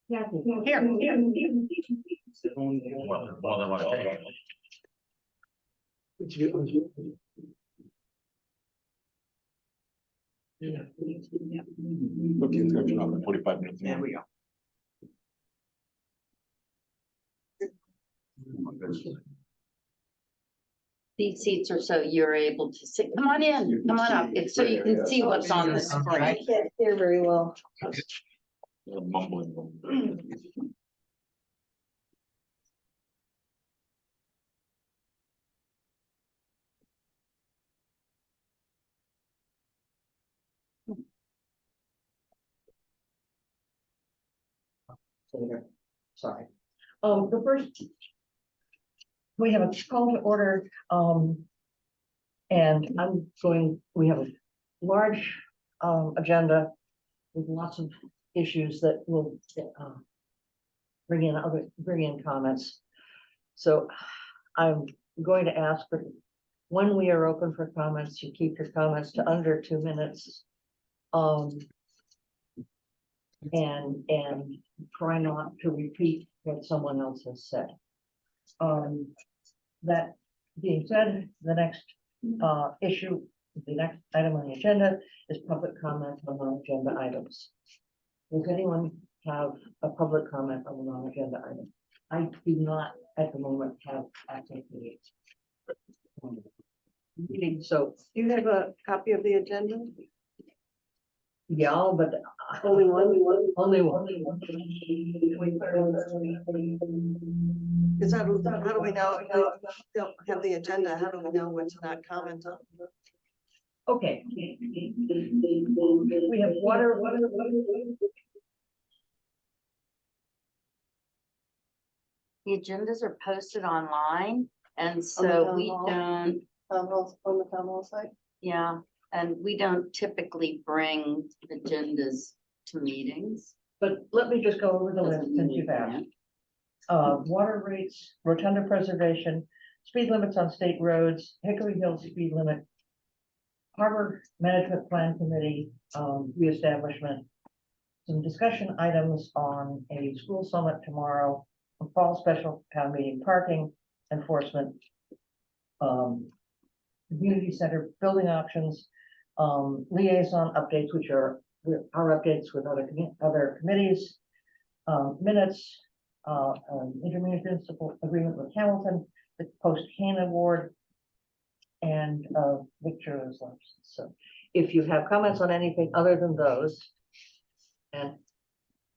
Yeah. Here. Yeah. Okay, it's gonna be another 45 minutes. There we go. These seats are so you're able to sit. Come on in, come on up. It's so you can see what's on the screen. I can't hear very well. Mumbling. Sorry. The first. We have a call to order, and we have a large, agenda with lots of issues that will, bring in comments. So I'm going to ask that when we are open for comments, you keep your comments to under 2 minutes. And try not to repeat what someone else has said. That being said, the next issue, the next item on the agenda is public comment on non-agenda items. Does anyone have a public comment on the non-agenda item? I do not at the moment have access to it. So Do you have a copy of the agenda? yeah, but Only one? only one. Is that, how do we know, if we don't have the agenda, how do we know what to not comment on? Okay. We have water. The agendas are posted online, and On the so town we hall? don't, On the town hall site? yeah, and we don't typically bring agendas to meetings. But let me just go over the list since you've asked. Water rates, rotunda preservation, speed limits on state roads, Hickory Hill speed limit, Harbor Management Plan Committee, reestablishment, some discussion items on a school summit tomorrow, a fall special town meeting parking enforcement, community center building options, liaison updates, which are our updates with other committees, minutes, intermunicipal agreement with Hamilton, the post-Kane Award, and Victor's license. So if you have comments on anything other than those, and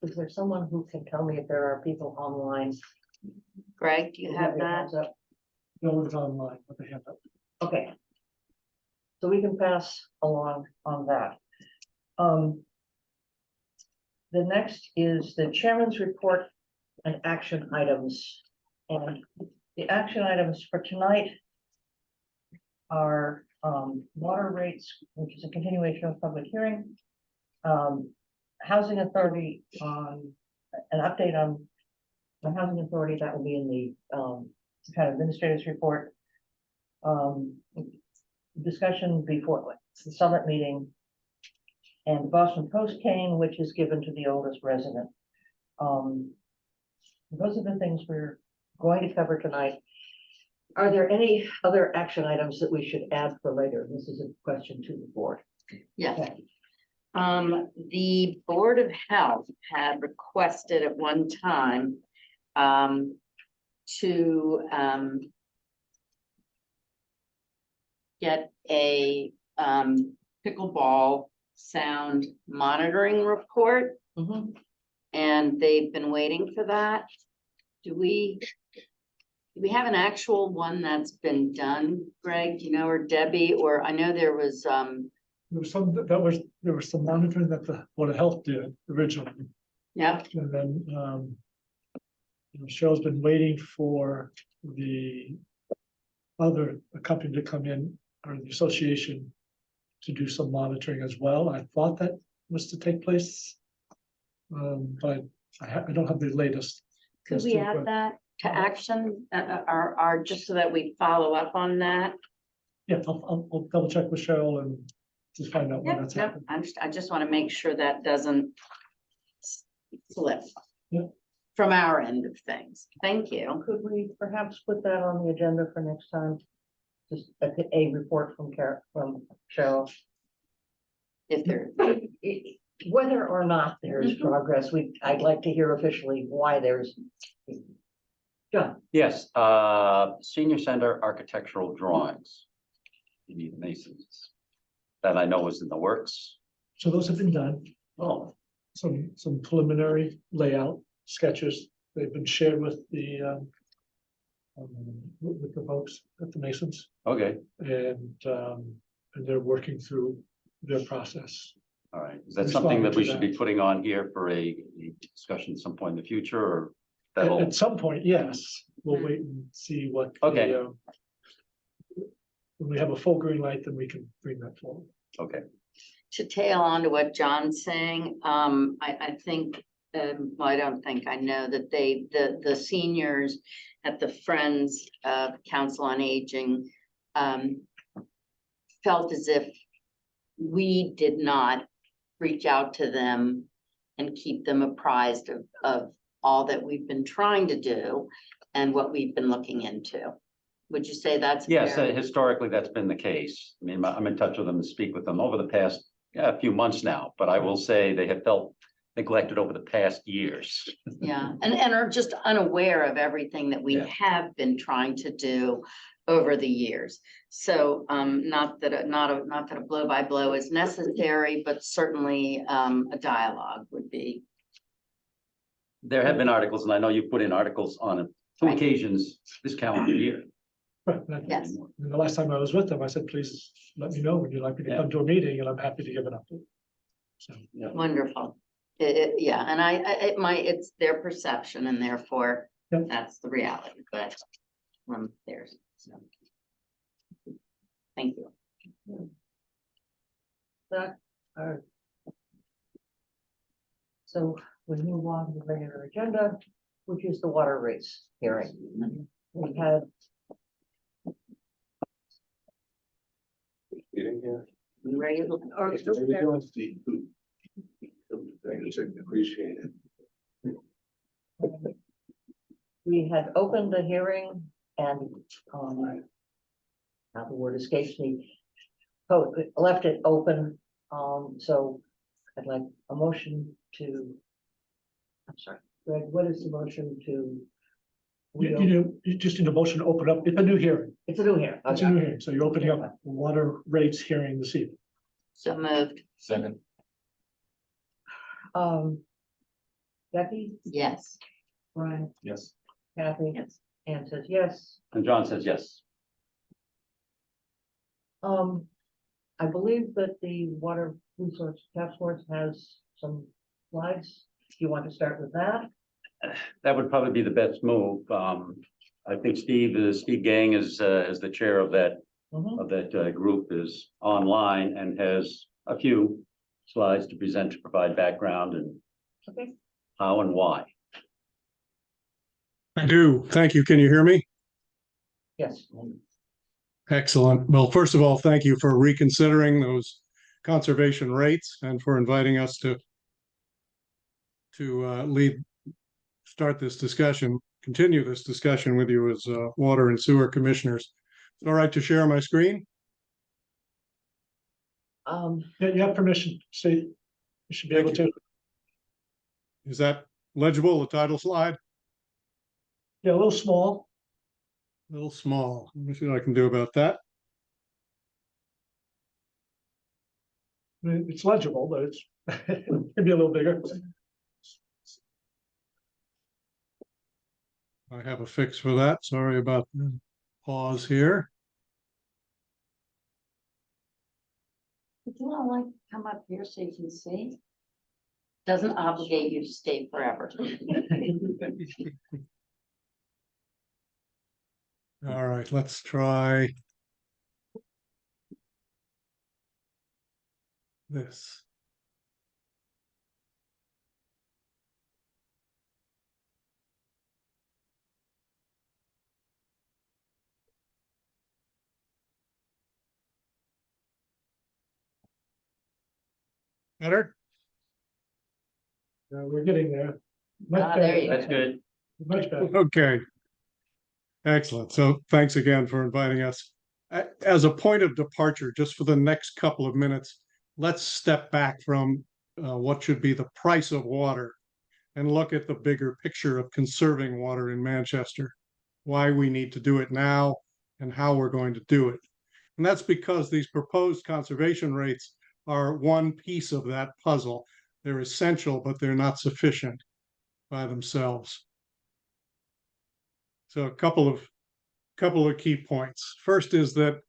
is there someone who can tell me if there are people online? Greg, do you have their that? hands up? No one's online, but they have that. Okay. So we can pass along on that. The next is the chairman's report and action items. And the action items for tonight are water rates, which is a continuation of public hearing. Housing authority on an update on the housing authority, that will be in the kind of administrator's report. Discussion before the summit meeting, and Boston Post cane, which is given to the oldest resident. Those are the things we're going to cover tonight. Are there any other action items that we should add for later? This is a question to the board. Yes. Okay. The Board of Health had requested at one time to get a pickleball sound monitoring report, and they've been waiting for that. Do we have an actual one that's been done, Greg, you know, or Debbie, or I know there was There was some monitoring that the Board of Health did originally, yep, and then Cheryl's been waiting for the other company to come in, or the association, to do some monitoring as well. I thought that was to take place, but I don't have the latest. could as we to add what- that to action, or just so that we follow up on that? Yeah, I'll double check with Cheryl and just find out when Yep, that's yep, happening. I just want to make sure that doesn't slip. Yeah. from our end of things. Thank you. Could we perhaps put that on the agenda for next time? Just a report from Cheryl. If there, Whether or not there is Mhm. progress, I'd like to hear officially why there's. John, Yes, senior center architectural drawings. You need masons. That I know is in the works. So those have been done, Oh, some preliminary layout sketches. They've been shared with with the folks at the Masons, okay, and they're working through their process. all right. Is that something Responding that we to should that. be putting on here for a discussion at some point in the future, or At that'll, some point, yes, we'll wait and see what. Okay. When we have a full green light, then we can bring that forward. okay, to tail on to what John's saying, I think, well, I don't think, I know that the seniors at the Friends of Council on Aging, felt as if we did not reach out to them and keep them apprised of all that we've been trying to do and what we've been looking into. Would you say that's? yes, fair? historically, that's been the case. I mean, I'm in touch with them and speak with them over the past, few months now, but I will say they have felt neglected over the past years. Yeah, and are just unaware of everything that we Yeah. have been trying to do over the years. So, not that a blow by blow is necessary, but certainly, a dialogue would be. There have been articles, and I know you put in articles on two Right. occasions this calendar year. Right, and Yes. the last time I was with them, I said, please let me know when you'd like me to Yeah. come to a meeting, and I'm happy to give an update. So, Wonderful. Yeah, and it's their perception and therefore Yep. that's the reality, but theirs, so. Thank you. that, so we move on to the regular agenda, which is the water rates hearing. We had, Regular, Or- Appreciate it. we had opened the hearing and, now the word escapes me. Oh, left it open, so I'd like a motion to. I'm sorry, Greg, what is the motion to? you just need a motion to open up, it's a new hearing, It's a new hearing. it's a new hearing, so you're opening up the water rates hearing this evening. so moved, Second. Becky, yes. Brian, Yes. Kathy, Yes. Anne says yes. And John says yes. I believe that the Water Resource Task Force has some slides. Do you want to start with that? That would probably be the best move. I think Steve Gang is the chair of that group, is online and has a few slides to present to provide background and Okay. how and why. I do. Thank you. Can you hear me? Yes. Excellent. Well, first of all, thank you for reconsidering those conservation rates and for inviting us to start this discussion, continue this discussion with you as water and sewer commissioners. Is it all right to share my screen? Yeah, you have permission, see, you should be able Thank to, Is that legible, the title slide? yeah, a little small, A little small. Let me see what I can do about that. I mean, it's legible, but it's, it can be a little bigger. I have a fix for that. Sorry about the pause here. Would you all like to come up here so you can see? Doesn't obligate you to stay forever. All right, let's try this. Better? We're getting there. Ah, there you That's go. good. Much better. Okay. Excellent. So thanks again for inviting us. As a point of departure, just for the next couple of minutes, let's step back from what should be the price of water and look at the bigger picture of conserving water in Manchester, why we need to do it now and how we're going to do it. And that's because these proposed conservation rates are one piece of that puzzle. They're essential, but they're not sufficient by themselves. So a couple of key points. First is that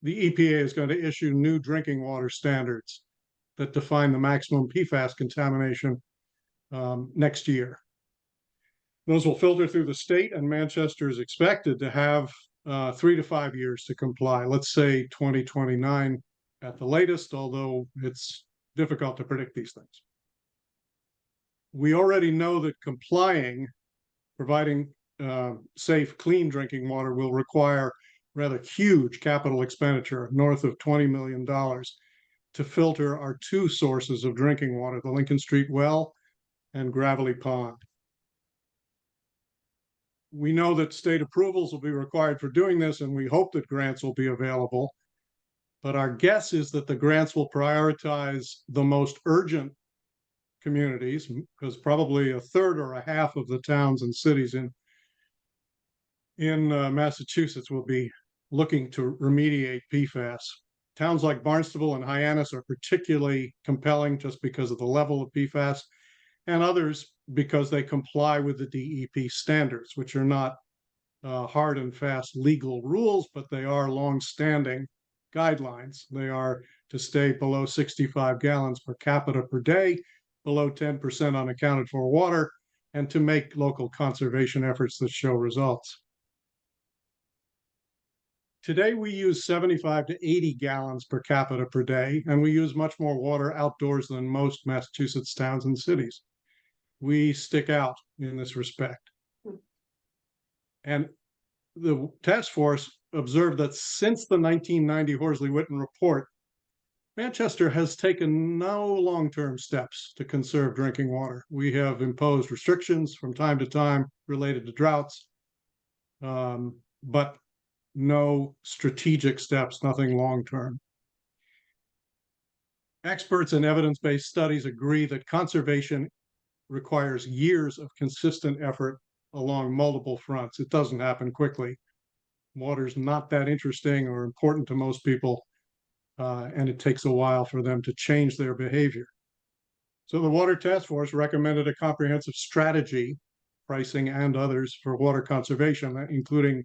the EPA is going to issue new drinking water standards that define the maximum PFAS contamination next year. Those will filter through the state, and Manchester is expected to have 3 to 5 years to comply. Let's say 2029 at the latest, although it's difficult to predict these things. We already know that providing safe, clean drinking water will require rather huge capital expenditure, north of $20 million, to filter our two sources of drinking water, the Lincoln Street well and Gravelly Pond. We know that state approvals will be required for doing this, and we hope that grants will be available. But our guess is that the grants will prioritize the most urgent communities, because probably a third or a half of the towns and cities in Massachusetts will be looking to remediate PFAS. Towns like Barnstable and Hyannis are particularly compelling just because of the level of PFAS, and others because they comply with the DEP standards, which are not hard and fast legal rules, but they are long-standing guidelines. They are to stay below 65 gallons per capita per day, below 10% unaccounted for water, and to make local conservation efforts that show results. Today, we use 75 to 80 gallons per capita per day, and we use much more water outdoors than most Massachusetts towns and cities. We stick out in this respect. And the task force observed that since the 1990 Horsley-Witten report, Manchester has taken no long-term steps to conserve drinking water. We have imposed restrictions from time to time related to droughts, but no strategic steps, nothing long-term. Experts and evidence-based studies agree that conservation requires years of consistent effort along multiple fronts. It doesn't happen quickly. Water's not that interesting or important to most people, and it takes a while for them to change their behavior. So the Water Task Force recommended a comprehensive strategy, pricing and others, for water conservation, including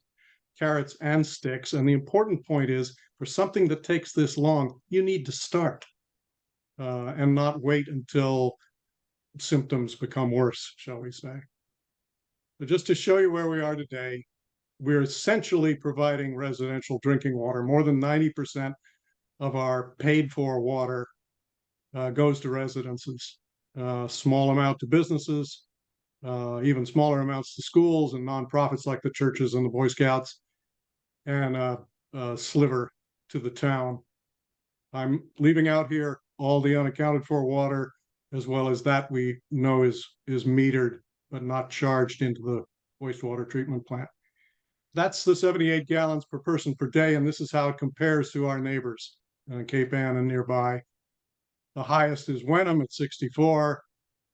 carrots and sticks. And the important point is, for something that takes this long, you need to start and not wait until symptoms become worse, shall we say. But just to show you where we are today, we're essentially providing residential drinking water. More than 90% of our paid-for water goes to residences, small amount to businesses, even smaller amounts to schools and nonprofits like the churches and the Boy Scouts, and a sliver to the town. I'm leaving out here all the unaccounted for water, as well as that we know is metered but not charged into the wastewater treatment plant. That's the 78 gallons per person per day, and this is how it compares to our neighbors, Cape Ann and nearby. The highest is Wenham at 64,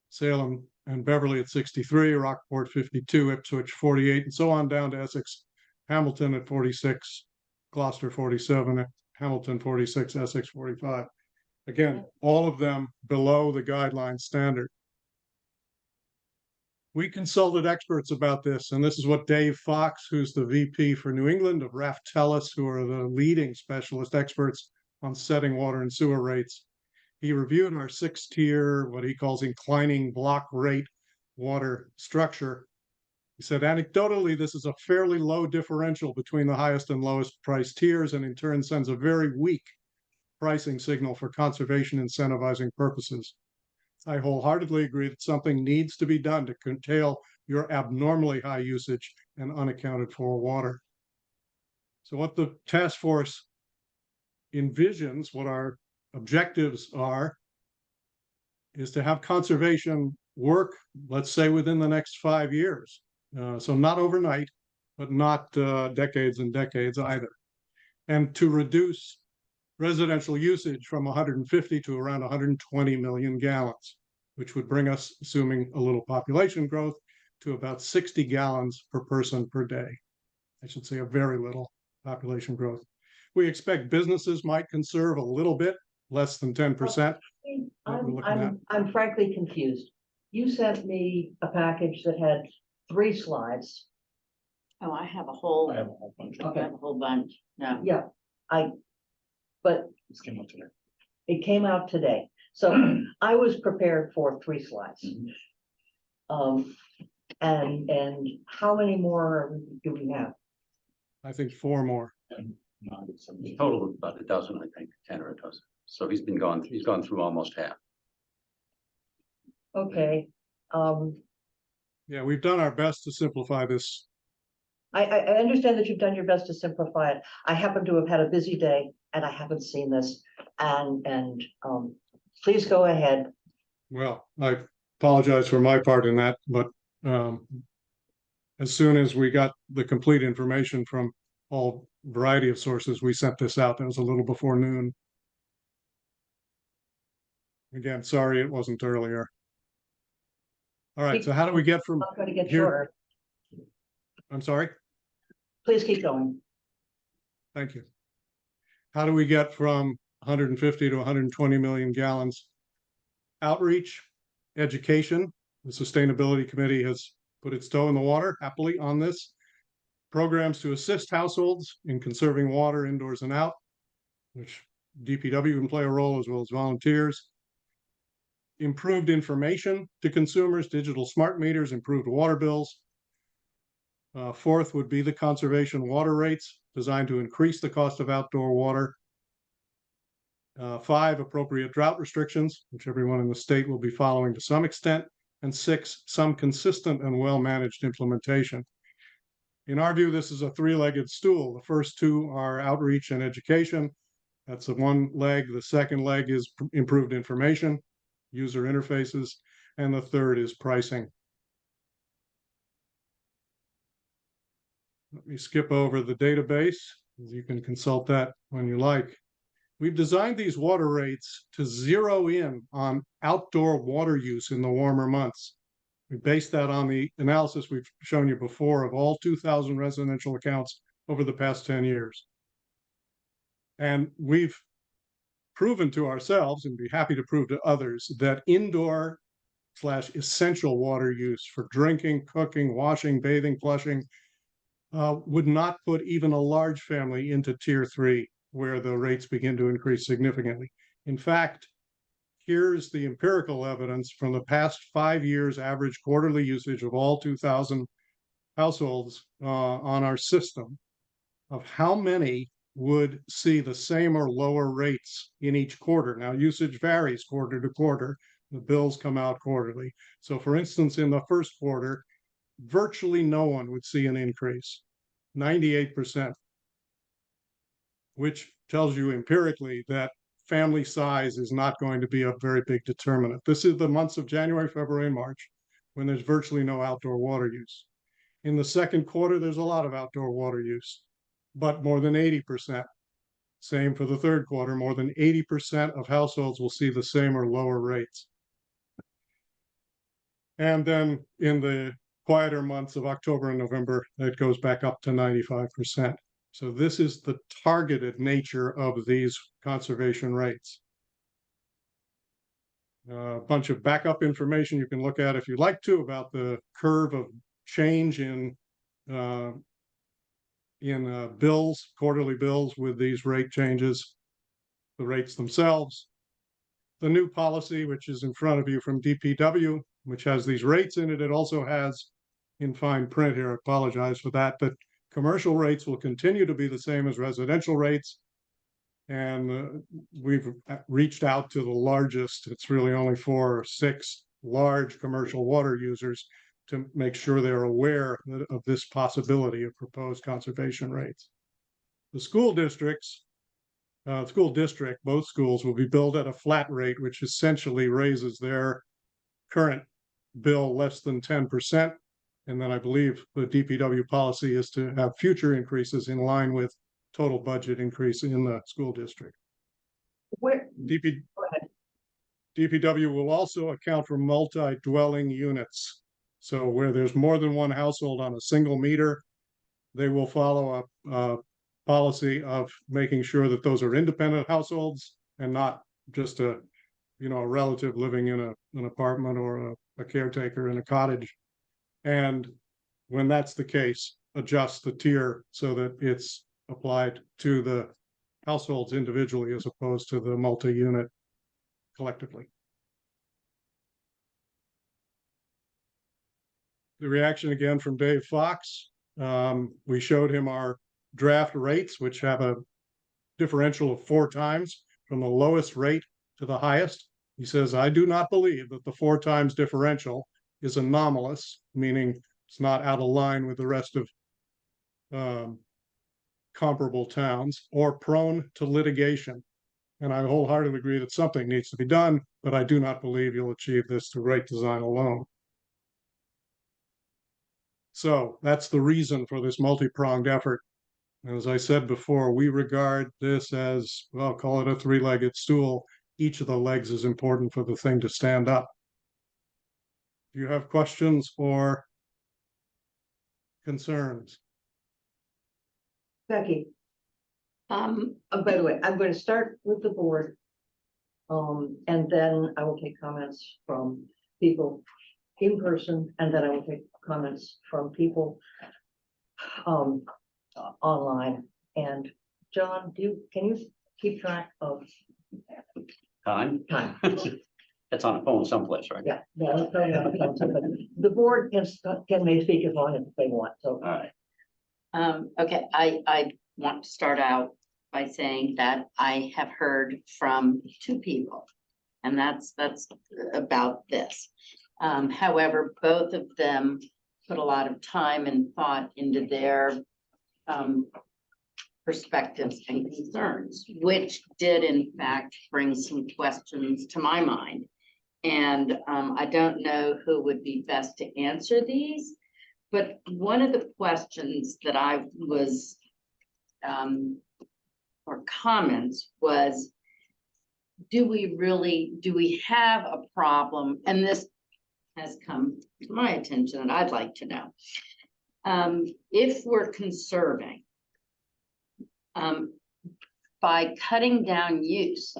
Salem and Beverly at 63, Rockport 52, Ipswich 48, and so on down to Essex, Hamilton at 46, Gloucester 47, Hamilton 46, Essex 45. Again, all of them below the guideline standard. We consulted experts about this, and this is what Dave Fox, who's the VP for New England of Raftellus, who are the leading specialist experts on setting water and sewer rates. He reviewed our 6-tier, what he calls inclining block rate water structure. He said, anecdotally, this is a fairly low differential between the highest and lowest price tiers, and in turn sends a very weak pricing signal for conservation incentivizing purposes. I wholeheartedly agree that something needs to be done to curtail your abnormally high usage and unaccounted for water. So what the task force envisions, what our objectives are, is to have conservation work, let's say within the next 5 years. So not overnight, but not decades and decades either. And to reduce residential usage from 150 to around 120 million gallons, which would bring us, assuming a little population growth, to about 60 gallons per person per day. I should say a very little population growth. We expect businesses might conserve a little bit, less than 10%. What we're looking at. I'm frankly confused. You sent me a package that had 3 slides. Oh, I have a whole, I have a whole bunch. I have a whole bunch, yeah. Yeah, but This came out today. it came out today, so I was prepared for 3 slides. And how many more do we have? I think 4 more. Total of about a dozen, I think, 10 or a dozen. So he's gone through almost half. Okay, Yeah, we've done our best to simplify this. I understand that you've done your best to simplify it. I happen to have had a busy day and I haven't seen this, and please go ahead. Well, I apologize for my part in that, but as soon as we got the complete information from all variety of sources, we sent this out. That was a little before noon. Again, sorry it wasn't earlier. All right, so how do we get from, I'm going to get Here- shorter. I'm sorry, Please keep going. thank you. How do we get from 150 to 120 million gallons? Outreach, education, the Sustainability Committee has put its toe in the water happily on this. Programs to assist households in conserving water indoors and out, which DPW can play a role as well as volunteers. Improved information to consumers, digital smart meters, improved water bills. Fourth would be the conservation water rates designed to increase the cost of outdoor water. 5, appropriate drought restrictions, which everyone in the state will be following to some extent. And 6, some consistent and well-managed implementation. In our view, this is a 3-legged stool. The first 2 are outreach and education. That's the one leg. The second leg is improved information, user interfaces, and the third is pricing. Let me skip over the database. You can consult that when you like. We've designed these water rates to zero in on outdoor water use in the warmer months. We based that on the analysis we've shown you before of all 2,000 residential accounts over the past 10 years. And we've proven to ourselves, and be happy to prove to others, that indoor/essential water use for drinking, cooking, washing, bathing, flushing would not put even a large family into tier 3, where the rates begin to increase significantly. In fact, here's the empirical evidence from the past 5 years average quarterly usage of all 2,000 households on our system of how many would see the same or lower rates in each quarter. Now, usage varies quarter to quarter. The bills come out quarterly. So for instance, in the first quarter, virtually no one would see an increase, 98%, which tells you empirically that family size is not going to be a very big determinant. This is the months of January, February, and March, when there's virtually no outdoor water use. In the second quarter, there's a lot of outdoor water use, but more than 80%. Same for the third quarter, more than 80% of households will see the same or lower rates. And then in the quieter months of October and November, it goes back up to 95%. So this is the targeted nature of these conservation rates. A bunch of backup information you can look at if you'd like to about the curve of change in bills, quarterly bills with these rate changes, the rates themselves. The new policy, which is in front of you from DPW, which has these rates in it. It also has in fine print here, I apologize for that, but commercial rates will continue to be the same as residential rates. And we've reached out to the largest, it's really only 4 or 6 large commercial water users to make sure they're aware of this possibility of proposed conservation rates. The school districts, both schools will be billed at a flat rate, which essentially raises their current bill less than 10%. And then I believe the DPW policy is to have future increases in line with total budget increase in the school district. Where, DP, go ahead. DPW will also account for multi-dwelling units. So where there's more than one household on a single meter, they will follow a policy of making sure that those are independent households and not just a relative living in an apartment or a caretaker in a cottage. And when that's the case, adjust the tier so that it's applied to the households individually as opposed to the multi-unit collectively. The reaction again from Dave Fox. We showed him our draft rates, which have a differential of 4 times from the lowest rate to the highest. He says, I do not believe that the 4 times differential is anomalous, meaning it's not out of line with the rest of comparable towns, or prone to litigation. And I wholeheartedly agree that something needs to be done, but I do not believe you'll achieve this through rate design alone. So that's the reason for this multi-pronged effort. As I said before, we regard this as, well, call it a 3-legged stool. Each of the legs is important for the thing to stand up. Do you have questions or concerns? Becky, Um, by the way, I'm going to start with the board. And then I will take comments from people in person, and then I will take comments from people online. And John, can you keep track of Time? time? It's on a phone someplace, right? Yeah, no, the board may speak as long as they want, so. All right. okay, I want to start out by saying that I have heard from 2 people, and that's about this. However, both of them put a lot of time and thought into their perspectives and concerns, which did in fact bring some questions to my mind. And I don't know who would be best to answer these, but one of the questions that I was, or comments was, do we have a problem? And this has come to my attention and I'd like to know. If we're conserving, by cutting down use,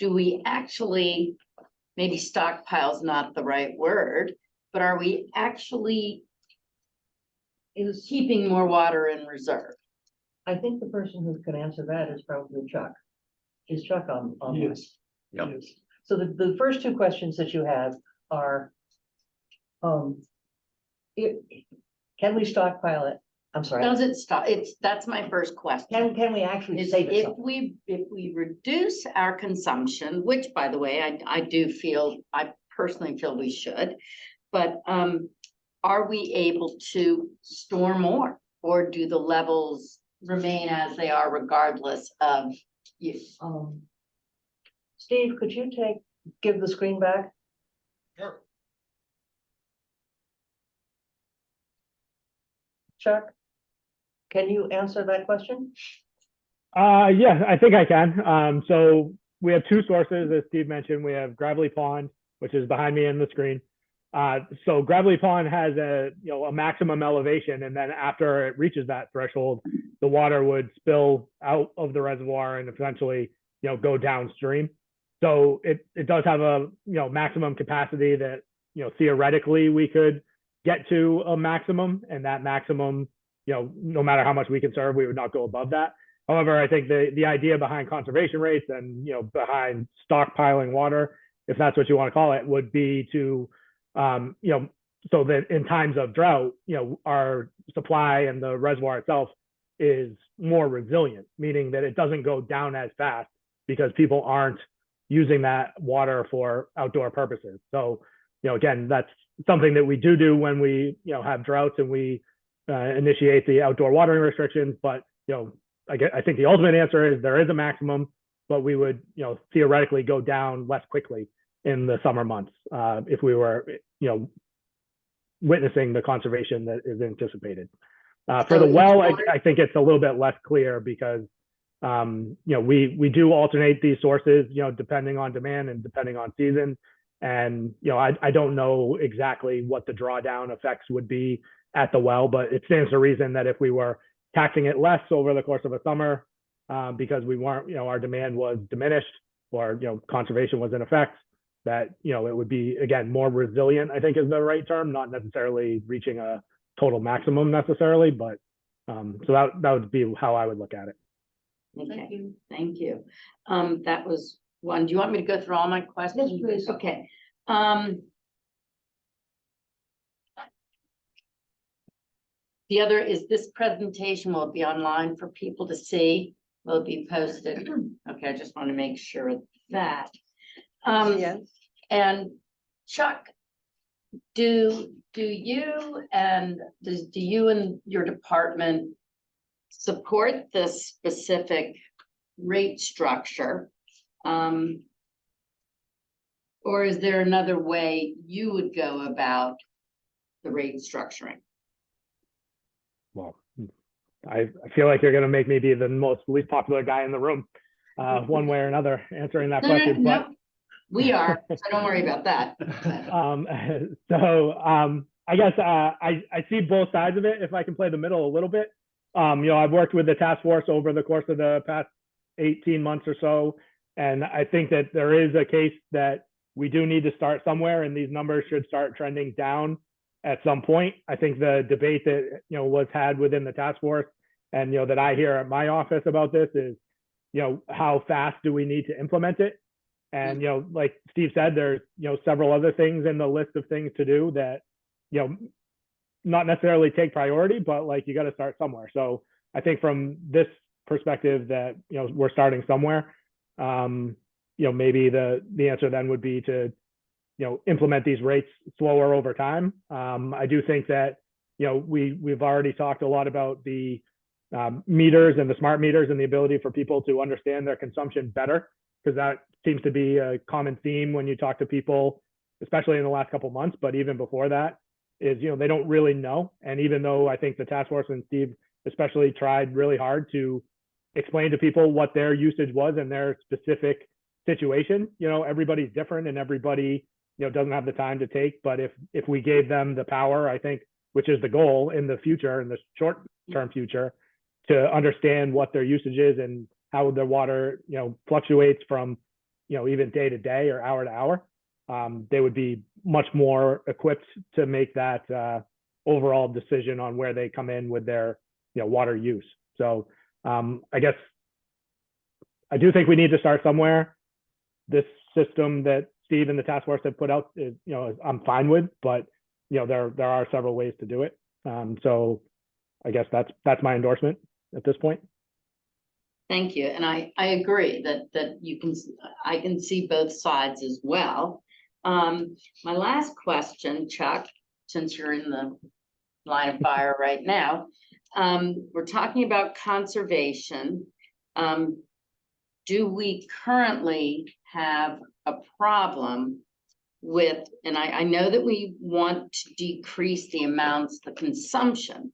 do we actually, maybe stockpile is not the right word, but are we actually keeping more water in reserve? I think the person who can answer that is probably Chuck. Is Chuck on this? Yep. Yes. So the first 2 questions that you have are, can we stockpile it? I'm sorry. Does it stop? That's my first question. Can we actually Is save it? if some? we reduce our consumption, which by the way, I personally feel we should, but are we able to store more, or do the levels remain as they are regardless of use? Steve, could you give the screen back? Sure. Chuck, can you answer that question? Yeah, I think I can. So we have 2 sources, as Steve mentioned. We have Gravelly Pond, which is behind me in the screen. So Gravelly Pond has a maximum elevation, and then after it reaches that threshold, the water would spill out of the reservoir and eventually go downstream. So it does have a maximum capacity that theoretically we could get to a maximum, and that maximum, no matter how much we conserve, we would not go above that. However, I think the idea behind conservation rates and behind stockpiling water, if that's what you want to call it, would be to so that in times of drought, our supply and the reservoir itself is more resilient, meaning that it doesn't go down as fast because people aren't using that water for outdoor purposes. So, again, that's something that we do when we, have droughts and we initiate the outdoor watering restrictions. But, I think the ultimate answer is there is a maximum, but we would, theoretically go down less quickly in the summer months if we were, witnessing the conservation that is anticipated. For So the it's well, water- I think it's a little bit less clear because we do alternate these sources, depending on demand and depending on season. And, I don't know exactly what the drawdown effects would be at the well, but it stands to reason that if we were taxing it less over the course of a summer, because we weren't, our demand was diminished or, conservation was in effect, that, it would be, again, more resilient, I think is the right term, not necessarily reaching a total maximum necessarily, but so that would be how I would look at it. Okay, thank you. That was one. Do you want me to go through all my questions? Yes, please. Okay. The other is this presentation will be online for people to see, will be posted. Okay, I just want to make sure of that. Yes. And Chuck, do you and your department support this specific rate structure? Or is there another way you would go about the rate structuring? Well, I feel like you're going to make me be the least popular guy in the room, one way or another, answering that question. But We are, so don't worry about that. I guess I see both sides of it. If I can play the middle a little bit, I've worked with the task force over the course of the past 18 months or so, and I think that there is a case that we do need to start somewhere, and these numbers should start trending down at some point. I think the debate that was had within the task force, and that I hear at my office about this is, how fast do we need to implement it? And like Steve said, there's several other things in the list of things to do that not necessarily take priority, but like you got to start somewhere. So I think from this perspective that we're starting somewhere. Maybe the answer then would be to implement these rates slower over time. I do think that we've already talked a lot about the meters and the smart meters and the ability for people to understand their consumption better, because that seems to be a common theme when you talk to people, especially in the last couple of months, but even before that, is they don't really know. And even though I think the task force and Steve especially tried really hard to explain to people what their usage was in their specific situation, everybody's different and everybody doesn't have the time to take. But if we gave them the power, I think, which is the goal in the future, in the short-term future, to understand what their usage is and how their water fluctuates from even day to day or hour to hour, they would be much more equipped to make that overall decision on where they come in with their water use. So I guess I do think we need to start somewhere. This system that Steve and the task force have put out is, I'm fine with, but there are several ways to do it. So I guess that's my endorsement at this point. Thank you. And I agree that I can see both sides as well. My last question, Chuck, since you're in the line of fire right now, we're talking about conservation. Do we currently have a problem with, and I know that we want to decrease the amounts, the consumption,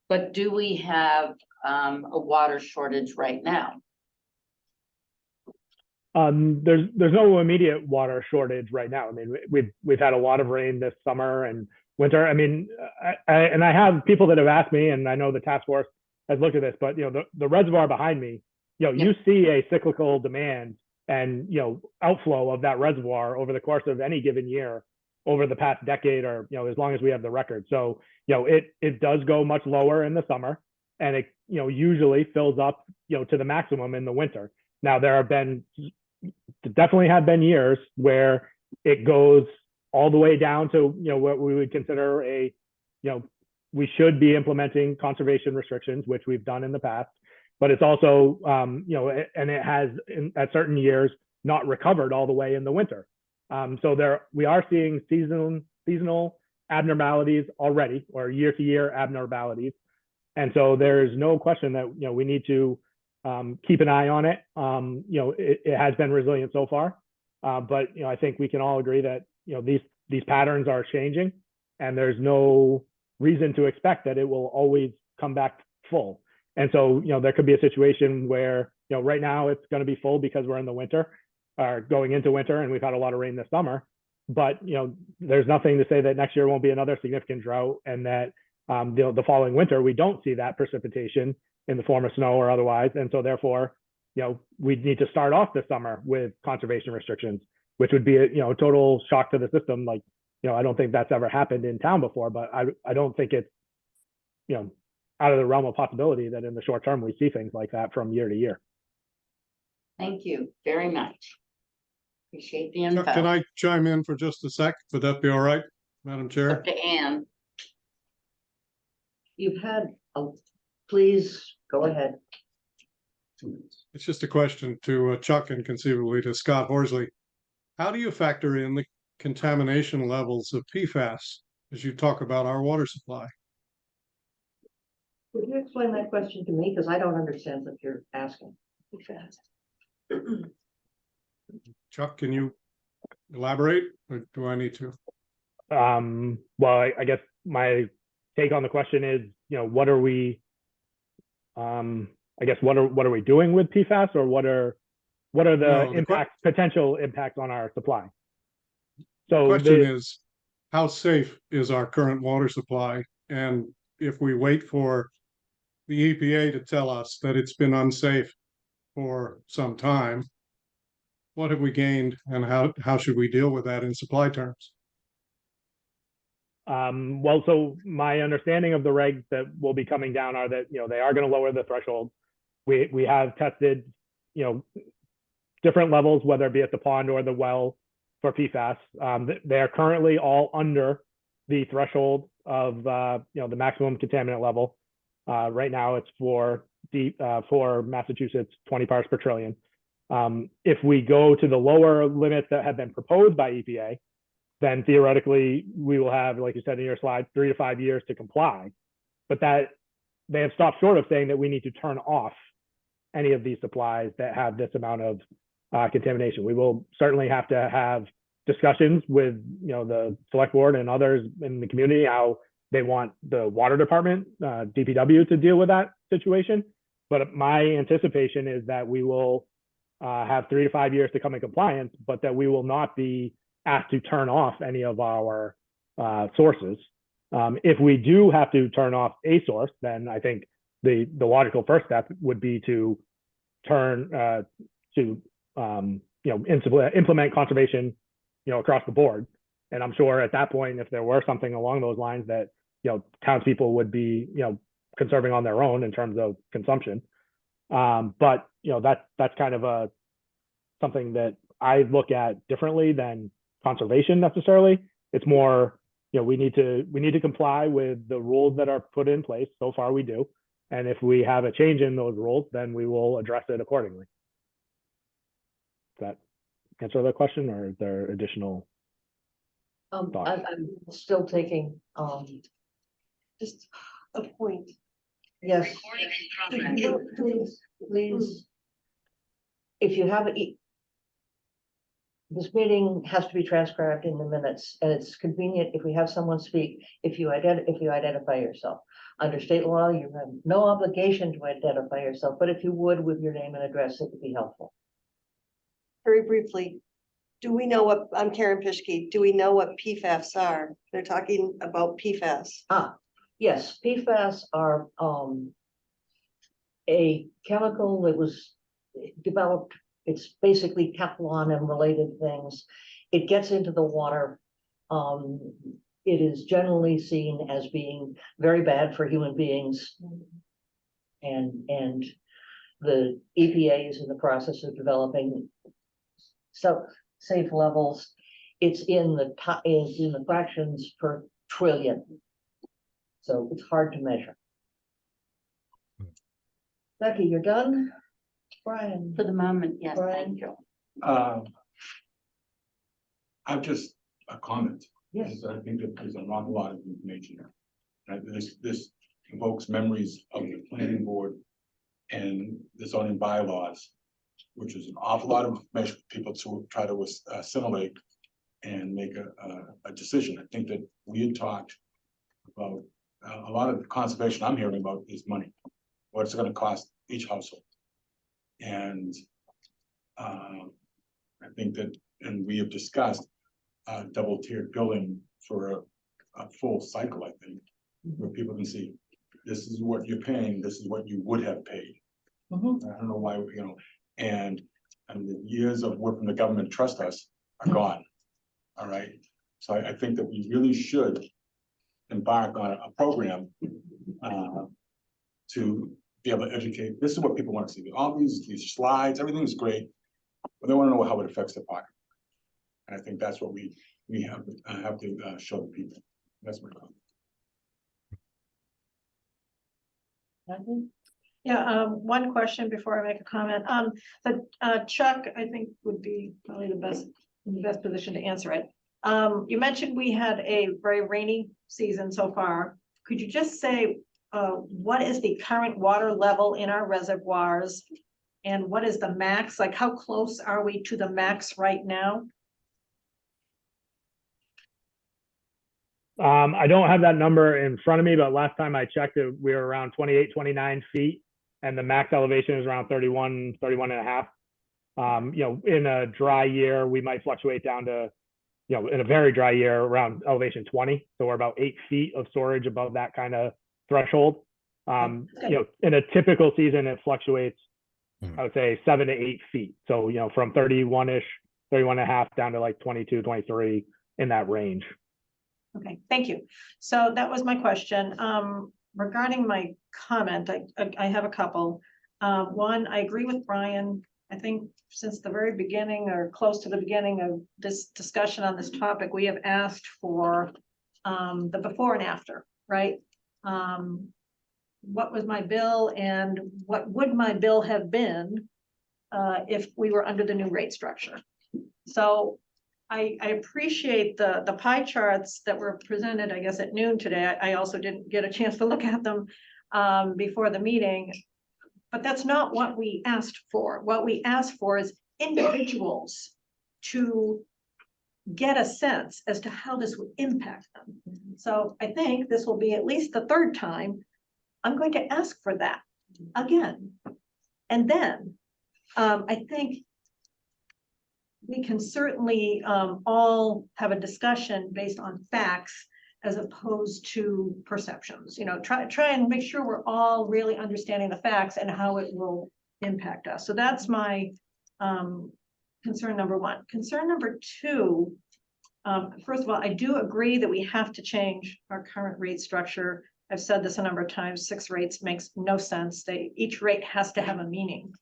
but do we have a water shortage right now? There's no immediate water shortage right now. I mean, we've had a lot of rain this summer and winter. I mean, I have people that have asked me, and I know the task force has looked at this, but the reservoir behind me, you see a cyclical demand and outflow of that reservoir over the course of any given year over the past decade, or as long as we have the record. So it does go much lower in the summer, and it usually fills up to the maximum in the winter. Now there definitely have been years where it goes all the way down to what we would consider we should be implementing conservation restrictions, which we've done in the past, but it's also and it has at certain years not recovered all the way in the winter. So we are seeing seasonal abnormalities already, or year to year abnormalities, and so there's no question that we need to keep an eye on it. It has been resilient so far, but I think we can all agree that these patterns are changing, and there's no reason to expect that it will always come back full. And so, there could be a situation where, right now it's going to be full because we're in the winter or going into winter and we've had a lot of rain this summer. But, there's nothing to say that next year won't be another significant drought and that the following winter, we don't see that precipitation in the form of snow or otherwise. And so therefore, we need to start off the summer with conservation restrictions, which would be a total shock to the system. Like, I don't think that's ever happened in town before, but I don't think it's, out of the realm of possibility that in the short term, we see things like that from year to year. Thank you very much. Appreciate the Chuck, can info. I chime in for just a sec? Would that be all right, Madam Chair? Up to Ann. You've had, please go ahead. It's just a question to Chuck and conceivably to Scott Horsley. How do you factor in the contamination levels of PFAS as you talk about our water supply? Could you explain that question to me? Because I don't understand what you're asking. Chuck, can you elaborate or do I need to? Well, I guess my take on the question is, what are we, I guess, what are we doing with PFAS, or what are the potential impacts on our supply? So the question is, how safe is our current water supply? And if we wait for the EPA to tell us that it's been unsafe for some time, what have we gained and how should we deal with that in supply terms? Well, so my understanding of the regs that will be coming down are that, they are going to lower the threshold. We have tested, different levels, whether it be at the pond or the well for PFAS. They are currently all under the threshold of, the maximum contaminant level. Right now it's for Massachusetts, 20 parts per trillion. If we go to the lower limits that have been proposed by EPA, then theoretically we will have, like you said in your slide, 3 to 5 years to comply. But that they have stopped short of saying that we need to turn off any of these supplies that have this amount of contamination. We will certainly have to have discussions with the select board and others in the community how they want the water department, DPW, to deal with that situation. But my anticipation is that we will have 3 to 5 years to come in compliance, but that we will not be asked to turn off any of our sources. If we do have to turn off a source, then I think the logical first step would be to implement conservation, across the board. And I'm sure at that point, if there were something along those lines that, townspeople would be, conserving on their own in terms of consumption. But, that's kind of something that I look at differently than conservation necessarily. It's more, we need to comply with the rules that are put in place. So far we do. And if we have a change in those rules, then we will address it accordingly. Does that answer the question, or is there additional? I'm still taking, Just a point. yes. Please. If you have this meeting has to be transcribed in the minutes, and it's convenient if we have someone speak, if you identify yourself. Under state law, you have no obligation to identify yourself, but if you would, with your name and address, it would be helpful. Very briefly, do we know what, I'm Karen Pischke, do we know what PFAS are? They're talking about PFAS. Yes, PFAS are a chemical that was developed. It's basically Teflon and related things. It gets into the water. It is generally seen as being very bad for human beings. And the EPA is in the process of developing safe levels. It's in the fractions per trillion. So it's hard to measure. Becky, you're done? Brian? For the moment, yes, Brian? thank you. I've just a comment. Yes. Because I think that there's an awful lot of information here. Right, this evokes memories of the planning board and the zoning bylaws, which is an awful lot of information for people to try to assimilate. and make a decision. I think that we had talked about, a lot of the conservation I'm hearing about is money. What's it gonna cost each household? And I think that, and we have discussed double tiered billing for a full cycle, I think, where people can see, this is what you're paying, this is what you would have paid. Mhm. I don't know why, and the years of working the government to trust us are gone. All right, so I think that we really should embark on a program to be able to educate. This is what people want to see. All these slides, everything's great, but they want to know how it affects their pocket. And I think that's what we have to show the people. That's my comment. Kathy? Yeah, one question before I make a comment. But Chuck, I think would be probably the best position to answer it. You mentioned we had a very rainy season so far. Could you just say, what is the current water level in our reservoirs? And what is the max? Like, how close are we to the max right now? I don't have that number in front of me, but last time I checked it, we were around 28, 29 feet, and the max elevation is around 31, 31 and a half. In a dry year, we might fluctuate down to, in a very dry year, around elevation 20. So we're about 8 feet of storage above that kind of threshold. In a typical season, it fluctuates, I would say 7 to 8 feet. So, from 31-ish, 31 and a half down to like 22, 23 in that range. Okay, thank you. So that was my question. Regarding my comment, I have a couple. One, I agree with Brian. I think since the very beginning or close to the beginning of this discussion on this topic, we have asked for the before and after, right? What was my bill and what would my bill have been if we were under the new rate structure? So I appreciate the pie charts that were presented, I guess, at noon today. I also didn't get a chance to look at them before the meeting, but that's not what we asked for. What we asked for is individuals to get a sense as to how this would impact them. So I think this will be at least the third time I'm going to ask for that again. And then I think we can certainly all have a discussion based on facts as opposed to perceptions. Try and make sure we're all really understanding the facts and how it will impact us. So that's my concern number one. Concern number two, first of all, I do agree that we have to change our current rate structure. I've said this a number of times, 6 rates makes no sense. Each rate has to have a meaning.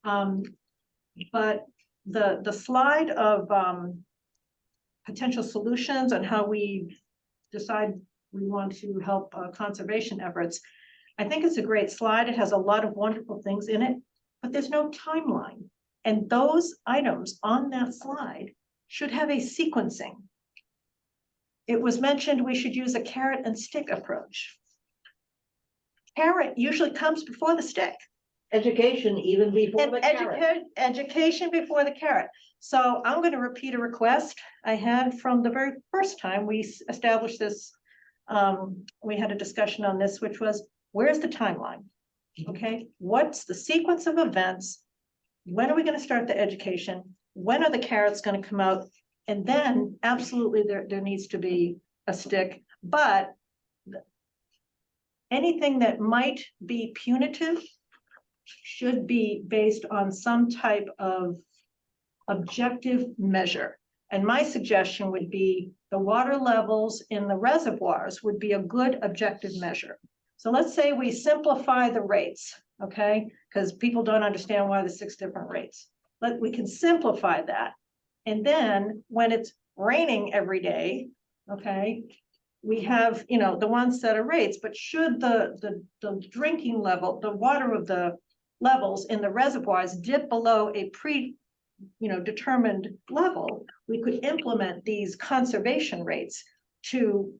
But the slide of potential solutions and how we decide we want to help conservation efforts, I think it's a great slide. It has a lot of wonderful things in it, but there's no timeline. And those items on that slide should have a sequencing. It was mentioned we should use a carrot and stick approach. Carrot usually comes before the stick. Education even before And the carrot. education before the carrot. So I'm going to repeat a request I had from the very first time we established this. We had a discussion on this, which was, where's the timeline? Okay, what's the sequence of events? When are we going to start the education? When are the carrots going to come out? And then absolutely there needs to be a stick, but anything that might be punitive should be based on some type of objective measure. And my suggestion would be the water levels in the reservoirs would be a good objective measure. So let's say we simplify the rates, okay? Because people don't understand why the 6 different rates. But we can simplify that. And then when it's raining every day, okay, we have, the one set of rates, but should the drinking level, the water of the levels in the reservoirs dip below a determined level, we could implement these conservation rates to,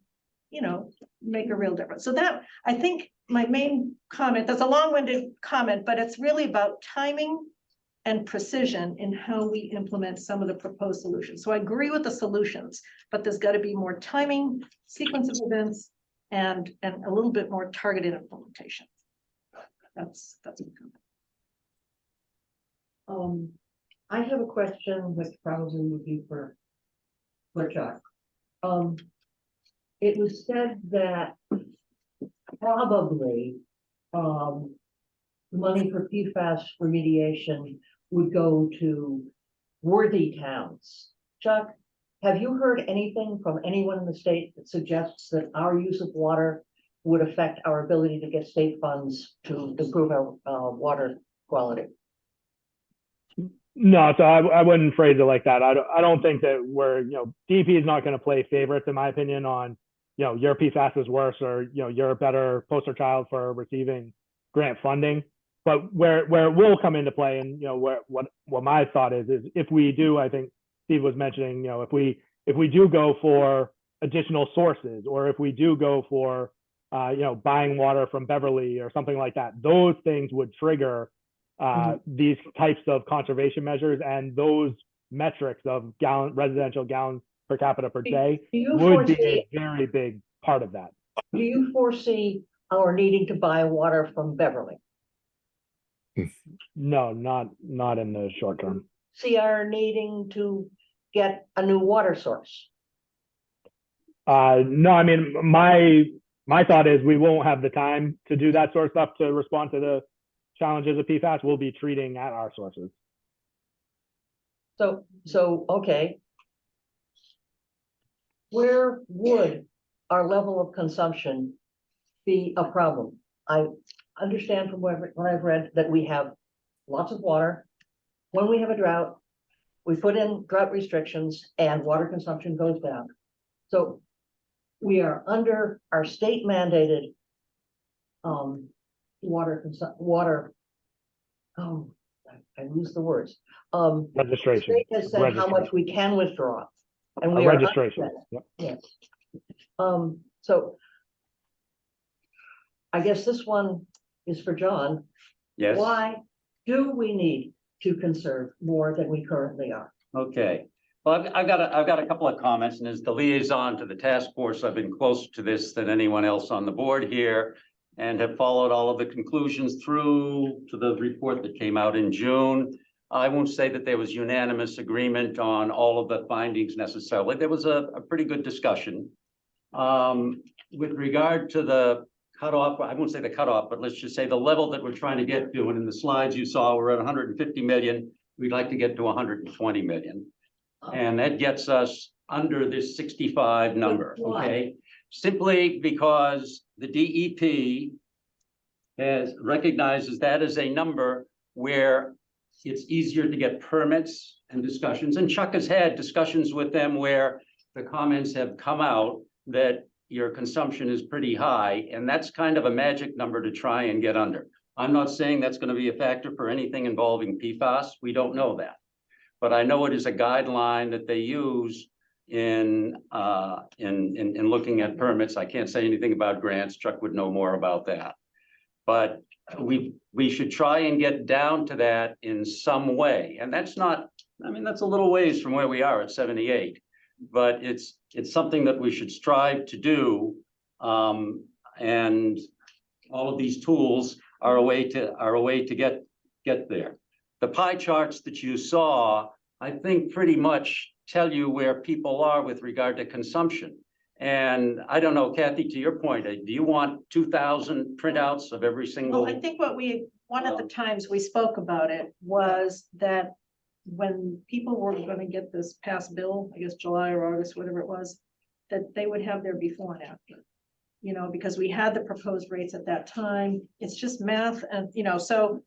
make a real difference. So that, I think my main comment, that's a long-winded comment, but it's really about timing and precision in how we implement some of the proposed solutions. So I agree with the solutions, but there's got to be more timing, sequence of events, and a little bit more targeted implementation. That's. I have a question which probably would be for Chuck. It was said that probably, money for PFAS remediation would go to worthy towns. Chuck, have you heard anything from anyone in the state that suggests that our use of water would affect our ability to get state funds to improve our water quality? No, so I wouldn't phrase it like that. I don't think that DEP is not going to play favorites, in my opinion, on, your PFAS is worse, or, you're a better poster child for receiving grant funding. But where it will come into play, and, what my thought is if we do, I think Steve was mentioning, if we do go for additional sources, or if we do go for, buying water from Beverly or something like that, those things would trigger these types of conservation measures, and those metrics of residential gallons per capita per day would be a very big part of that. Do you foresee our needing to buy water from Beverly? No, not in the short term. See our needing to get a new water source? No, I mean, my thought is we won't have the time to do that sort of stuff to respond to the challenges of PFAS. We'll be treating at our sources. So, okay. Where would our level of consumption be a problem? I understand from what I've read that we have lots of water. When we have a drought, we put in drought restrictions and water consumption goes down. So we are under our state mandated I lose the words. Registration. The state has said how much we can withdraw. And we are registration. Yep. Yes. So I guess this one is for John. Yes. Why do we need to conserve more than we currently are? Okay. Well, I've got a couple of comments, and as the liaison to the task force, I've been closer to this than anyone else on the board here, and have followed all of the conclusions through to the report that came out in June. I won't say that there was unanimous agreement on all of the findings necessarily. There was a pretty good discussion. With regard to the cutoff, I won't say the cutoff, but let's just say the level that we're trying to get to, and in the slides you saw, we're at 150 million. We'd like to get to 120 million. And that gets us under this 65 number, okay? Simply because the DEP recognizes that as a number where it's easier to get permits and discussions. And Chuck has had discussions with them where the comments have come out that your consumption is pretty high, and that's kind of a magic number to try and get under. I'm not saying that's going to be a factor for anything involving PFAS. We don't know that. But I know it is a guideline that they use in looking at permits. I can't say anything about grants. Chuck would know more about that. But we should try and get down to that in some way. And that's not, I mean, that's a little ways from where we are at 78. But it's something that we should strive to do. And all of these tools are a way to get there. The pie charts that you saw, I think pretty much tell you where people are with regard to consumption. And I don't know, Kathy, to your point, do you want 2,000 printouts of every single? Well, I think one of the times we spoke about it was that when people were going to get this passed bill, I guess July or August, whatever it was, that they would have their before and after. Because we had the proposed rates at that time. It's just math, and so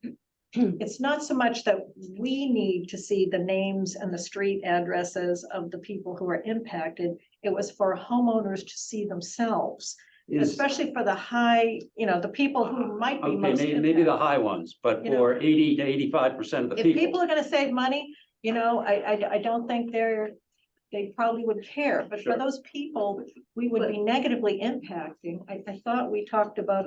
it's not so much that we need to see the names and the street addresses of the people who are impacted. It was for homeowners to see themselves, especially for the high, the people who might be most maybe impacted. the high ones, but for 80 to 85% of the If people are going to save money, I don't think they probably would care, but for Sure. those people, we would be negatively impacting. I thought we talked about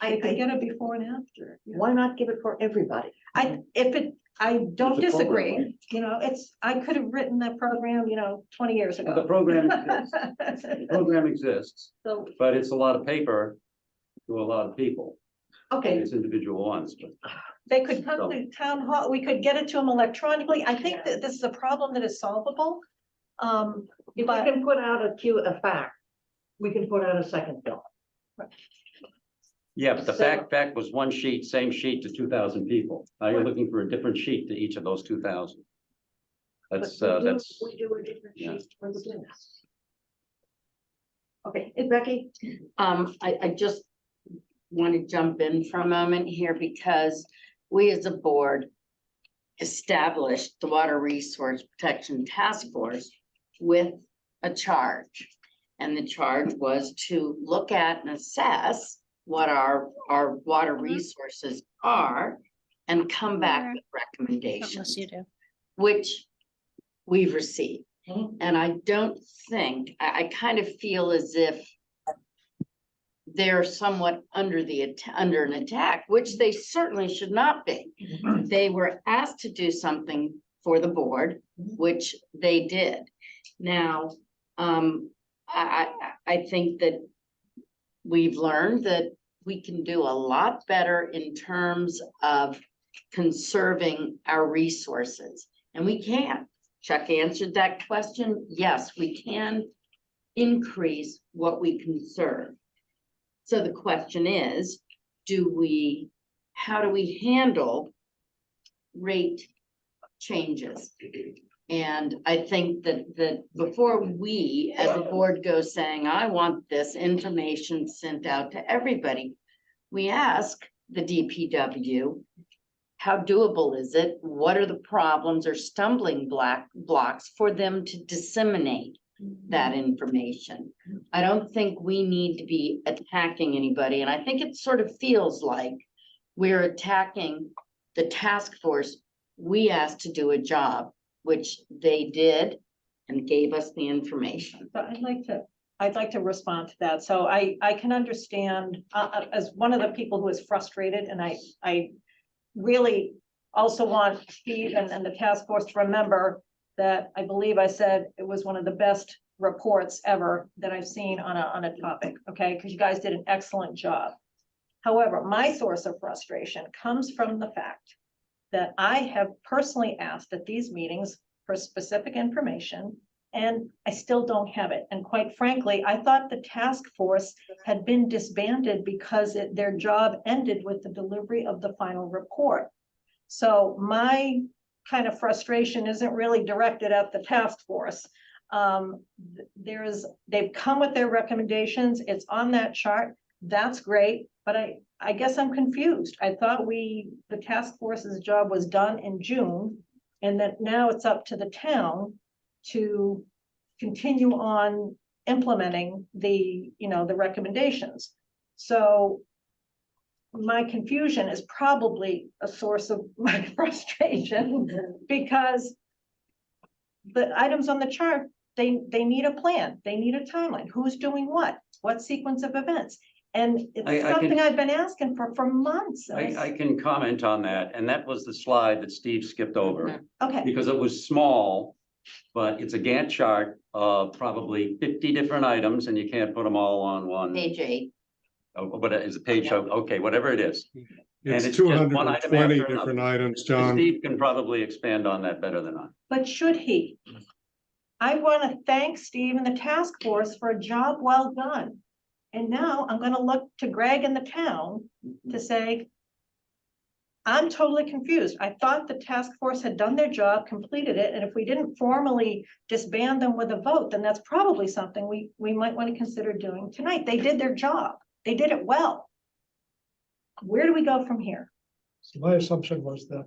I could get a before and after. Why not give it for everybody? I don't There's a program, disagree, right? you know, I could have written that program, 20 years The ago. program exists. The program exists, So, but it's a lot of paper to a lot of people. Okay, It's individual ones, but they could come to town hall, we could get it to them electronically. I think that this is a problem that is solvable. if we But can put out a fact, we can put out a second bill. yeah, but the So- fact was one sheet, same sheet to 2,000 people. Now you're looking for a different sheet to each of those 2,000. That's, But we do- that's, We do a different yeah. sheet for the business. Okay, Becky? I just want to jump in for a moment here because we as a board established the Water Resource Protection Task Force with a charge. And the charge was to look at and assess what our water resources are and come back with recommendations, which we've received. Mhm. And I don't think, I kind of feel as if they're somewhat under an attack, which they certainly should not be. They were asked to do something for the board, which they did. Now, I think that we've learned that we can do a lot better in terms of conserving our resources, and we can. Chuck answered that question. Yes, we can increase what we conserve. So the question is, how do we handle rate changes? And I think that before we, as a board, go saying, I want this information sent out to everybody, we ask the DPW, how doable is it? What are the problems or stumbling blocks for them to disseminate that information? I don't think we need to be attacking anybody, and I think it sort of feels like we're attacking the task force. We asked to do a job, which they did and gave us the information. So I'd like to respond to that. So I can understand, as one of the people who is frustrated, and I really also want Steve and the task force to remember that I believe I said it was one of the best reports ever that I've seen on a topic, okay? Because you guys did an excellent job. However, my source of frustration comes from the fact that I have personally asked at these meetings for specific information, and I still don't have it. And quite frankly, I thought the task force had been disbanded because their job ended with the delivery of the final report. So my kind of frustration isn't really directed at the task force. They've come with their recommendations. It's on that chart. That's great, but I guess I'm confused. I thought the task force's job was done in June, and that now it's up to the town to continue on implementing the recommendations. So my confusion is probably a source of my frustration because the items on the chart, they need a plan, they need a timeline. Who's doing what sequence of events? And it's I can- something I've been asking for months. and I can comment on that, and that was the slide that Steve skipped over, Okay, because it was small, but it's a Gantt chart of probably 50 different items, and you can't put them all on one. Page 8. Oh, what is a page? Okay, whatever it is. It's it's two just hundred one and item twenty after different another. items, John. Steve can probably expand on that better than I. but should he? I want to thank Steve and the task force for a job well done. And now I'm going to look to Greg and the town to say, I'm totally confused. I thought the task force had done their job, completed it, and if we didn't formally disband them with a vote, then that's probably something we might want to consider doing tonight. They did their job. They did it well. Where do we go from here? So my assumption was that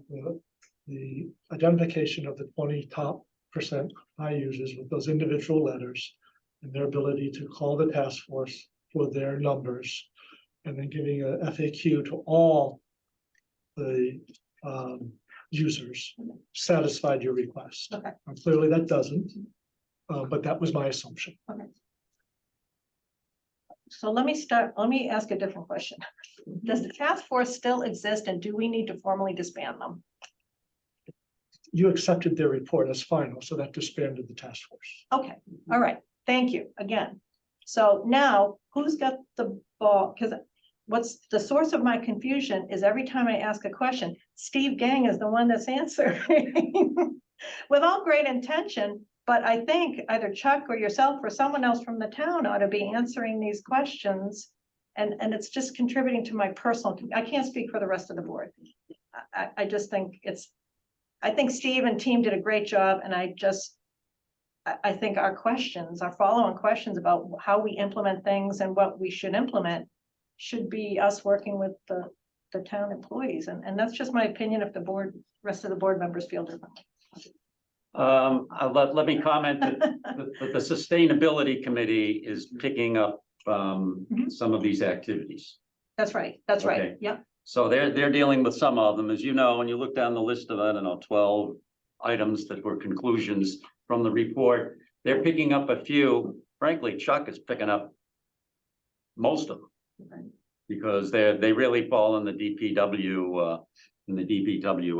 the identification of the 20 top % high users with those individual letters and their ability to call the task force for their numbers, and then giving a FAQ to all the users satisfied your request. Okay. And clearly that doesn't. but that was my assumption. So let me ask a different question. Does the task force still exist and do we need to formally disband them? You accepted their report as final, so that disbanded the task force. Okay, all right, thank you again. So now who's got the ball? Because what's the source of my confusion is every time I ask a question, Steve Gang is the one that's answering. With all great intention, but I think either Chuck or yourself or someone else from the town ought to be answering these questions. And it's just contributing to my personal, I can't speak for the rest of the board. I just think I think Steve and team did a great job and I think our following questions about how we implement things and what we should implement should be us working with the town employees. And that's just my opinion if the rest of the board members feel differently. Let me comment that the Sustainability Committee is picking up some of these activities. That's right, that's right, Okay. yep. So they're dealing with some of them, as you know, when you look down the list of, I don't know, 12 items that were conclusions from the report. They're picking up a few. Frankly, Chuck is picking up most of them. Right. Because they really fall in the DPW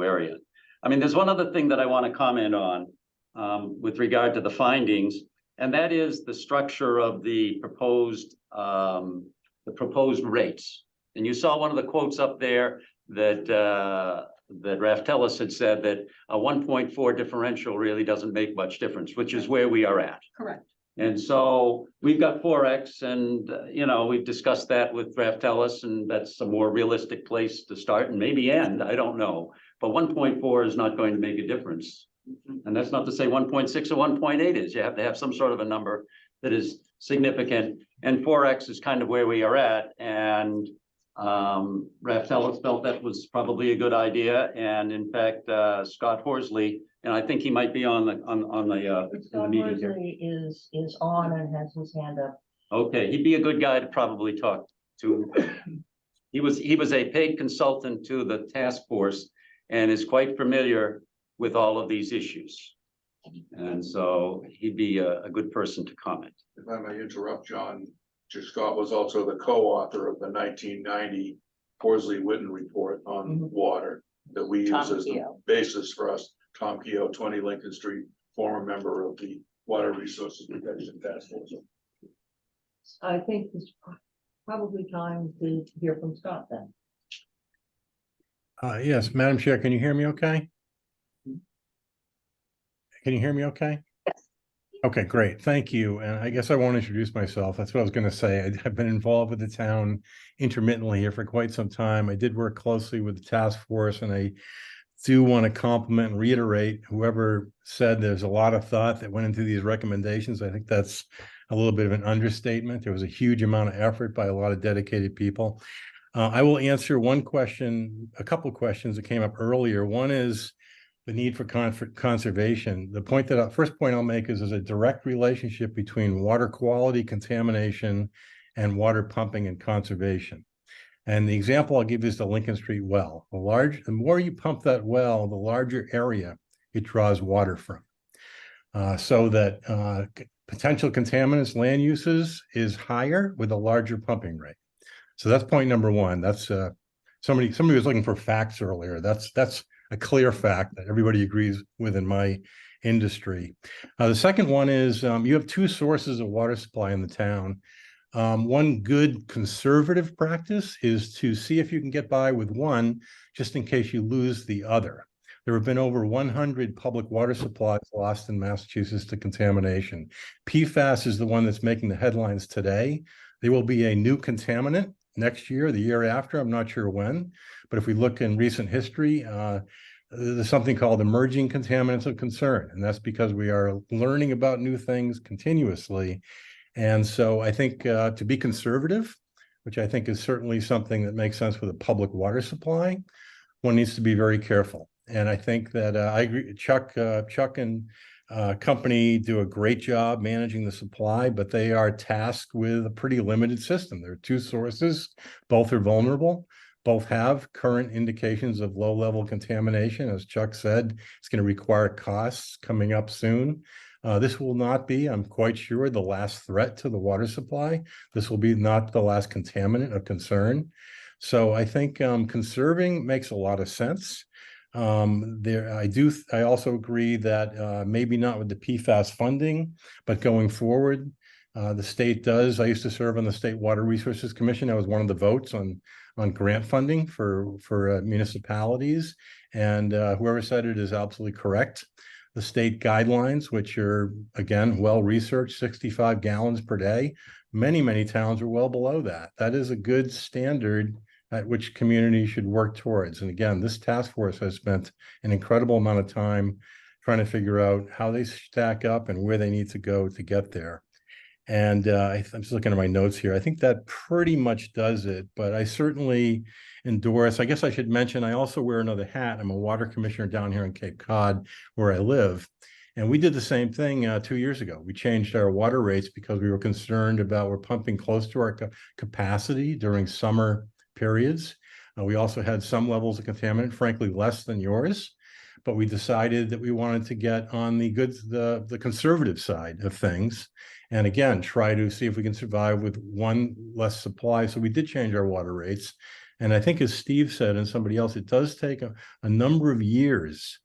area. I mean, there's one other thing that I want to comment on with regard to the findings, and that is the structure of the proposed rates. And you saw one of the quotes up there that Raftelis had said that a 1.4 differential really doesn't make much difference, which is where we are at. Correct. And so we've got 4X and, we've discussed that with Raftelis and that's a more realistic place to start and maybe end, I don't know. But 1.4 is not going to make a difference. And that's not to say 1.6 or 1.8 is. You have to have some sort of a number that is significant. And 4X is kind of where we are at. And Raftelis felt that was probably a good idea. And in fact, Scott Horsley, and I think he might be on the meeting here. Is on and has his hand up. Okay, he'd be a good guy to probably talk to. He was a paid consultant to the task force and is quite familiar with all of these issues. And so he'd be a good person to comment. If I may interrupt, John, Scott was also the co-author of the 1990 Horsley-Witten report on water that we use as the basis for us. Tom Keogh, 20 Lincoln Street, former member of the Water Resources Protection Task Force. I think it's probably time to hear from Scott then. Yes, Madam Chair, can you hear me okay? Can you hear me okay? Yes. Okay, great. Thank you. And I guess I won't introduce myself. That's what I was going to say. I've been involved with the town intermittently here for quite some time. I did work closely with the task force, and I do want to compliment and reiterate whoever said there's a lot of thought that went into these recommendations. I think that's a little bit of an understatement. There was a huge amount of effort by a lot of dedicated people. I will answer one question, a couple of questions that came up earlier. One is the need for conservation. The first point I'll make is there's a direct relationship between water quality, contamination, and water pumping and conservation. And the example I'll give you is the Lincoln Street well. The more you pump that well, the larger area it draws water from. So that potential contaminants, land uses is higher with a larger pumping rate. So that's point number one. That's somebody was looking for facts earlier. That's a clear fact that everybody agrees with in my industry. The second one is you have two sources of water supply in the town. One good conservative practice is to see if you can get by with one, just in case you lose the other. There have been over 100 public water supplies lost in Massachusetts to contamination. PFAS is the one that's making the headlines today. There will be a new contaminant next year, the year after, I'm not sure when, but if we look in recent history, there's something called emerging contaminants of concern, and that's because we are learning about new things continuously. And so I think to be conservative, which I think is certainly something that makes sense with a public water supply, one needs to be very careful. And I think that I agree, Chuck and company do a great job managing the supply, but they are tasked with a pretty limited system. There are two sources, both are vulnerable, both have current indications of low-level contamination. As Chuck said, it's going to require costs coming up soon. This will not be, I'm quite sure, the last threat to the water supply. This will be not the last contaminant of concern. So I think conserving makes a lot of sense. I also agree that maybe not with the PFAS funding, but going forward, the state does. I used to serve on the State Water Resources Commission. I was one of the votes on grant funding for municipalities, and whoever said it is absolutely correct. The state guidelines, which are again well-researched, 65 gallons per day. Many towns are well below that. That is a good standard at which communities should work towards. And again, this task force has spent an incredible amount of time trying to figure out how they stack up and where they need to go to get there. And I'm just looking at my notes here. I think that pretty much does it, but I certainly endorse. I guess I should mention, I also wear another hat. I'm a water commissioner down here in Cape Cod where I live. And we did the same thing 2 years ago. We changed our water rates because we were concerned about we're pumping close to our capacity during summer periods. We also had some levels of contaminant, frankly, less than yours. But we decided that we wanted to get on the conservative side of things. And again, try to see if we can survive with one less supply. So we did change our water rates. And I think as Steve said, and somebody else, it does take a number of years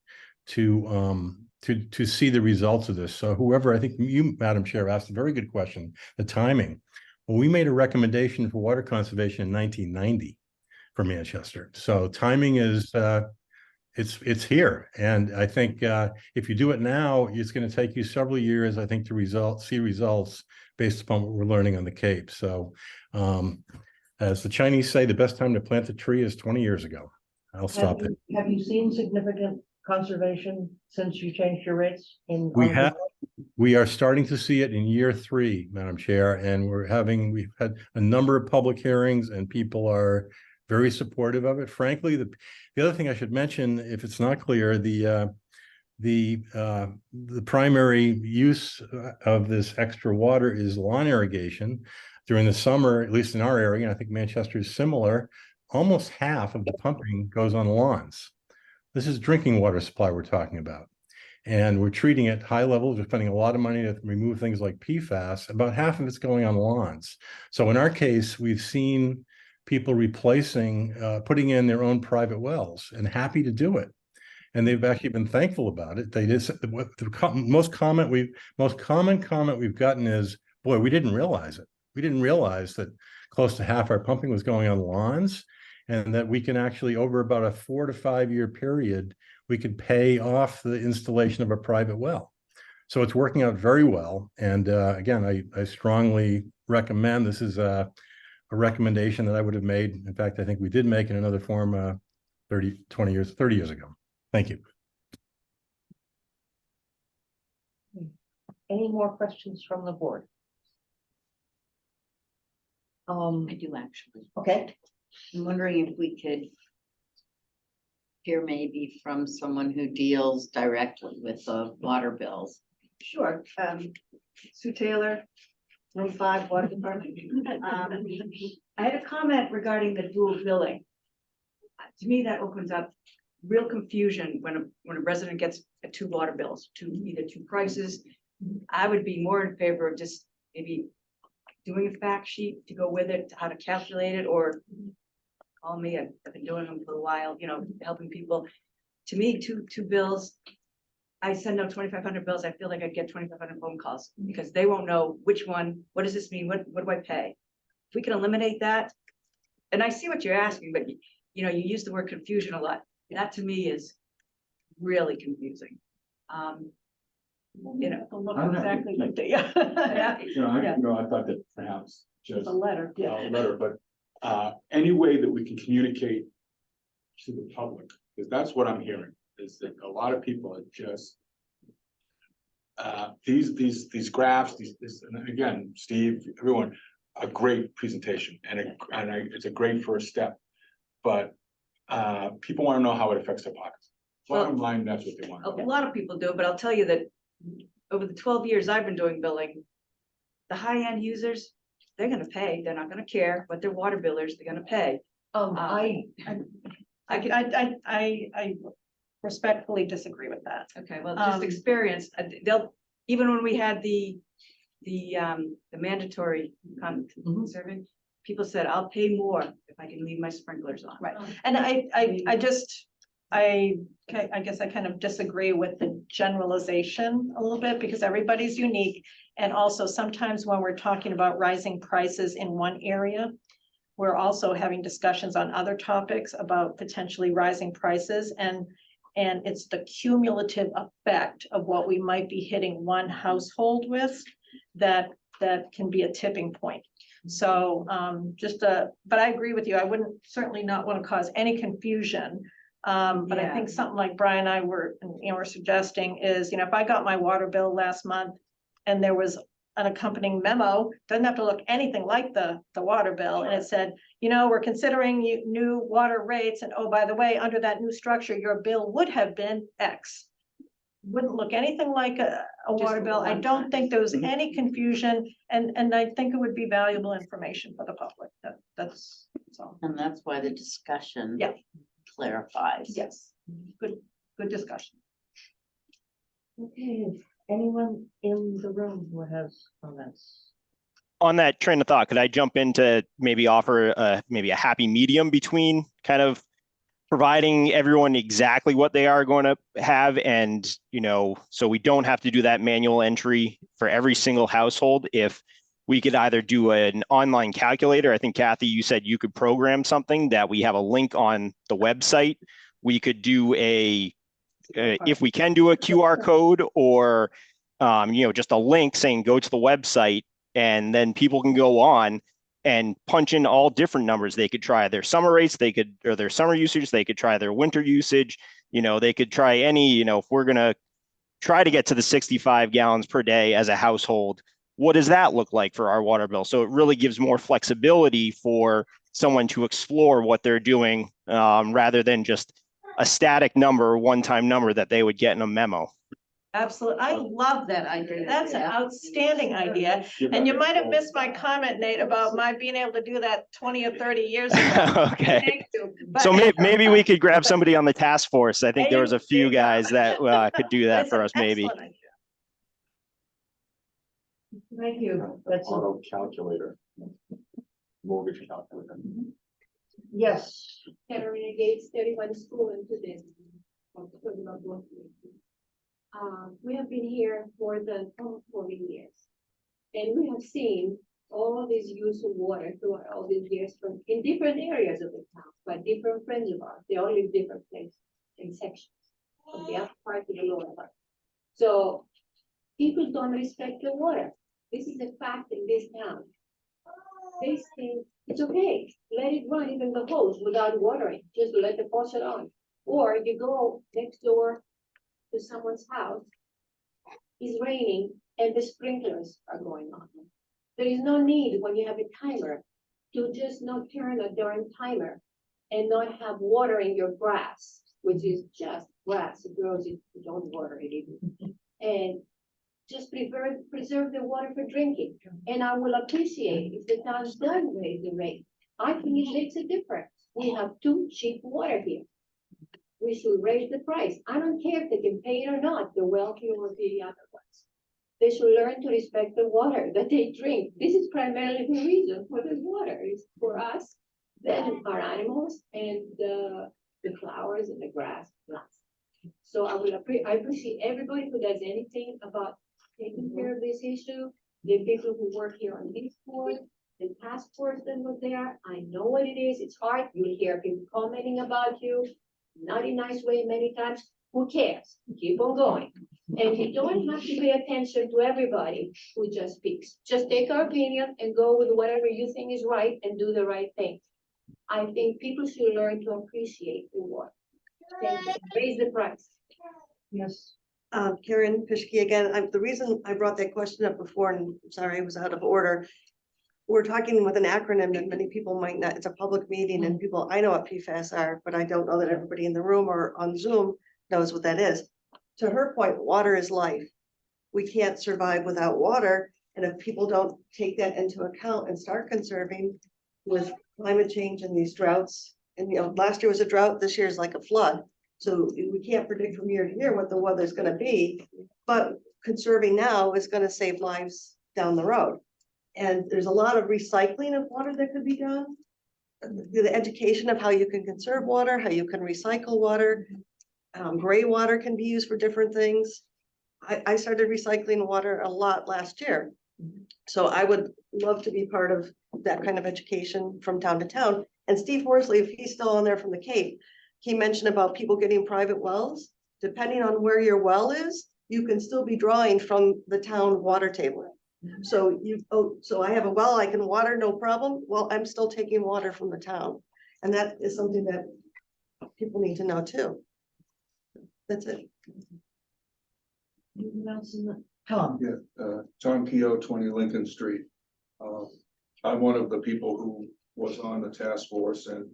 to see the results of this. So whoever, I think you, Madam Chair, asked a very good question, the timing. Well, we made a recommendation for water conservation in 1990 for Manchester. So timing is, it's here. And I think if you do it now, it's going to take you several years, I think, to see results based upon what we're learning on the Cape. So as the Chinese say, the best time to plant a tree is 20 years ago. I'll stop there. Have you seen significant conservation since you changed your rates in? We are starting to see it in year 3, Madam Chair, and we've had a number of public hearings and people are very supportive of it. Frankly, the other thing I should mention, if it's not clear, the primary use of this extra water is lawn irrigation. During the summer, at least in our area, and I think Manchester is similar, almost half of the pumping goes on lawns. This is drinking water supply we're talking about. And we're treating it high levels. We're spending a lot of money to remove things like PFAS. About half of it's going on lawns. So in our case, we've seen people replacing, putting in their own private wells, and happy to do it. And they've actually been thankful about it. They just, the most common comment we've gotten is, boy, we didn't realize it. We didn't realize that close to half our pumping was going on lawns, and that we can actually, over about a 4 to 5 year period, we could pay off the installation of a private well. So it's working out very well. And again, I strongly recommend, this is a recommendation that I would have made. In fact, I think we did make in another form 30 years ago. Thank you. Any more questions from the board? I do actually. Okay. I'm wondering if we could hear maybe from someone who deals directly with the water bills. Sure. Sue Taylor, Room 5, Water Department. I had a comment regarding the dual billing. To me, that opens up real confusion when a resident gets 2 water bills, either 2 prices. I would be more in favor of just maybe doing a fact sheet to go with it, how to calculate it, or call me. I've been doing them for a while, helping people. To me, two bills. I send out 2,500 bills. I feel like I get 2,500 phone calls because they won't know which one. What does this mean? What do I pay? If we can eliminate that, and I see what you're asking, but you use the word confusion a lot. That to me is really confusing. Exactly like that. Yeah. I thought that perhaps just A letter. a letter, but any way that we can communicate to the public, because that's what I'm hearing, is that a lot of people are just these graphs, and again, Steve, everyone, a great presentation, and it's a great first step, but people want to know how it affects their pockets. Bottom line, that's what they want. A lot of people do, but I'll tell you that over the 12 years I've been doing billing, the high-end users, they're gonna pay. They're not gonna care, but their water billers, they're gonna pay. I respectfully disagree with that. Okay, well, just experience, even when we had the mandatory survey, people said, I'll pay more if I can leave my sprinklers on. Right, and I guess I kind of disagree with the generalization a little bit, because everybody's unique. And also sometimes when we're talking about rising prices in one area, we're also having discussions on other topics about potentially rising prices, and it's the cumulative effect of what we might be hitting one household with that can be a tipping point. So but I agree with you. I wouldn't certainly not want to cause any confusion. But I think something like Brian and I were suggesting is, if I got my water bill last month and there was an accompanying memo, doesn't have to look anything like the water bill, and it said, we're considering new water rates, and oh, by the way, under that new structure, your bill would have been X. Wouldn't look anything like a water bill. I don't think there was any confusion, and I think it would be valuable information for the public. That's all. And that's why the discussion Yeah. clarifies. Yes, good discussion. Okay, anyone in the room who has comments? On that train of thought, could I jump in to maybe offer maybe a happy medium between kind of providing everyone exactly what they are going to have, and so we don't have to do that manual entry for every single household? If we could either do an online calculator, I think Kathy, you said you could program something that we have a link on the website. We could do if we can do a QR code, or just a link saying go to the website, and then people can go on and punch in all different numbers. They could try their summer rates, or their summer usage, they could try their winter usage, they could try any, if we're gonna try to get to the 65 gallons per day as a household, what does that look like for our water bill? So it really gives more flexibility for someone to explore what they're doing, rather than just a static number, one-time number that they would get in a memo. Absolutely. I love that idea. That's an outstanding idea. And you might have missed my comment, Nate, about my being able to do that 20 or 30 years ago. Okay. Thank you. But- So maybe we could grab somebody on the task force. I think there was a few guys that could do that It's for an us, maybe. excellent idea. Thank you. That's Auto calculator. Mortgage calculator. yes. Carolina Gates, 31 school into this. We have been here more than 40 years. And we have seen all this use of water throughout all these years from in different areas of the town, by different friends of ours. They all live different places and sections, from the upper part to the lower part. So people don't respect the water. This is a fact in this town. They think it's okay, let it run even the hose without watering, just let the faucet on. Or you go next door to someone's house, it's raining and the sprinklers are going on. There is no need when you have a timer to just not turn a darn timer and not have water in your grass, which is just grass. It grows, you don't water it even. And just preserve the water for drinking. And I will appreciate if the town does raise the rate. I think it makes a difference. We have too cheap water here. We should raise the price. I don't care if they can pay it or not, the wealthy or the other ones. They should learn to respect the water that they drink. This is primarily the reason for the water. It's for us, then our animals, and the flowers and the grass plants. So I appreciate everybody who does anything about taking care of this issue. The people who work here on this board, the task force that was there. I know what it is. It's hard. You hear people commenting about you. Not in a nice way many times. Who cares? Keep on going. And you don't have to pay attention to everybody who just speaks. Just take our opinion and go with whatever you think is right and do the right thing. I think people should learn to appreciate the water. Thank you. Raise the price. Yes. Karen Pischke again. The reason I brought that question up before, and I'm sorry, I was out of order. We're talking with an acronym that many people might not, it's a public meeting and people, I know what PFAS are, but I don't know that everybody in the room or on Zoom knows what that is. To her point, water is life. We can't survive without water. And if people don't take that into account and start conserving with climate change and these droughts, and last year was a drought, this year is like a flood. So we can't predict from year to year what the weather is going to be, but conserving now is gonna save lives down the road. And there's a lot of recycling of water that could be done. The education of how you can conserve water, how you can recycle water. Gray water can be used for different things. I started recycling water a lot last year. So I would love to be part of that kind of education from town to town. And Steve Horsley, if he's still on there from the Cape, he mentioned about people getting private wells. Depending on where your well is, you can still be drawing from the town water table. So so I have a well I can water, no problem. Well, I'm still taking water from the town. And that is something that people need to know too. That's it. Anything else in the, Tom? Yeah, Tom Keough, 20 Lincoln Street. I'm one of the people who was on the task force and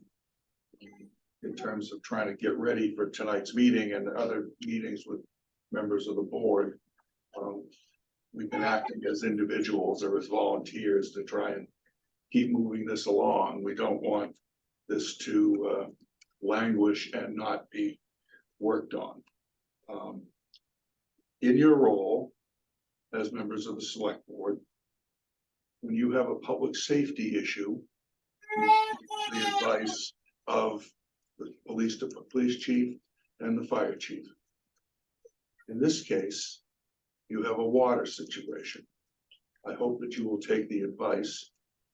in terms of trying to get ready for tonight's meeting and other meetings with members of the board. We've been acting as individuals or as volunteers to try and keep moving this along. We don't want this to languish and not be worked on. In your role as members of the select board, when you have a public safety issue, the advice of the police chief and the fire chief. In this case, you have a water situation. I hope that you will take the advice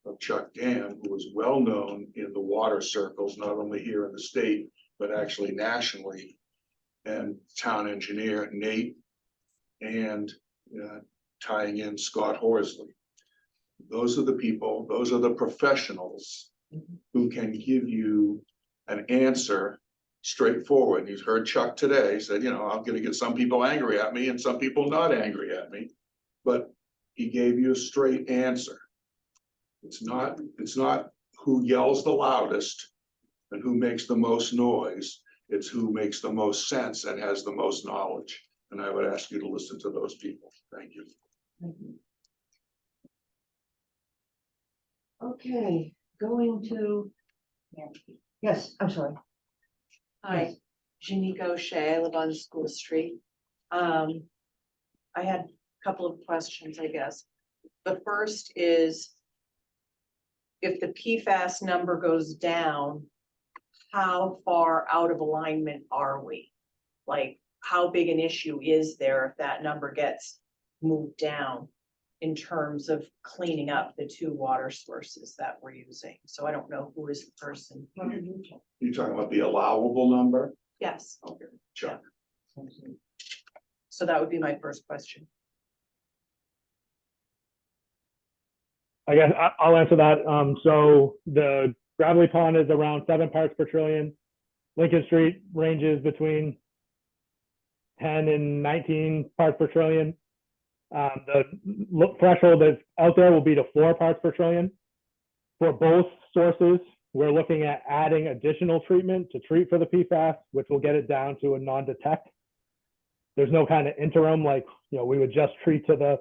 of Chuck Dam, who is well known in the water circles, not only here in the state, but actually nationally, and town engineer Nate, and tying in Scott Horsley. Those are the people, those are the professionals who can give you an answer straightforward. You've heard Chuck today said, you know, I'm gonna get some people angry at me and some people not angry at me, but he gave you a straight answer. It's not who yells the loudest and who makes the most noise. It's who makes the most sense and has the most knowledge. And I would ask you to listen to those people. Thank you. Okay, going to, yes, I'm sorry. Hi, Janique O'Shea, I live on School Street. I had a couple of questions, I guess. The first is, if the PFAS number goes down, how far out of alignment are we? Like, how big an issue is there if that number gets moved down in terms of cleaning up the two water sources that we're using? So I don't know who is the person. You're talking about the allowable number? Yes. Okay, Chuck. So that would be my first question. I guess I'll answer that. So the Gravelly Pond is around 7 parts per trillion. Lincoln Street ranges between 10 and 19 parts per trillion. The threshold that's out there will be to 4 parts per trillion. For both sources, we're looking at adding additional treatment to treat for the PFAS, which will get it down to a non-detect. There's no kind of interim, like, you know, we would just treat to the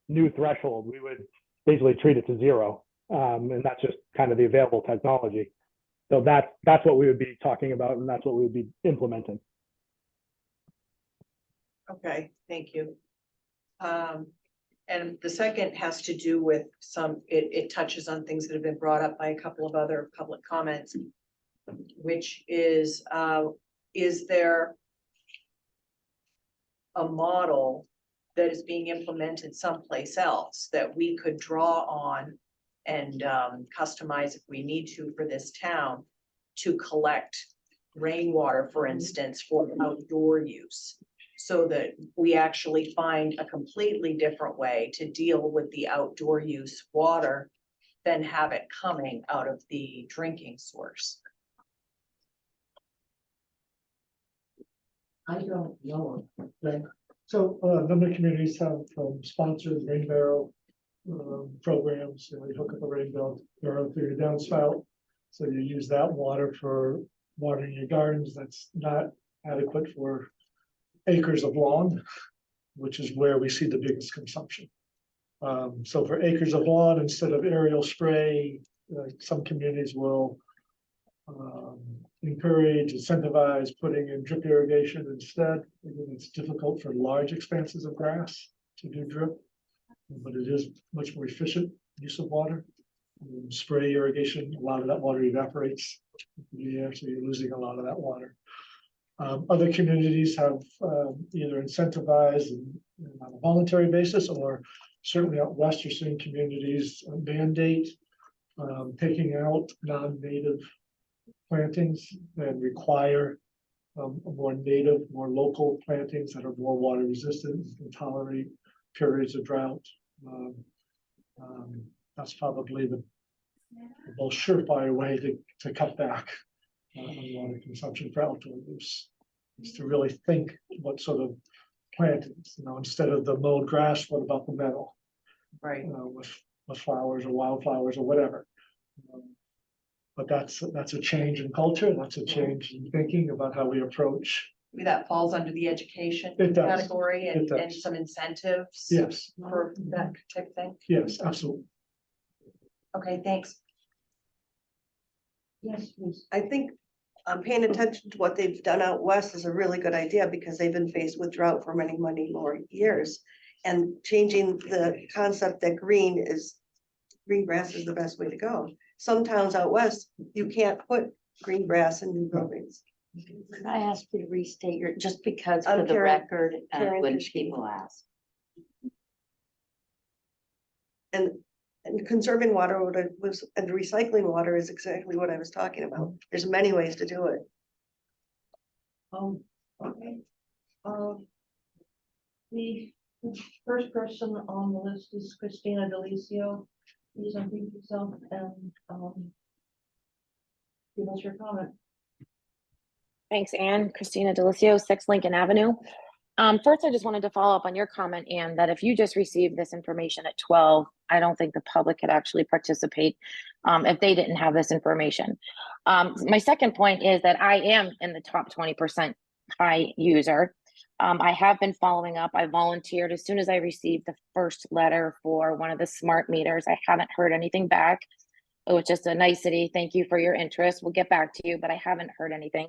new threshold. We would basically treat it to 0. And that's just kind of the available technology. So that's what we would be talking about, and that's what we would be implementing. Okay, thank you. And the second has to do with it touches on things that have been brought up by a couple of other public comments, which is there a model that is being implemented someplace else that we could draw on and customize if we need to for this town to collect rainwater, for instance, for outdoor use, so that we actually find a completely different way to deal with the outdoor use water than have it coming out of the drinking source? I don't know. Okay. So a number of communities have sponsored rain barrel programs. You know, you hook up a rain barrel to your downspout. So you use that water for watering your gardens. That's not adequate for acres of lawn, which is where we see the biggest consumption. So for acres of lawn, instead of aerial spray, some communities will encourage, incentivize putting in drip irrigation instead. Again, it's difficult for large expanses of grass to do drip, but it is much more efficient use of water. Spray irrigation, a lot of that water evaporates in the air, so you're losing a lot of that water. Other communities have either incentivized on a voluntary basis, or certainly out west, you're seeing communities mandate taking out non-native plantings and require more native, more local plantings that are more water resistant and can tolerate periods of drought. That's probably the most surefire way to cut back on water consumption for outdoor use, is to really think what sort of plantings, instead of the mowed grass, what about the meadow? Right. With flowers or wildflowers or whatever. But that's a change in culture. That's a change in thinking about how we approach. Maybe that falls under the education It does. category It and does. some incentives. Yes, For that type of thing. yes, absolutely. Okay, thanks. Yes, please. I think paying attention to what they've done out west is a really good idea, because they've been faced with drought for many, many more years. And changing the concept that green grass is the best way to go. Some towns out west, you can't put green grass in new buildings. Could I ask you to restate just because I'm for the Karen- record, Karen when Fischke. people ask. And conserving water and recycling water is exactly what I was talking about. There's many ways to do it. Okay. The first person on the list is Christina Delicio. Please unmute yourself and give us your comment. Thanks, Anne. Christina Delicio, 6 Lincoln Avenue. First, I just wanted to follow up on your comment, Anne, that if you just received this information at 12, I don't think the public could actually participate if they didn't have this information. My second point is that I am in the top 20% high user. I have been following up. I volunteered as soon as I received the first letter for one of the smart meters. I haven't heard anything back. It was just a nicety. Thank you for your interest. We'll get back to you, but I haven't heard anything.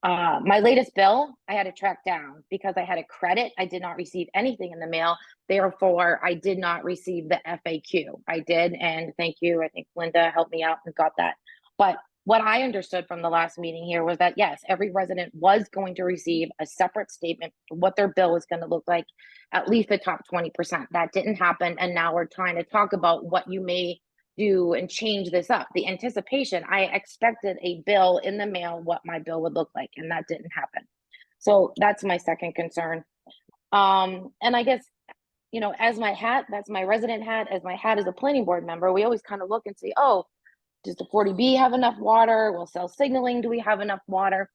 My latest bill, I had to track down because I had a credit. I did not receive anything in the mail. Therefore, I did not receive the FAQ. I did, and thank you. I think Linda helped me out and got that. But what I understood from the last meeting here was that, yes, every resident was going to receive a separate statement for what their bill was going to look like, at least the top 20%. That didn't happen, and now we're trying to talk about what you may do and change this up. The anticipation, I expected a bill in the mail, what my bill would look like, and that didn't happen. So that's my second concern. And I guess, as my hat, that's my resident hat, as my hat as a planning board member, we always kind of look and say, oh, does the 40B have enough water? Will cell signaling, do we have enough water?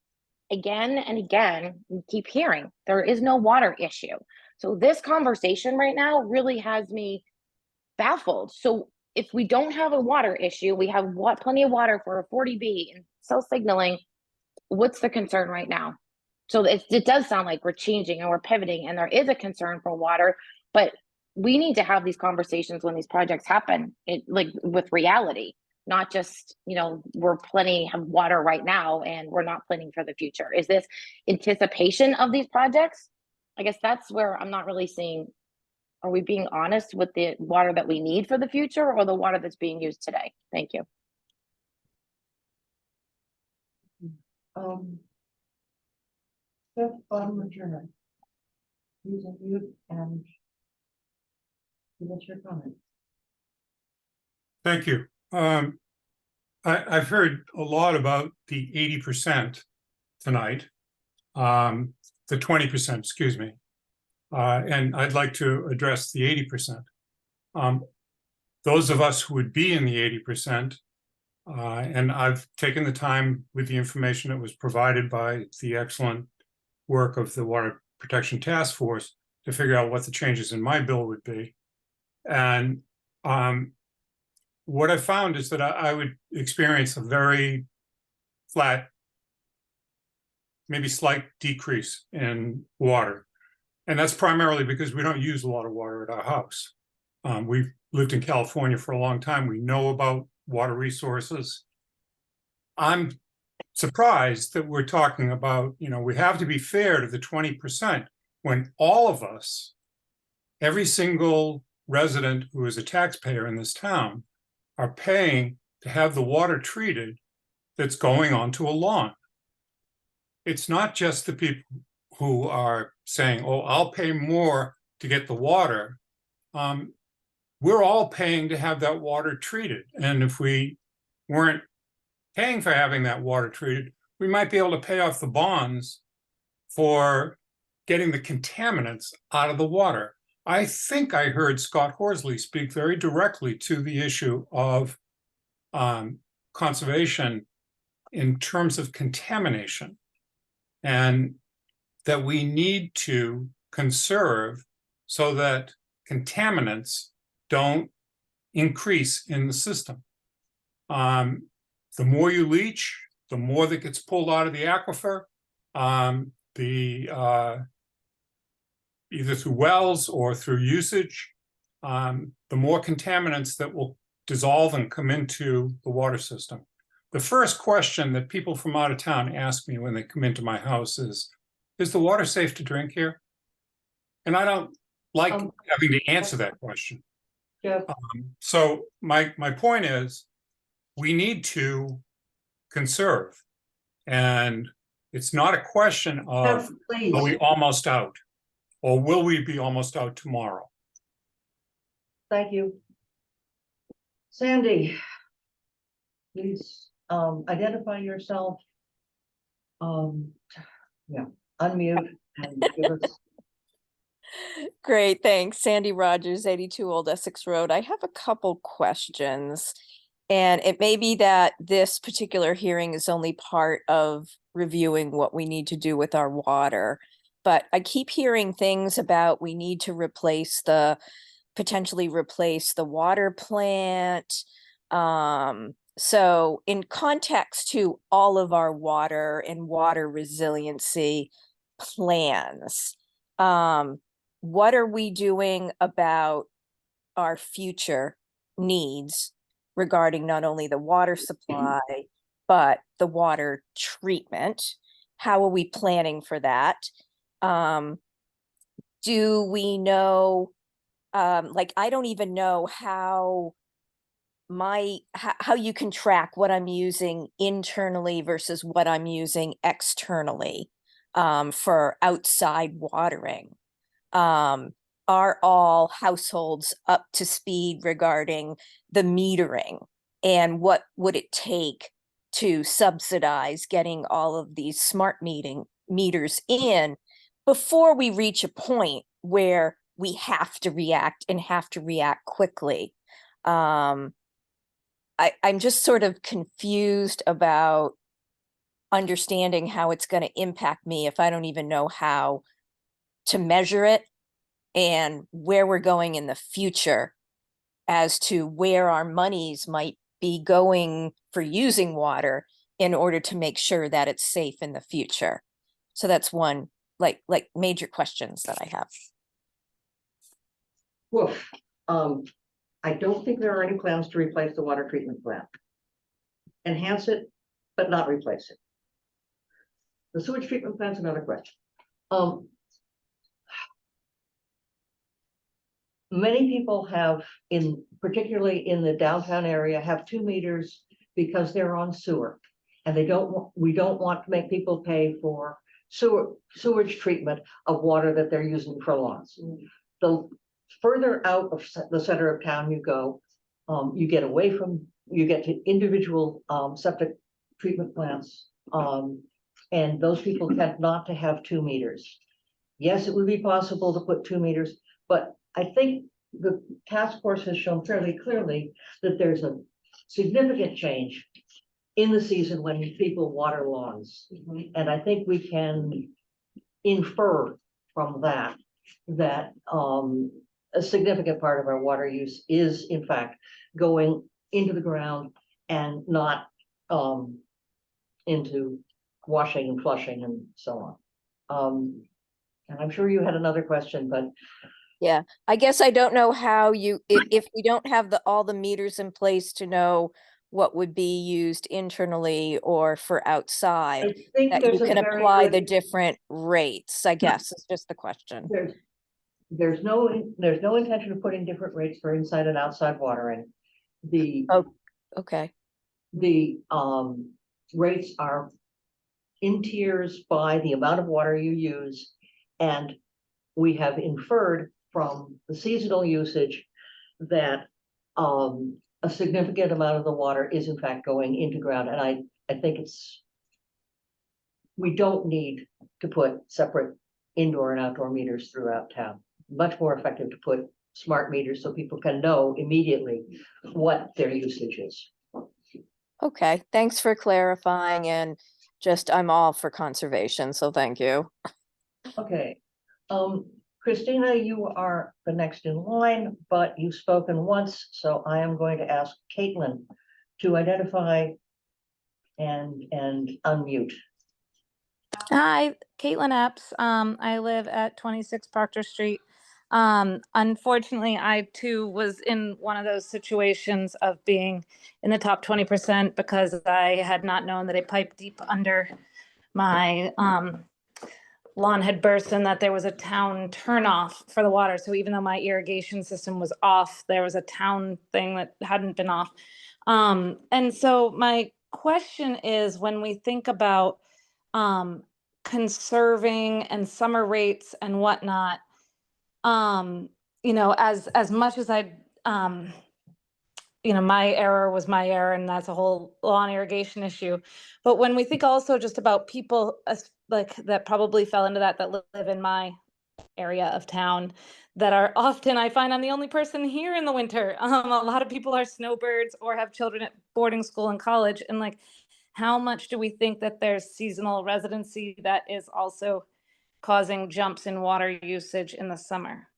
Again and again, we keep hearing there is no water issue. So this conversation right now really has me baffled. So if we don't have a water issue, we have plenty of water for a 40B and cell signaling, what's the concern right now? So it does sound like we're changing and we're pivoting, and there is a concern for water, but we need to have these conversations when these projects happen, with reality, not just, we're plenty of water right now and we're not planning for the future. Is this anticipation of these projects? I guess that's where I'm not really seeing. Are we being honest with the water that we need for the future, or the water that's being used today? Thank you. Seth Turner. Please unmute and give us your comment. Thank you. I've heard a lot about the 80% tonight, the 20%, excuse me. And I'd like to address the 80%. Those of us who would be in the 80%, and I've taken the time with the information that was provided by the excellent work of the Water Protection Task Force to figure out what the changes in my bill would be. And what I found is that I would experience a very flat, maybe slight decrease in water. And that's primarily because we don't use a lot of water at our house. We've lived in California for a long time. We know about water resources. I'm surprised that we're talking about, we have to be fair to the 20% when all of us, every single resident who is a taxpayer in this town, are paying to have the water treated that's going onto a lawn. It's not just the people who are saying, oh, I'll pay more to get the water. We're all paying to have that water treated. And if we weren't paying for having that water treated, we might be able to pay off the bonds for getting the contaminants out of the water. I think I heard Scott Horsley speak very directly to the issue of conservation in terms of contamination, and that we need to conserve so that contaminants don't increase in the system. The more you leach, the more that gets pulled out of the aquifer, either through wells or through usage, the more contaminants that will dissolve and come into the water system. The first question that people from out of town ask me when they come into my house is the water safe to drink here? And I don't like having to answer that question. Yeah. So my point is, we need to conserve. And it's not a question of, Please. are we almost out? Or will we be almost out tomorrow? Thank you. Sandy, please, identify yourself. Yeah, unmute and give us. Great, thanks. Sandy Rogers, 82 Old Essex Road. I have a couple questions. And it may be that this particular hearing is only part of reviewing what we need to do with our water. But I keep hearing things about we need to potentially replace the water plant. So in context to all of our water and water resiliency plans, what are we doing about our future needs regarding not only the water supply, but the water treatment? How are we planning for that? Do we know, I don't even know how you can track what I'm using internally versus what I'm using externally for outside watering. Are all households up to speed regarding the metering, and what would it take to subsidize getting all of these smart meters in before we reach a point where we have to react and have to react quickly? I'm just sort of confused about understanding how it's going to impact me if I don't even know how to measure it and where we're going in the future as to where our monies might be going for using water in order to make sure that it's safe in the future. So that's one, like major questions that I have. Woof. I don't think there are any plans to replace the water treatment plant. Enhance it, but not replace it. The sewage treatment plant's another question. Many people have, particularly in the downtown area, have 2 meters because they're on sewer. And we don't want to make people pay for sewage treatment of water that they're using for lawns. The further out of the center of town you go, you get to individual septic treatment plants. And those people tend not to have 2 meters. Yes, it would be possible to put 2 meters, but I think the task force has shown fairly clearly that there's a significant change in the season when people water lawns. And I think we can infer from that a significant part of our water use is in fact going into the ground and not into washing and flushing and so on. And I'm sure you had another question, but yeah, I guess I don't know how if we don't have all the meters in place to know what would be used internally or for outside, I think that you there's a can very apply the good- different rates, I guess, is just the question. There's no intention of putting different rates for inside and outside watering. The Okay, rates are in tiers by the amount of water you use. And we have inferred from the seasonal usage that a significant amount of the water is in fact going into ground. And I think we don't need to put separate indoor and outdoor meters throughout town. Much more effective to put smart meters so people can know immediately what their usage is. okay, thanks for clarifying, and just, I'm all for conservation, so thank you. Okay, Christina, you are the next in line, but you've spoken once, so I am going to ask Caitlin to identify and unmute. Hi, Caitlin Epps. I live at 26 Proctor Street. Unfortunately, I too was in one of those situations of being in the top 20% because I had not known that a pipe deep under my lawn had burst and that there was a town turnoff for the water. So even though my irrigation system was off, there was a town thing that hadn't been off. And so my question is, when we think about conserving and summer rates and whatnot, as much as my error was my error, and that's a whole lawn irrigation issue. But when we think also just about people like that probably fell into that live in my area of town, that are often, I find I'm the only person here in the winter. A lot of people are snowbirds or have children at boarding school and college, and like, how much do we think that there's seasonal residency that is also causing jumps in water usage in the summer?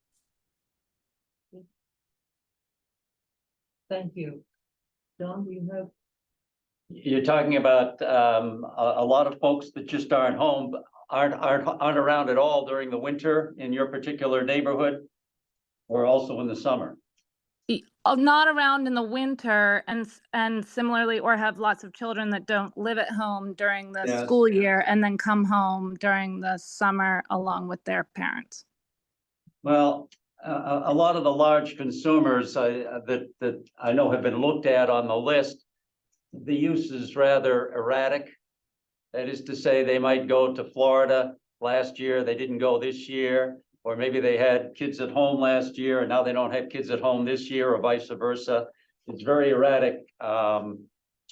Thank you. Don, do you have? You're talking about a lot of folks that just aren't home, aren't around at all during the winter in your particular neighborhood, or also in the summer? Not around in the winter, and similarly, or have lots of children that don't live at home during the Yes. school year and then come home during the summer along with their parents. Well, a lot of the large consumers that I know have been looked at on the list, the use is rather erratic. That is to say, they might go to Florida last year, they didn't go this year, or maybe they had kids at home last year and now they don't have kids at home this year, or vice versa. It's very erratic for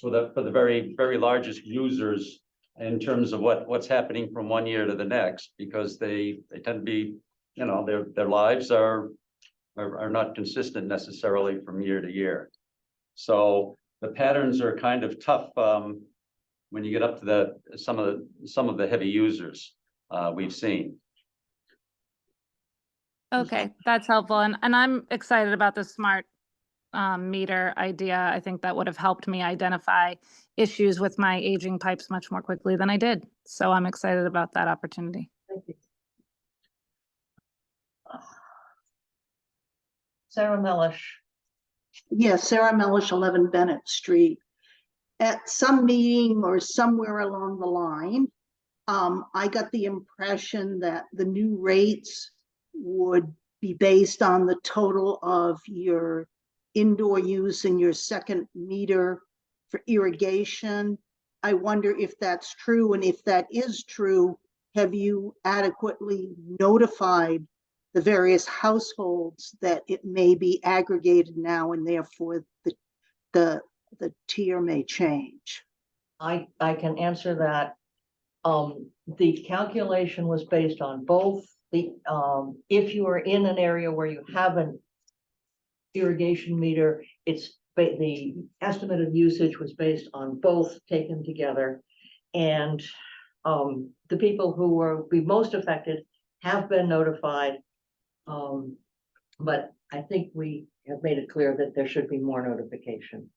the very, very largest users in terms of what's happening from one year to the next, because they tend to be, their lives are not consistent necessarily from year to year. So the patterns are kind of tough when you get up to some of the heavy users we've seen. Okay, that's helpful. And I'm excited about the smart meter idea. I think that would have helped me identify issues with my aging pipes much more quickly than I did. So I'm excited about that opportunity. Thank you. Sarah Mellish. Yes, Sarah Mellish, 11 Bennett Street. At some meeting or somewhere along the line, I got the impression that the new rates would be based on the total of your indoor use and your second meter for irrigation. I wonder if that's true, and if that is true, have you adequately notified the various households that it may be aggregated now and therefore the tier may change? I can answer that. The calculation was based on both the, if you are in an area where you have an irrigation meter, the estimated usage was based on both taken together. And the people who will be most affected have been notified. But I think we have made it clear that there should be more notification.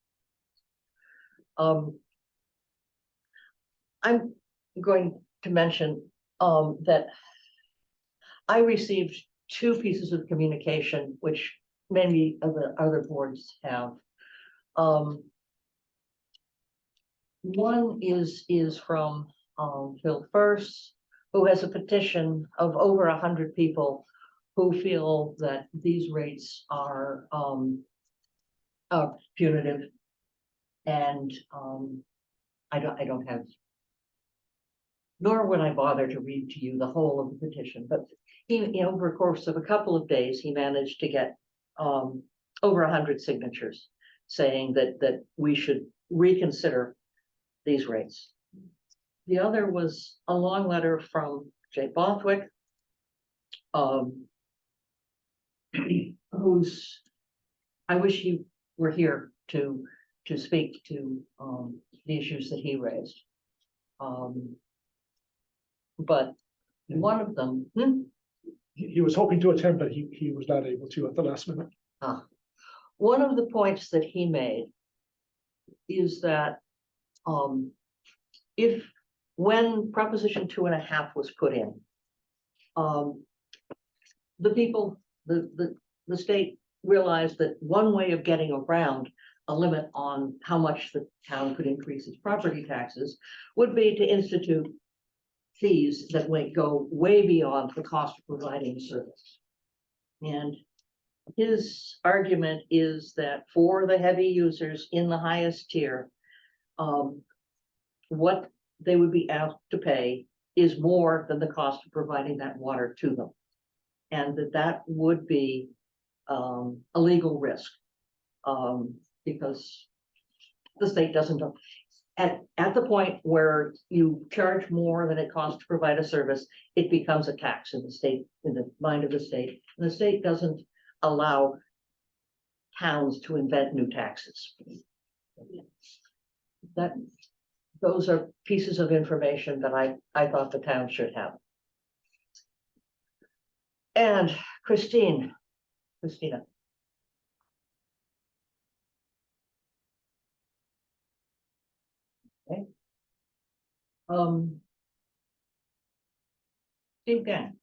I'm going to mention that I received 2 pieces of communication, which many of the other boards have. One is from Phil First, who has a petition of over 100 people who feel that these rates are punitive. And I don't have, nor would I bother to read to you the whole of the petition, but he, over a course of a couple of days, he managed to get over 100 signatures saying that we should reconsider these rates. The other was a long letter from Jay Bothwick, who's, I wish he were here to speak to the issues that he raised. But one of them, He was hoping to attend, but he was not able to at the last minute. one of the points that he made is that if when Proposition 2.5 was put in, the people, the state realized that one way of getting around a limit on how much the town could increase its property taxes would be to institute fees that would go way beyond the cost of providing a service. And his argument is that for the heavy users in the highest tier, what they would be asked to pay is more than the cost of providing that water to them. And that would be a legal risk, because the state doesn't, at the point where you charge more than it costs to provide a service, it becomes a tax in the state, in the mind of the state. And the state doesn't allow towns to invent new taxes. Those are pieces of information that I thought the town should have. And Christina. Okay. Steve Gang.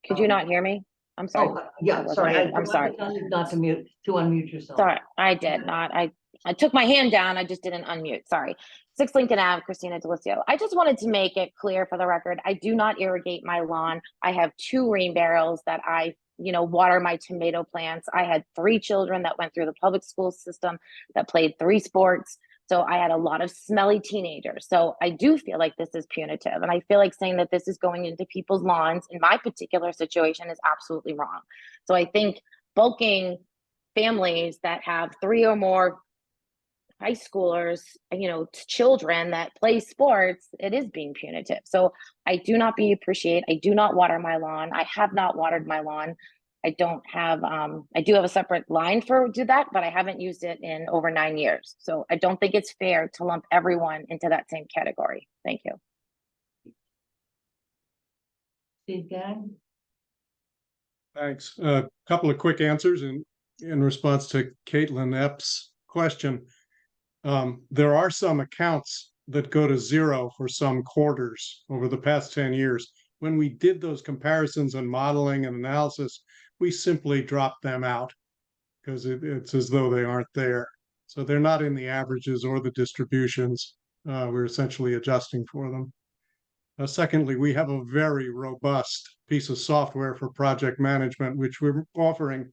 Could you not hear me? I'm sorry. Oh, yeah, sorry. I'm sorry. Not to unmute yourself. Sorry, I did not. I took my hand down. I just didn't unmute. Sorry. 6 Lincoln Ave, Christina Delisio. I just wanted to make it clear for the record, I do not irrigate my lawn. I have 2 rain barrels that I, water my tomato plants. I had 3 children that went through the public school system that played 3 sports. So I had a lot of smelly teenagers. So I do feel like this is punitive. And I feel like saying that this is going into people's lawns in my particular situation is absolutely wrong. So I think bulking families that have 3 or more high schoolers, children that play sports, it is being punitive. So I do not appreciate, I do not water my lawn. I have not watered my lawn. I don't have, I do have a separate line for do that, but I haven't used it in over 9 years. So I don't think it's fair to lump everyone into that same category. Thank you. Steve Gang. Thanks. A couple of quick answers in response to Caitlin Epps' question. There are some accounts that go to 0 for some quarters over the past 10 years. When we did those comparisons and modeling and analysis, we simply dropped them out because it's as though they aren't there. So they're not in the averages or the distributions. We're essentially adjusting for them. Secondly, we have a very robust piece of software for project management, which we're offering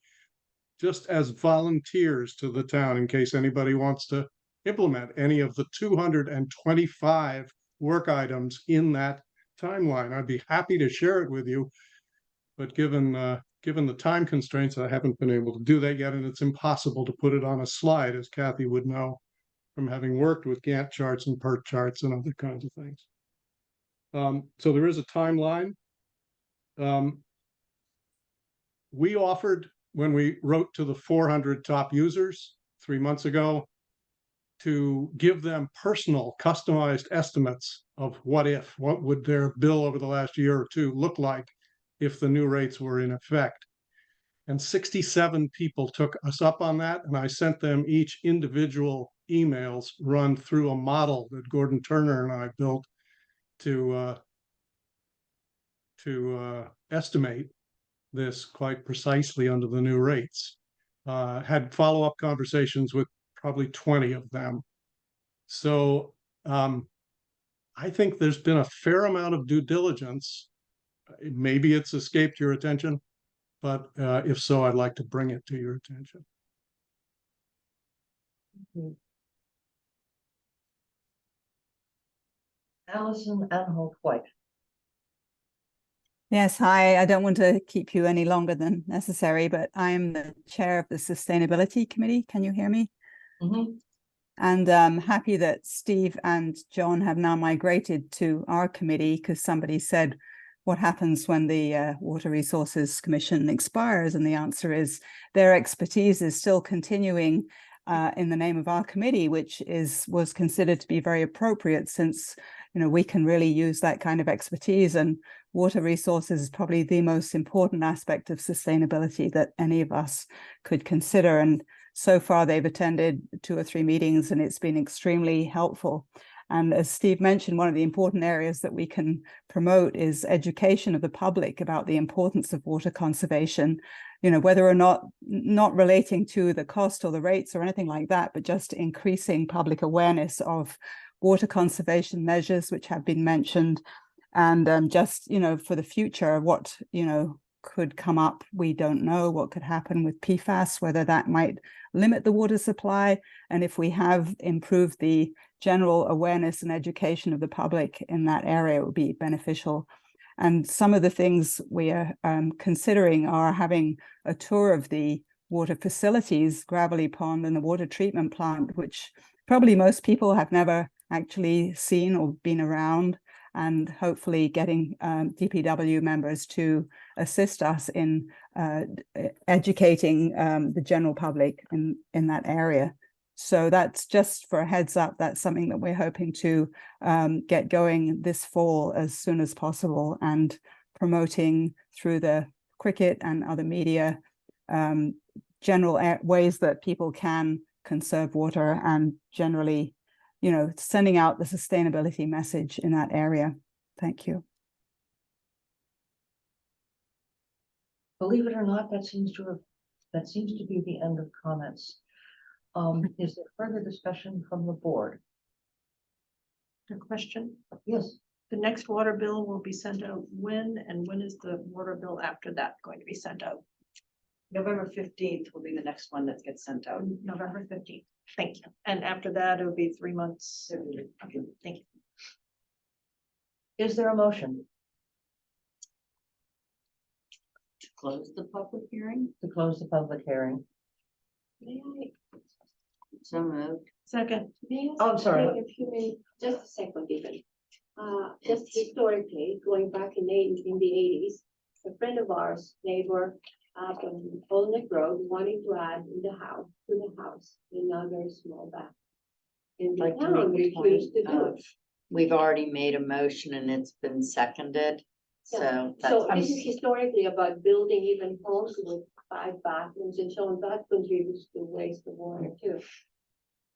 just as volunteers to the town in case anybody wants to implement any of the 225 work items in that timeline. I'd be happy to share it with you, but given the time constraints, I haven't been able to do that yet, and it's impossible to put it on a slide, as Kathy would know from having worked with Gantt charts and PERT charts and other kinds of things. So there is a timeline. We offered, when we wrote to the 400 top users 3 months ago, to give them personal customized estimates of what would their bill over the last year or 2 look like if the new rates were in effect. And 67 people took us up on that, and I sent them each individual emails run through a model that Gordon Turner and I built to estimate this quite precisely under the new rates. Had follow-up conversations with probably 20 of them. So I think there's been a fair amount of due diligence. Maybe it's escaped your attention, but if so, I'd like to bring it to your attention. Allison Anholt White. Yes, hi. I don't want to keep you any longer than necessary, but I'm the chair of the Sustainability Committee. Can you hear me? And I'm happy that Steve and John have now migrated to our committee, because somebody said, what happens when the Water Resources Commission expires? And the answer is their expertise is still continuing in the name of our committee, which was considered to be very appropriate, since we can really use that kind of expertise, and water resources is probably the most important aspect of sustainability that any of us could consider. And so far they've attended 2 or 3 meetings, and it's been extremely helpful. And as Steve mentioned, one of the important areas that we can promote is education of the public about the importance of water conservation, whether or not relating to the cost or the rates or anything like that, but just increasing public awareness of water conservation measures which have been mentioned. And just, for the future, what, could come up, we don't know what could happen with PFAS, whether that might limit the water supply. And if we have improved the general awareness and education of the public in that area, it would be beneficial. And some of the things we are considering are having a tour of the water facilities, Gravelly Pond and the water treatment plant, which probably most people have never actually seen or been around, and hopefully getting DPW members to assist us in educating the general public in that area. So that's just for a heads up. That's something that we're hoping to get going this fall as soon as possible, and promoting through the cricket and other media general ways that people can conserve water, and generally sending out the sustainability message in that area. Thank you. Believe it or not, that seems to be the end of comments. Is there further discussion from the board? A question? Yes. The next water bill will be sent out when, and when is the water bill after that going to be sent out? November 15th will be the next one that gets sent out. November 15th. Thank you. And after that, it'll be 3 months. Okay, thank you. Is there a motion To close the public hearing? to close the public hearing? So moved. Second. Oh, I'm sorry. Just a second even. Just historically, going back in the 80s, a friend of ours, neighbor, up on Old Neck Road, wanting to add in the house, another small bath. And the Like to town make a point refused to do of, it. we've already made a motion and it's been seconded. Yeah. So So this is historically about building even homes with 5 bathrooms, and so that contributes to waste of water too.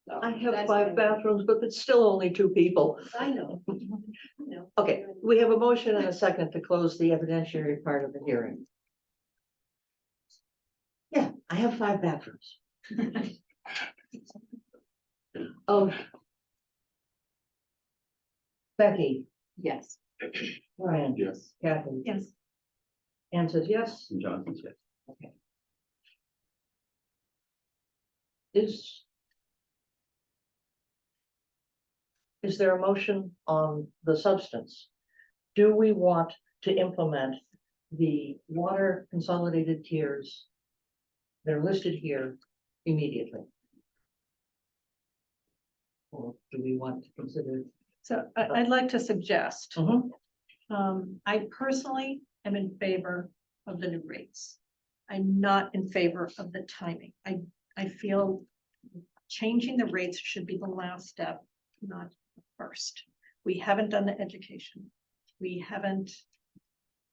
So I have that's 5 my- bathrooms, but it's still only 2 people. I know. I know. Okay, we have a motion and a second to close the evidentiary part of the hearing. Yeah, I have 5 bathrooms. Becky, yes. Brian, Yes. Kathy, Yes. Anne says yes. And Jonathan said, Okay. Is there a motion on the substance? Do we want to implement the water consolidated tiers? They're listed here immediately. Or do we want to consider? So I'd like to suggest, I personally am in favor of the new rates. I'm not in favor of the timing. I feel changing the rates should be the last step, not the first. We haven't done the education. We haven't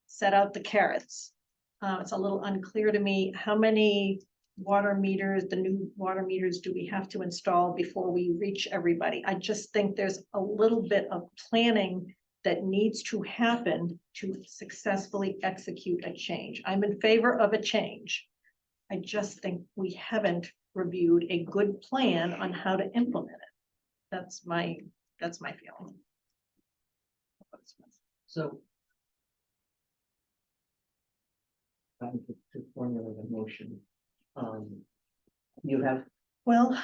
set out the carrots. It's a little unclear to me how many water meters, the new water meters, do we have to install before we reach everybody? I just think there's a little bit of planning that needs to happen to successfully execute a change. I'm in favor of a change, I just think we haven't reviewed a good plan on how to implement it. That's my feeling. So. Trying to formulate a motion. You have, Well,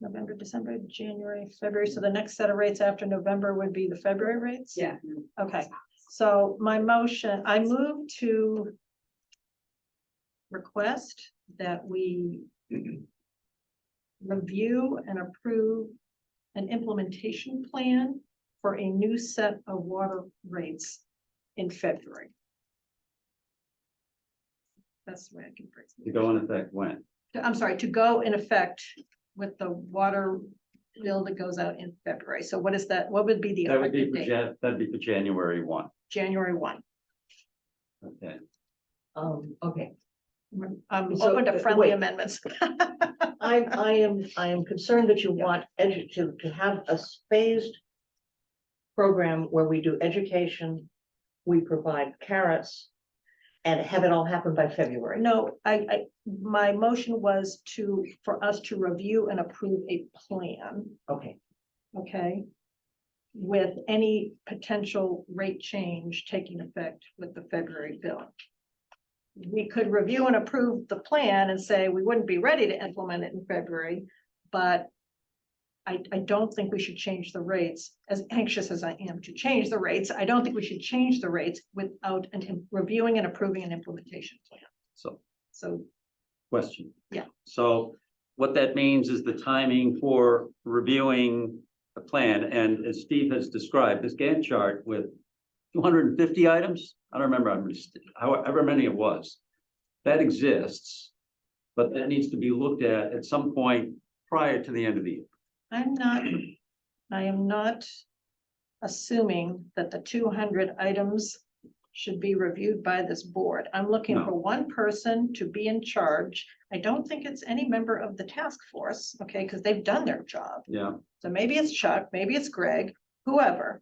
November, December, January, February, so the next set of rates after November would be the February rates? Yeah. Okay, so my motion, I move to request that we review and approve an implementation plan for a new set of water rates in February. That's the way I can phrase To it. go in effect when? I'm sorry, to go in effect with the water bill that goes out in February. So what is that? What would be the That would be effective for date? that'd be for January 1. January 1. Okay. okay. I'm So, open to friendly wait. amendments. I am concerned that you want to have a phased program where we do education, we provide carrots, and have it all happen by February. No, my motion was for us to review and approve a plan, Okay, okay? With any potential rate change taking effect with the February bill. We could review and approve the plan and say we wouldn't be ready to implement it in February, but I don't think we should change the rates. As anxious as I am to change the rates, I don't think we should change the rates without reviewing and approving an implementation plan. So Question. Yeah. So what that means is the timing for reviewing the plan, and as Steve has described, this Gantt chart with 250 items, I don't remember however many it was, that exists, but that needs to be looked at some point prior to the end of the year. I am not assuming that the 200 items should be reviewed by this board. I'm looking No. for one person to be in charge. I don't think it's any member of the task force, okay, because they've done their job. Yeah. So maybe it's Chuck, maybe it's Greg, whoever.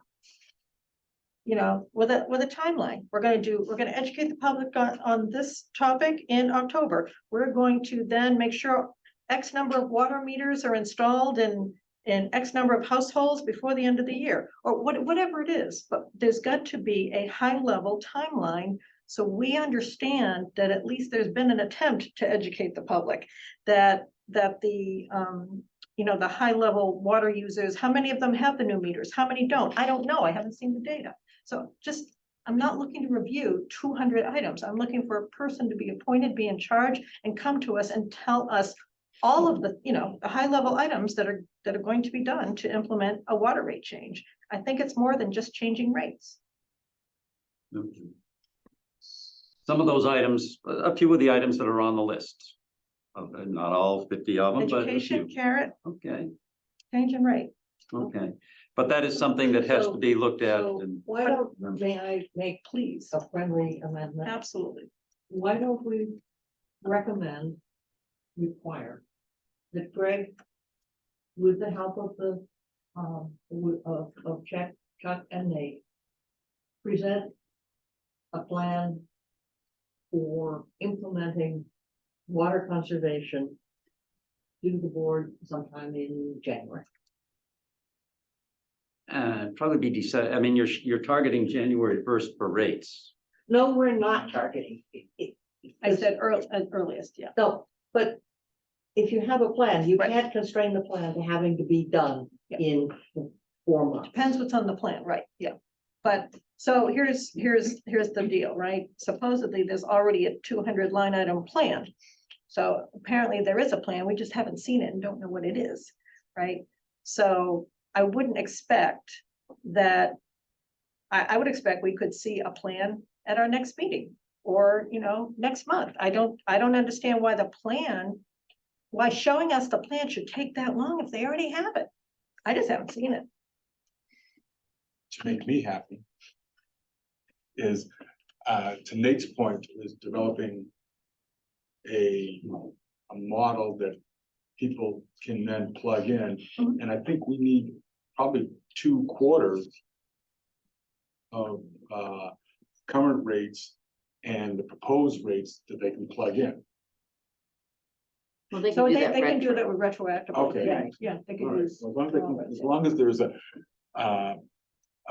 You know, with a timeline. We're gonna educate the public on this topic in October. We're going to then make sure X number of water meters are installed in X number of households before the end of the year, or whatever it is. But there's got to be a high level timeline so we understand that at least there's been an attempt to educate the public, that the the high level water users, how many of them have the new meters, how many don't? I don't know. I haven't seen the data. So I'm not looking to review 200 items. I'm looking for a person to be appointed, be in charge, and come to us and tell us all of the, the high level items that are going to be done to implement a water rate change. I think it's more than just changing rates. Okay. Some of those items, a few of the items that are on the list, not all 50 of them, but a Education, few. carrot, Okay, change in rate. okay. But that is something that has to be looked at. so and why don't, may I make Please, a friendly amendment? absolutely. Why don't we require that Greg, with the help of the, of Chuck and Nate, present a plan for implementing water conservation to the board sometime in January? Probably be decided, I mean, you're targeting January 1st for rates. No, we're not targeting. I said earliest, yeah. No, but if you have a plan, you can't constrain the plan to having to be done in 4 months. Depends what's on the plan, right? Yeah. But so here's the deal, right? Supposedly there's already a 200 line item plan. So apparently there is a plan. We just haven't seen it and don't know what it is, right? So I wouldn't expect that. I would expect we could see a plan at our next meeting or, next month. I don't understand why showing us the plan should take that long if they already have it. I just haven't seen it. To make me happy is, to Nate's point, is developing a model that people can then plug in. And I think we need probably 2 quarters of current rates and the proposed rates that they can plug in. Well, they So can do they that can do retro. that with retroactive. Okay. Yeah, yeah, they All can right, use. so as long as there's a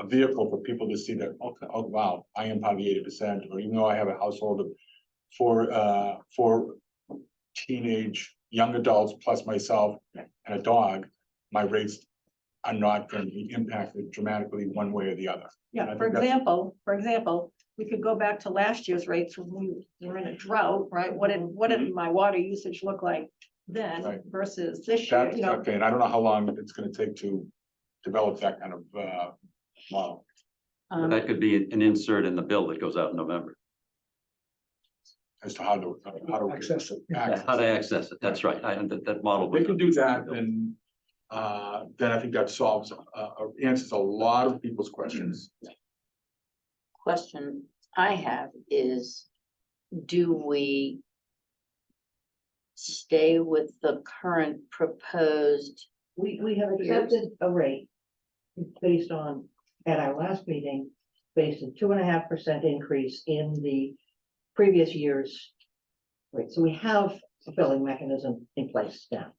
vehicle for people to see that, okay, oh, wow, I am probably 80%, or even though I have a household of four teenage young adults plus myself and a dog, my rates are not going to be impacted dramatically one way or the other. And I Yeah, think that's- for example, we could go back to last year's rates when we were in a drought, right? What did my water usage look like then Right. versus this year, That's you know? okay, and I don't know how long it's gonna take to develop that kind of model. That could be an insert in the bill that goes out in November. As to how to Access it. How to access it, that's right, that model. They can do that, then I think that solves, answers a lot of people's questions. Question I have is, do we stay with the current proposed? We have accepted a rate based on, at our last meeting, based on 2.5% increase in the previous year's rate. So we have a billing mechanism in place now.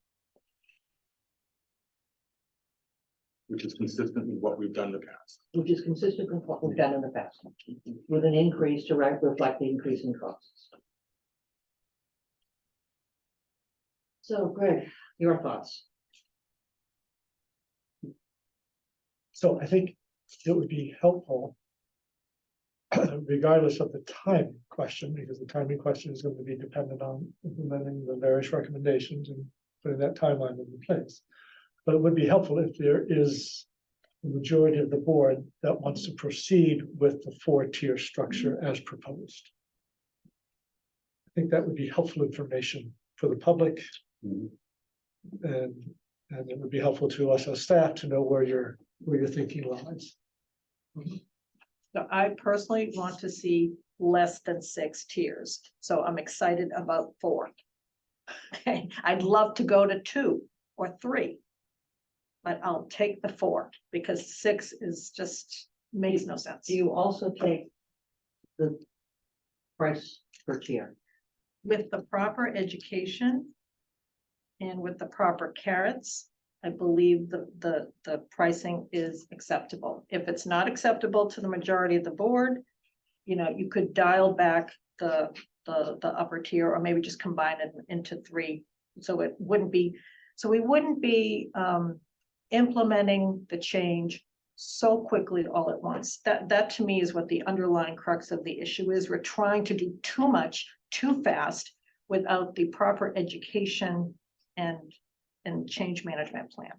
Which is consistent with what we've done in the past. Which is consistent with what we've done in the past, with an increase to reflect the increase in costs. So Greg, your thoughts? So I think it would be helpful, regardless of the time question, because the timing question is going to be dependent on implementing the various recommendations and putting that timeline into place. But it would be helpful if there is a majority of the board that wants to proceed with the 4-tier structure as proposed. I think that would be helpful information for the public. And it would be helpful to us as staff to know where your thinking lies. So I personally want to see less than 6 tiers, so I'm excited about 4. Okay, I'd love to go to 2 or 3. But I'll take the 4 because 6 is just makes no sense. Do you also take the price per tier? With the proper education and with the proper carrots, I believe the pricing is acceptable. If it's not acceptable to the majority of the board, you know, you could dial back the upper tier or maybe just combine it into 3. So it wouldn't be, so we wouldn't be implementing the change so quickly all at once. That to me is what the underlying crux of the issue is. We're trying to do too much, too fast without the proper education and change management plan.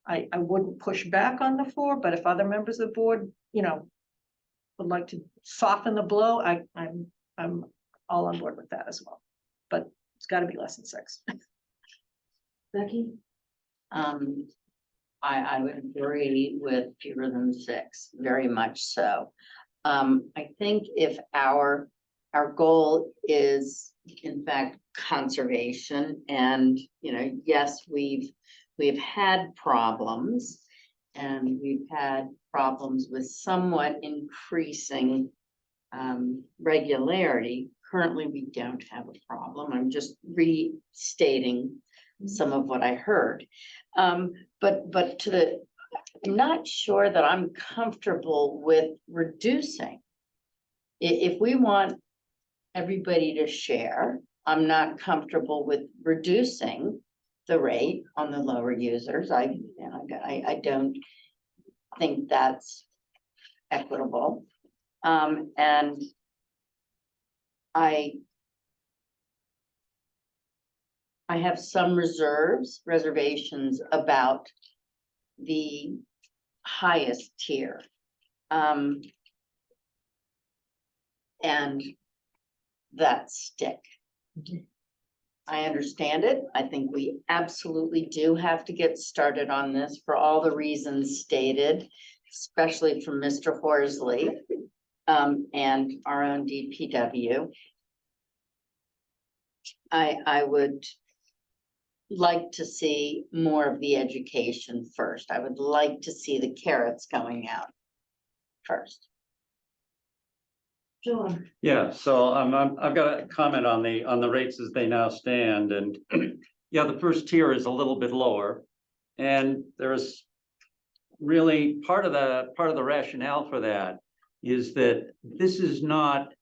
I wouldn't push back on the 4, but if other members of the board, you know, would like to soften the blow, I'm all on board with that as well. But it's got to be less than 6. Becky? I would agree with fewer than 6, very much so. I think if our goal is in fact conservation, and you know, yes, we've had problems, and we've had problems with somewhat increasing regularity. Currently, we don't have a problem. I'm just restating some of what I heard. But I'm not sure that I'm comfortable with reducing. If we want everybody to share, I'm not comfortable with reducing the rate on the lower users. I don't think that's equitable. And I have some reservations about the highest tier. And that stick. I understand it. I think we absolutely do have to get started on this for all the reasons stated, especially from Mr. Horsley and our own DPW. I would like to see more of the education first. I would like to see the carrots going out first. John, Yeah, so I've got a comment on the rates as they now stand, and yeah, the first tier is a little bit lower. And there's really part of the rationale for that is that this has not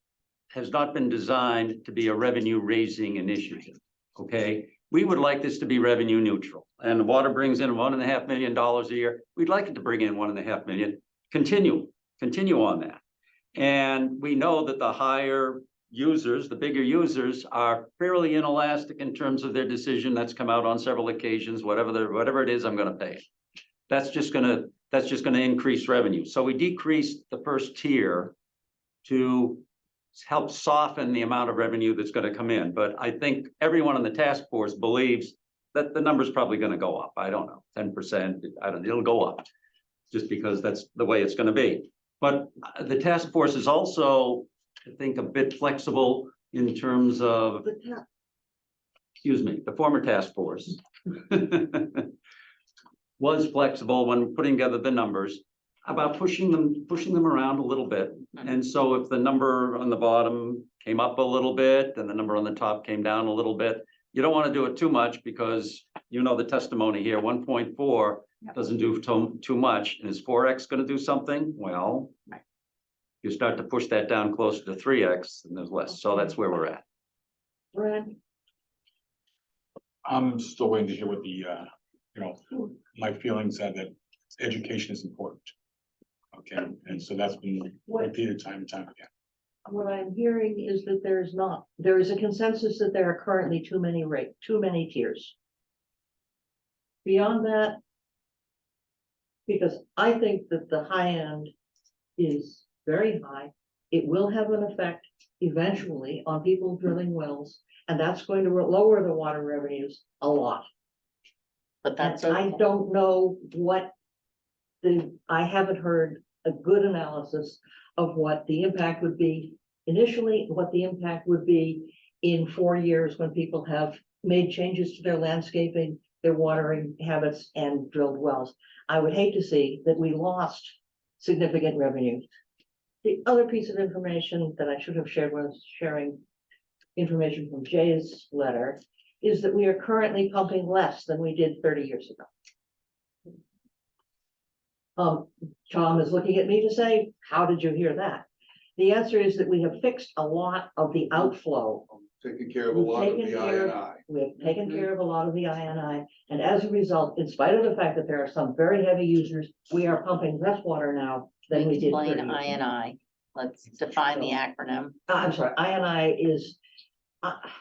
been designed to be a revenue raising initiative, okay? We would like this to be revenue neutral, and the water brings in $1.5 million a year. We'd like it to bring in $1.5 million, continue on that. And we know that the higher users, the bigger users are fairly inelastic in terms of their decision. That's come out on several occasions, whatever it is, I'm gonna pay. That's just gonna increase revenue. So we decreased the first tier to help soften the amount of revenue that's gonna come in. But I think everyone on the task force believes that the number's probably gonna go up. I don't know, 10%, it'll go up just because that's the way it's gonna be. But the task force is also, I think, a bit flexible in terms of, excuse me, the former task force was flexible when putting together the numbers about pushing them around a little bit. And so if the number on the bottom came up a little bit and the number on the top came down a little bit, you don't want to do it too much because you know the testimony here, 1.4 doesn't do too much. And is 4x going to do something? Well, you start to push that down closer to 3x and there's less. So that's where we're at. Brad, I'm still waiting to hear what the, my feelings are that education is important. Okay, and so that's been repeated time and time again. what I'm hearing is that there is a consensus that there are currently too many tiers. Beyond that, because I think that the high end is very high, it will have an effect eventually on people drilling wells, and that's going to lower the water revenues a lot. But that's And I okay. don't know I haven't heard a good analysis of what the impact would be initially, what the impact would be in 4 years when people have made changes to their landscaping, their watering habits, and drilled wells. I would hate to see that we lost significant revenue. The other piece of information that I should have shared was sharing information from Jay's letter is that we are currently pumping less than we did 30 years ago. Tom is looking at me to say, how did you hear that? The answer is that we have fixed a lot of the outflow. Taking care of a lot of the I&I. We have taken care of a lot of the I&I, and as a result, in spite of the fact that there are some very heavy users, we are pumping less water now than we did. 30 Explain years ago. I&I. Let's define the acronym. I'm sorry, I&I is.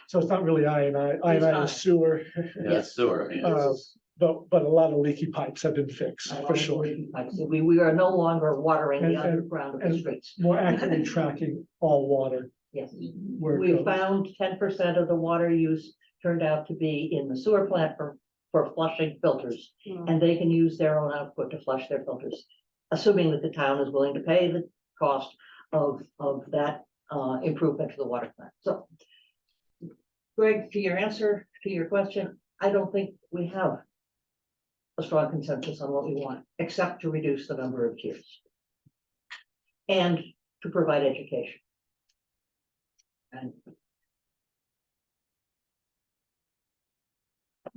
So it's not really I&I is sewer. Yes, sewer. But a lot of leaky pipes have been fixed, for sure. We are no longer watering the And- underground of the and streets. More accurately tracking all water. Yes, where it we goes. found 10% of the water use turned out to be in the sewer plant for flushing filters. And they can use their own output to flush their filters, assuming that the town is willing to pay the cost of that improvement to the water plant. So, Greg, to your answer to your question, I don't think we have a strong consensus on what we want, except to reduce the number of tiers and to provide education. And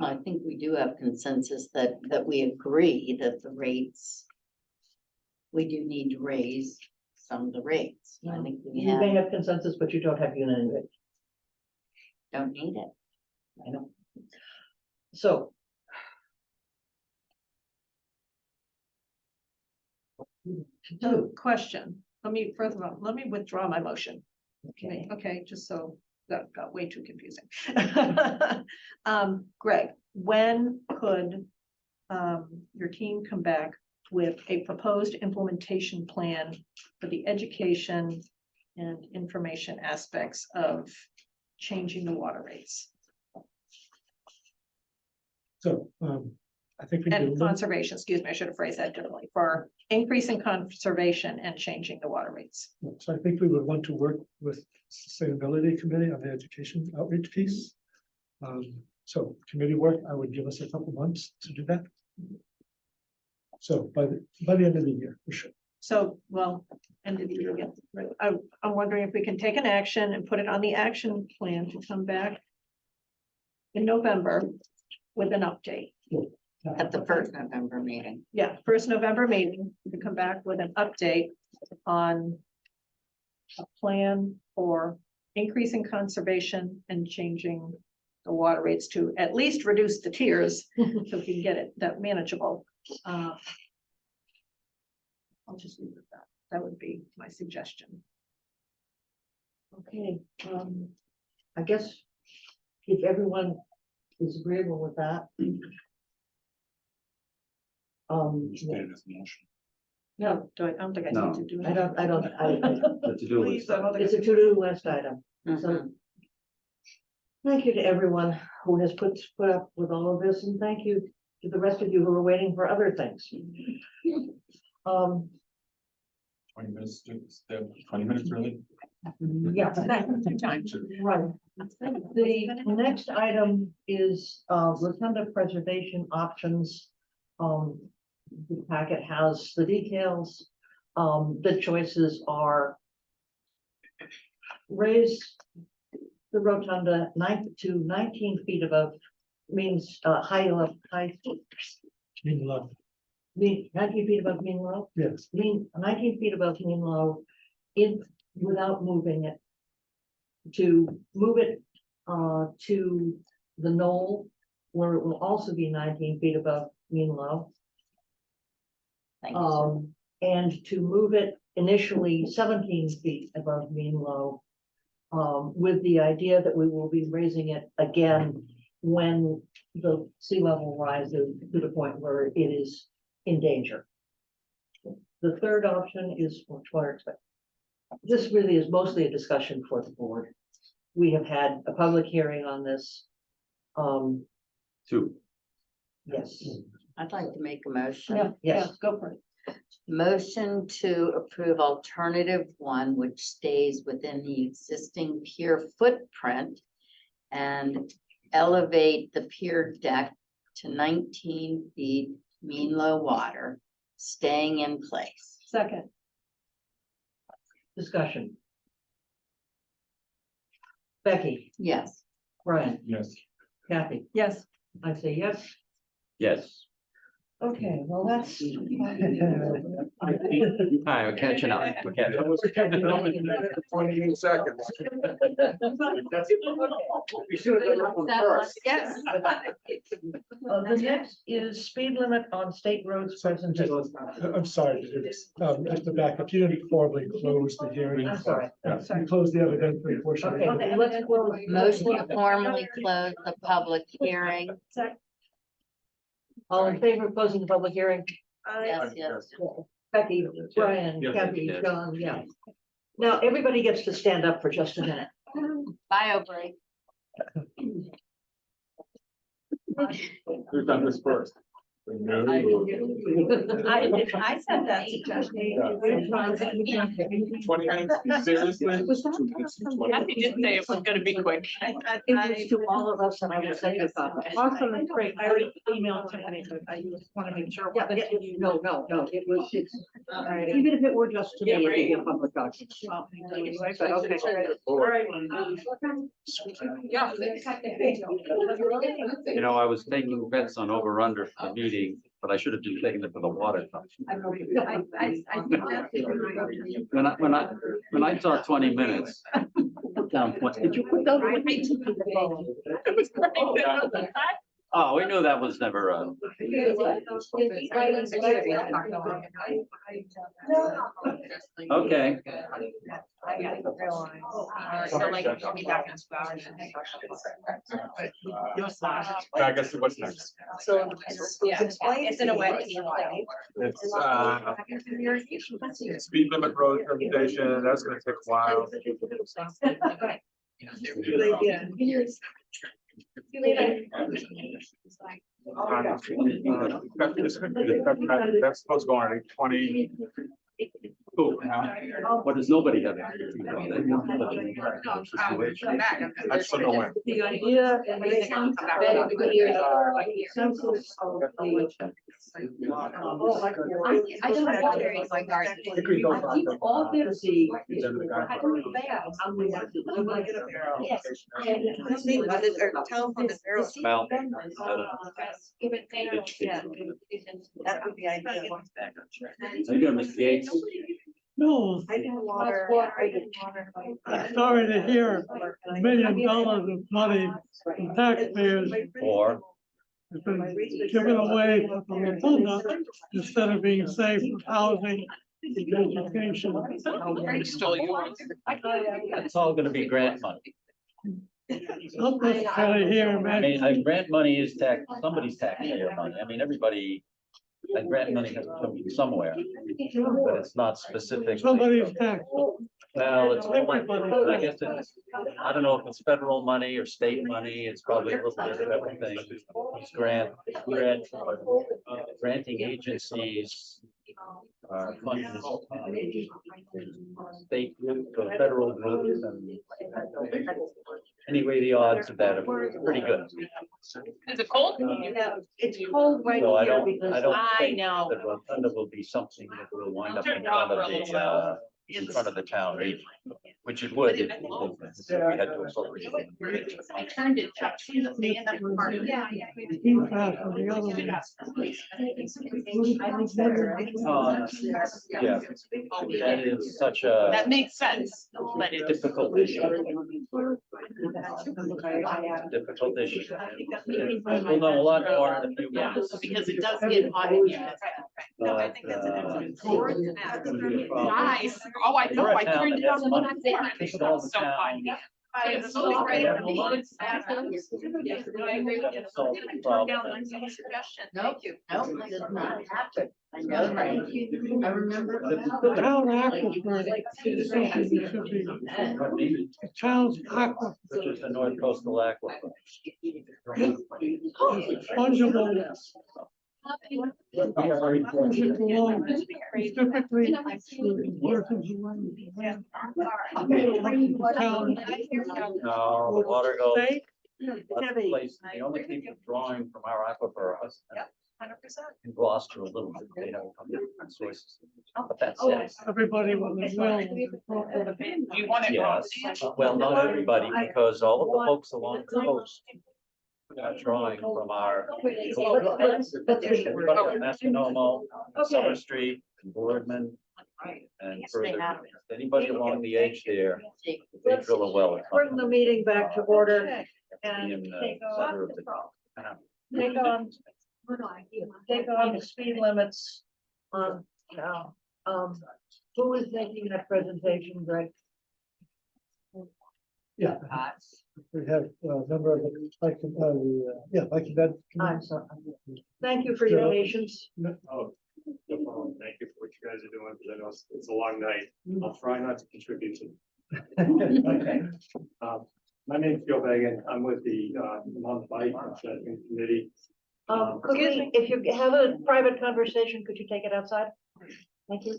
I think we do have consensus that we agree that the rates, we do need to raise some of the rates. I think we you may have, have consensus, but you don't have unanimity. don't need it. I know. So. So, question, first of all, let me withdraw my motion. Okay, just so that got way too confusing. Greg, when could your team come back with a proposed implementation plan for the education and information aspects of changing the water rates So, I think we and do. conservation, excuse me, I should have phrased that differently, for increasing conservation and changing the water rates? So I think we would want to work with Sustainability Committee on the education outreach piece. So committee work, I would give us a couple months to do that. So by the end of the year, for sure. So, well, end of the year again. I'm wondering if we can take an action and put it on the action plan to come back in November with an update. At the first November meeting. Yeah, first November meeting, to come back with an update on a plan for increasing conservation and changing the water rates to at least reduce the tiers so we can get it that manageable. I'll just leave it at that. That would be my suggestion. Okay, I guess if everyone is agreeable with that. Stand as motion. No, I don't think I No. need to do it. I don't, The to-do Please, list. I don't think I it's a need to- to-do list item, so. Mhm. Thank you to everyone who has put up with all of this, and thank you to the rest of you who are waiting for other things. 20 minutes, 20 minutes really? Yeah. Right. The next item is rotunda preservation options. The packet has the details. The choices are raise the rotunda 9 to 19 feet above means high level, Mean love. 19 feet above mean level. Yes. 19 feet above mean low in, without moving it. To move it to the knoll, where it will also be 19 feet above mean low. Thank you. And to move it initially 17 feet above mean low. With the idea that we will be raising it again when the sea level rises to the point where it is in danger. The third option is this really is mostly a discussion for the board. We have had a public hearing on this. Two. Yes. I'd like to make a motion. Yeah, Yes. go for it. Motion to approve alternative one, which stays within the existing pier footprint and elevate the pier deck to 19 feet mean low water, staying in place. Second, Discussion. Becky, Yes. Brian, Yes. Kathy, yes. I say yes. Yes. Okay, well, that's. Hi, we're catching up. We're catching up. 28 seconds. We should have done that one first. Yes. The next is speed limit on state roads presentation. I'm sorry, just to back up, you didn't formally close the hearing. I'm sorry. Yeah, you closed the evidentiary portion. of the Okay, hearing. let's close. Motion to formally close the public hearing. All in favor of closing the public hearing? Yes, yes. Becky, Brian, Yes. Kathy, John, yeah. Now, everybody gets to stand up for just a minute. Bio break. Who's done this first? I said that suggestion. 20 minutes, seriously? I did say it was gonna be quick. It was to all of us, and I was saying that. Awesome, that's great. I already emailed Tiffany, but I just want to make sure. Yeah, no, it was, even if it were just to me, it'd be a public document. All right. You know, I was taking bets on over under for the meeting, but I should have just taken it for the water. When I saw 20 minutes. Put down 20. Did you put down? Oh, we knew that was never okay. I guess what's next? So, it's in a way. It's speed limit road interpretation, that's gonna take a while. That's supposed to go on 20. Cool. What does nobody have? I just don't know when. The idea. Census of the I don't water in my garden. I keep all the seeds. I don't need bags. I'm gonna get a barrel. Yes. Town funded barrels. Well, Even there, yeah. That would be ideal. How you doing, Mr. Gates? No, I do water. I'm sorry to hear $1 million of money from taxpayers Or has been given away from the Rotunda instead of being saved for housing and education. it's all gonna be grant money. Not necessarily here, I mean, man. grant money is somebody's taxpayer money. I mean, everybody, grant money has to come from somewhere, but it's not specific. Somebody's tax. Well, it's, I guess it's, I don't know if it's federal money or state money. It's probably a little bit of everything. These granting agencies are funded, state groups or federal groups, and anyway, the odds of that are pretty good. Is it cold? It's cold right So I here don't, because I don't I think know. that Rotunda will be something that will wind up in front of the town meeting, which it would if we had to appropriate. I turned it. Yeah. Yeah, that is such a That makes sense, but it's. difficult issue. Difficult issue. We'll know a lot more in a few Yeah, months. because it does get hot in here. No, I think that's an excellent. Nice. Oh, I know. I turned it on when I'm there. It's so hot. It's so right. Yes, I agree with you. Turn down my suggestion. Thank you. No, it does not happen. I know, right? I remember. The town aquifer should be, town's aquifer Which is the North Coastal Aquifer. is fungible. It belongs specifically to persons who run the town. No, the water goes. State, other places. The only people drawing from our aquifer are us. 100%. In Gloucester a little bit, they have come from different sources. But that's Oh, it. everybody with a will. Do you want it? Yes, well, not everybody, because all of the folks along the coast are drawing from our. Everybody from Masconomo, Summer Street, and Boardman, and further, anybody along the edge there, they drill a well. Bring the meeting back to order and In take center on, of the. take on the speed limits on, who is making that presentation, Greg? Yeah. We have a member of the, like, like that. I'm sorry. Thank you for your patience. Oh, no problem. Thank you for what you guys are doing, because I know it's a long night. I'll try not to contribute to. Okay. My name is Joe Bagan. I'm with the Mount Bike Committee. Excuse me, if you have a private conversation, could you take it outside? Thank you.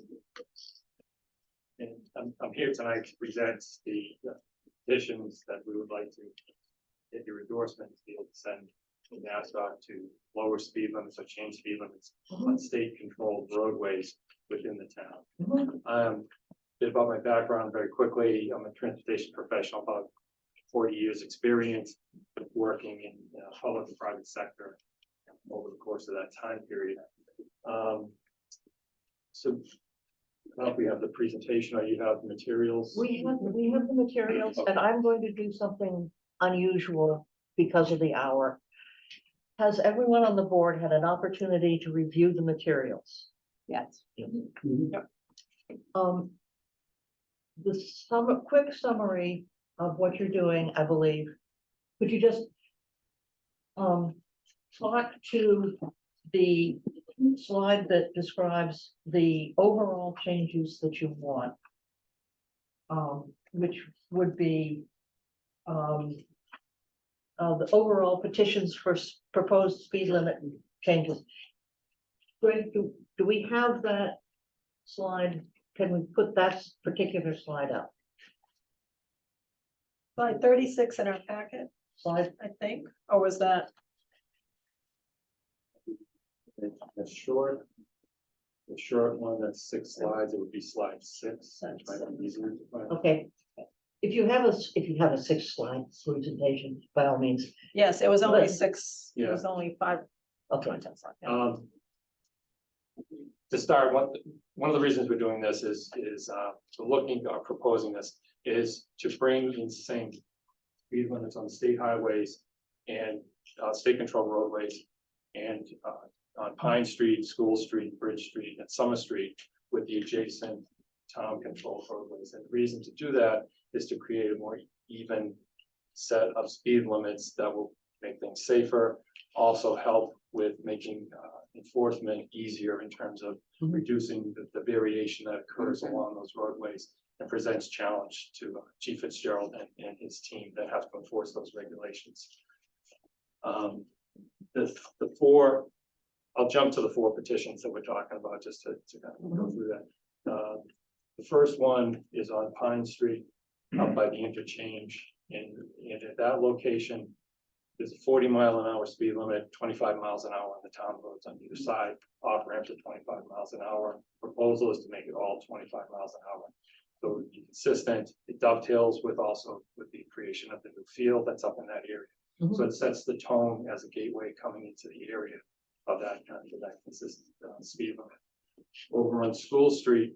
And I'm here tonight to present the petitions that we would like to get your endorsement to be able to send to NASDOT to lower speed limits or change speed limits on state controlled roadways within the town. Bit about my background very quickly. I'm a transportation professional, about 40 years experience working in public and private sector over the course of that time period. So I don't know if we have the presentation or you have the materials. We have the materials, and I'm going to do something unusual because of the hour. Has everyone on the board had an opportunity to review the materials? Yes. The quick summary of what you're doing, I believe. Could you just talk to the slide that describes the overall changes that you want? Which would be the overall petitions for proposed speed limit changes. Greg, do we have that slide? Can we put that particular slide up? Slide 36 in our packet, Slide, I think, or was that? the short one, that's 6 slides, it would be slide 6. Which might be easier to find. Okay. If you have a 6-slide presentation, by all means. Yes, it was only But- 6, it was only 5 Okay. content slides. Yeah. To start, one of the reasons we're doing this is proposing this is to bring in same speed limits on state highways and state controlled roadways and on Pine Street, School Street, Bridge Street, and Summer Street with the adjacent town controlled roadways. And the reason to do that is to create a more even set of speed limits that will make things safer, also help with making enforcement easier in terms of reducing the variation that occurs along those roadways and presents challenge to Chief Fitzgerald and his team that have to enforce those regulations. The 4, I'll jump to the 4 petitions that we're talking about just to kind of go through that. The first one is on Pine Street up by the interchange, and at that location, there's a 40-mile-an-hour speed limit, 25 miles an hour on the town roads on either side, off ramps at 25 miles an hour. Proposal is to make it all 25 miles an hour. So it'd be consistent, it dovetails with the creation of the new field that's up in that area. So it sets the tone as a gateway coming into the area of that consistent speed limit. Over on School Street,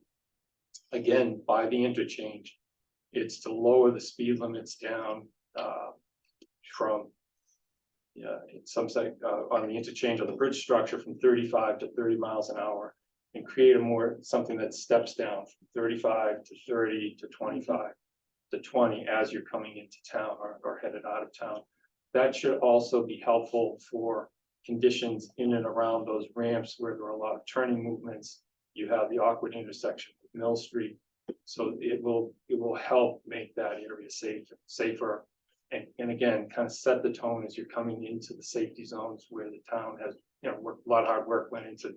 again, by the interchange, it's to lower the speed limits down from in some site on the interchange of the bridge structure from 35 to 30 miles an hour and create something that steps down from 35 to 30 to 25 to 20 as you're coming into town or headed out of town. That should also be helpful for conditions in and around those ramps where there are a lot of turning movements. You have the awkward intersection with Mill Street. So it will help make that area safer. And again, kind of set the tone as you're coming into the safety zones where the town has, a lot of hard work went into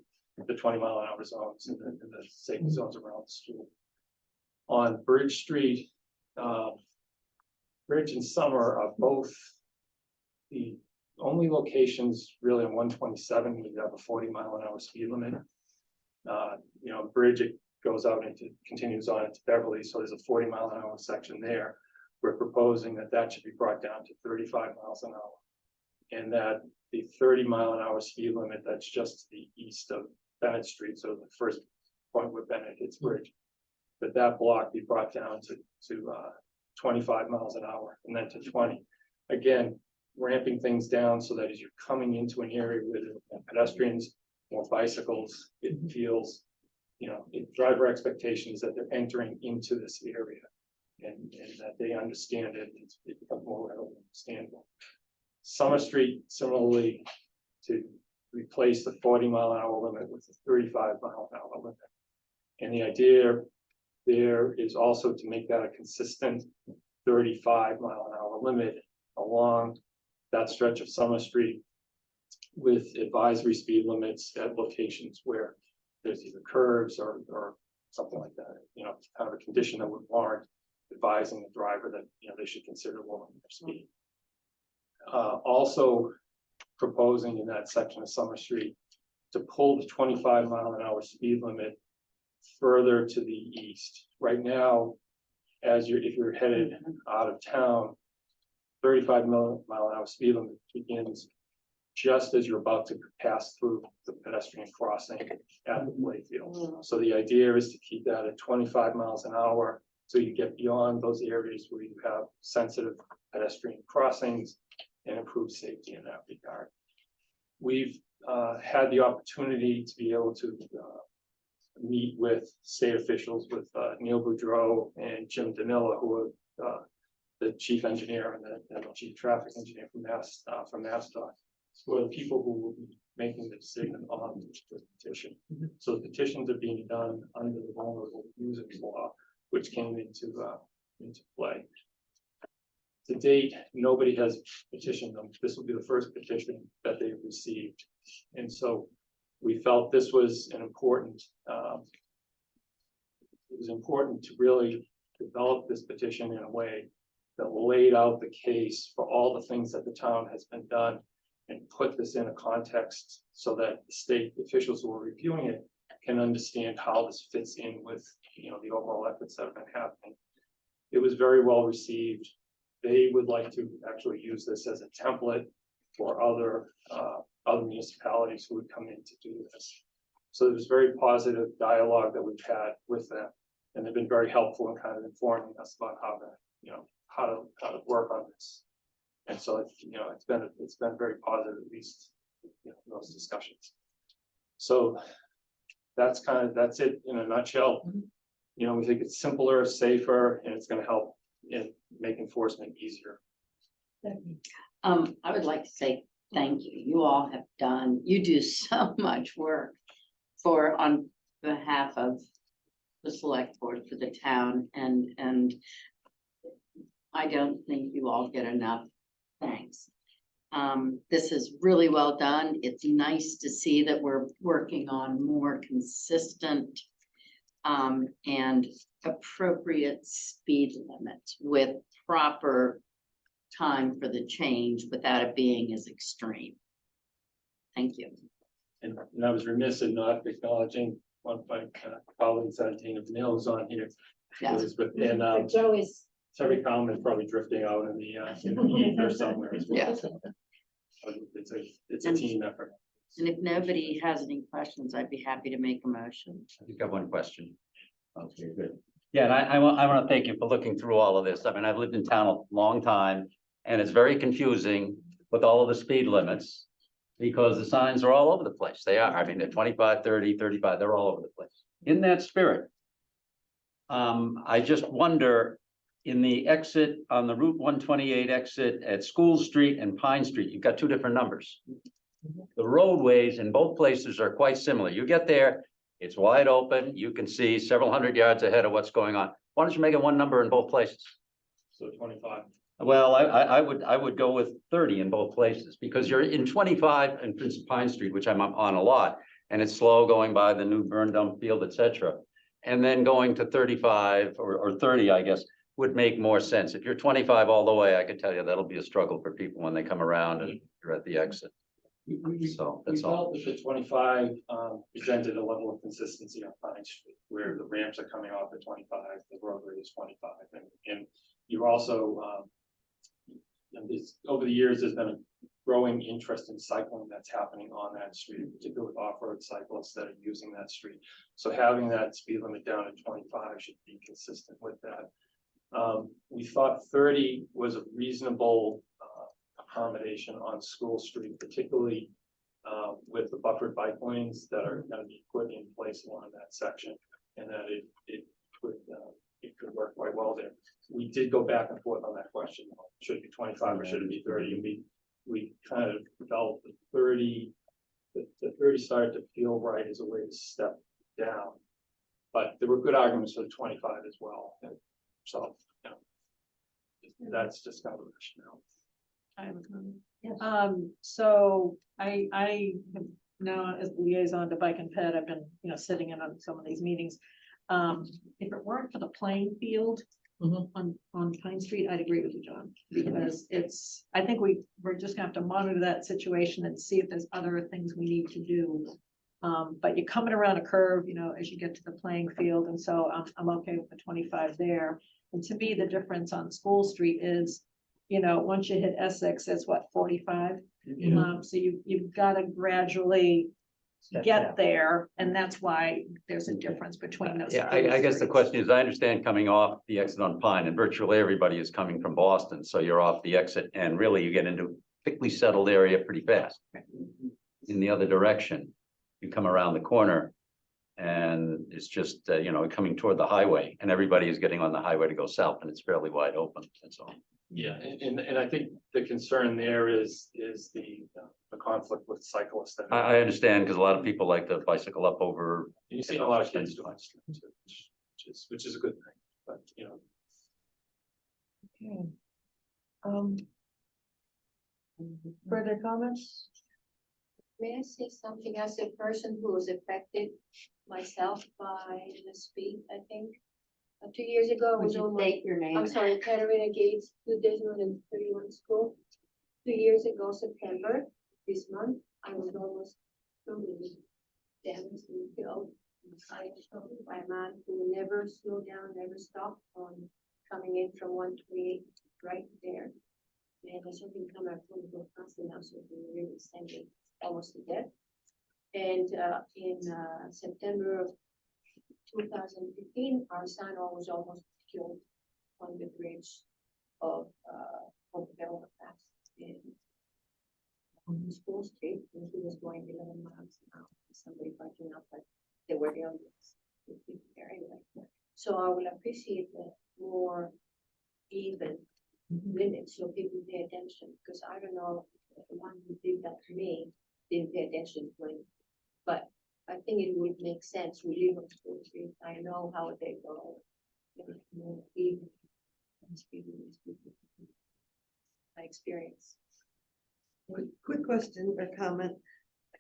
the 20-mile-an-hour zones and the safety zones around the school. On Bridge Street, Bridge and Summer are both the only locations really on 127 where you have a 40-mile-an-hour speed limit. Bridge, it goes out continues on into Beverly, so there's a 40-mile-an-hour section there. We're proposing that should be brought down to 35 miles an hour. And that the 30-mile-an-hour speed limit that's just to the east of Bennett Street, so the first point where Bennett hits Bridge, that block be brought down to 25 miles an hour and then to 20. Again, ramping things down so that as you're coming into an area with pedestrians, more bicycles, it feels, driver expectations that they're entering into this area. And that they understand it, it becomes more readily understandable. Summer Street, similarly, to replace the 40-mile-an-hour limit with the 35-mile-an-hour limit. And the idea there is also to make that a consistent 35-mile-an-hour limit along that stretch of Summer Street with advisory speed limits at locations where there's either curves or something like that. Kind of a condition that would warrant advising the driver that they should consider lowering their speed. Also proposing in that section of Summer Street to pull the 25-mile-an-hour speed limit further to the east. Right now, if you're headed out of town, 35-mile-an-hour speed limit begins just as you're about to pass through the pedestrian crossing at the playfield. So the idea is to keep that at 25 miles an hour. So you get beyond those areas where you have sensitive pedestrian crossings and improve safety in that regard. We've had the opportunity to be able to meet with state officials, with Neil Boudreau and Jim Danila, who are the chief engineer and the chief traffic engineer from MassDOT, who are the people who will be making the decision on the petition. So the petitions are being done under the vulnerable users law, which came into play. To date, nobody has petitioned them. This will be the first petition that they've received. And so we felt this was it was important to really develop this petition in a way that laid out the case for all the things that the town has been done and put this in a context so that the state officials who are reviewing it can understand how this fits in with, the overall efforts that have been happening. It was very well received. They would like to actually use this as a template for other municipalities who would come in to do this. So there's very positive dialogue that we've had with them, and they've been very helpful in kind of informing us about how to, how to work on this. And so, it's been very positive, at least, those discussions. So that's it in a nutshell. We think it's simpler, safer, and it's gonna help in make enforcement easier. I would like to say thank you. You all have you do so much work on behalf of the select board for the town, and I don't think you all get enough thanks. This is really well done. It's nice to see that we're working on more consistent and appropriate speed limits with proper time for the change without it being as extreme. Thank you. And I was remiss in not acknowledging one of my colleagues, Tina Mills, on here. Yes. And Joe is. Terry Coleman is probably drifting out in the ether somewhere as well. Yeah. So, it's a team effort. And if nobody has any questions, I'd be happy to make a motion. I just got one question. Okay, good. Yeah, and I want to thank you for looking through all of this. I mean, I've lived in town a long time, and it's very confusing with all of the speed limits because the signs are all over the place. They are. I mean, they're 25, 30, 35, they're all over the place. In that spirit, I just wonder, in the exit on the Route 128 exit at School Street and Pine Street, you've got two different numbers. The roadways in both places are quite similar. You get there, it's wide open. You can see several hundred yards ahead of what's going on. Why don't you make it one number in both places? So 25. Well, I would go with 30 in both places because you're in 25 and Pine Street, which I'm on a lot, and it's slow going by the new burn dump field, etc. And then going to 35 or 30, I guess, would make more sense. If you're 25 all the way, I could tell you that'll be a struggle for people when they come around and you're at the exit. So that's all. We felt that the 25 presented a level of consistency on Pine Street, where the ramps are coming off at 25, the roadway is 25, and you're also over the years there's been a growing interest in cycling that's happening on that street, particularly with off-road cyclists that are using that street. So having that speed limit down to 25 should be consistent with that. We thought 30 was a reasonable accommodation on School Street, particularly with the buffered bike lanes that are going to be put in place along that section, and that it could work quite well there. We did go back and forth on that question. Should it be 25 or should it be 30? And we kind of felt the 30 started to feel right as a way to step down. But there were good arguments for the 25 as well. And so, that's just kind of a rationale. I have a comment. Yes. So I have now, as liaison to Bike and Ped, I've been, sitting in on some of these meetings. If it weren't for the playing field on Pine Street, I'd agree with you, John, because I think we're just gonna have to monitor that situation and see if there's other things we need to do. But you're coming around a curve, as you get to the playing field, and so I'm okay with the 25 there. And to me, the difference on School Street is, once you hit Essex, it's what, 45? So you've got to gradually get there, and that's why there's a difference between those. Yeah, I guess the question is, I understand coming off the exit on Pine, and virtually everybody is coming from Boston, so you're off the exit, and really you get into a thickly settled area pretty fast. In the other direction, you come around the corner, and it's just coming toward the highway, and everybody is getting on the highway to go south, and it's fairly wide open. That's all. Yeah, and I think the concern there is the conflict with cyclists. I understand, because a lot of people like to bicycle up over. You see a lot of kids doing it, which is a good thing, but Okay. Further comments? May I say something as a person who was affected myself by the speed, I think? 2 years ago, I was on State your name. I'm sorry, Katarina Gates, 2031 school. 2 years ago, September, this month, I was almost totally damaged and killed. I was told by a man who never slowed down, never stopped on coming in from 128 right there. And I saw him come out from the fast enough, so he really sent me almost to death. And in September of 2015, our son was almost killed on the bridge of Belfast in on School Street, and he was going 11 miles an hour. Somebody backing up, but they were the audience. Anyway, so I will appreciate the more even limits so people pay attention, because I don't know if the one who did that to me didn't pay attention to it. But I think it would make sense. We live on School Street. I know how they go. More even. My experience. Quick question or comment.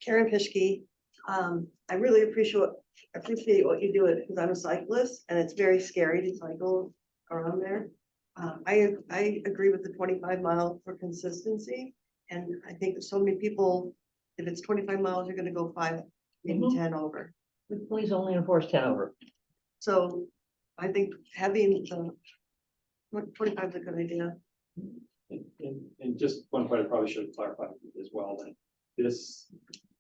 Karen Pischke, I really appreciate what you do because I'm a cyclist and it's very scary to cycle around there. I agree with the 25 mile for consistency. And I think so many people, if it's 25 miles, you're gonna go 5, maybe 10 over. Please only enforce 10 over. So I think having the 25 is a good idea. And just one point I probably should have clarified as well, that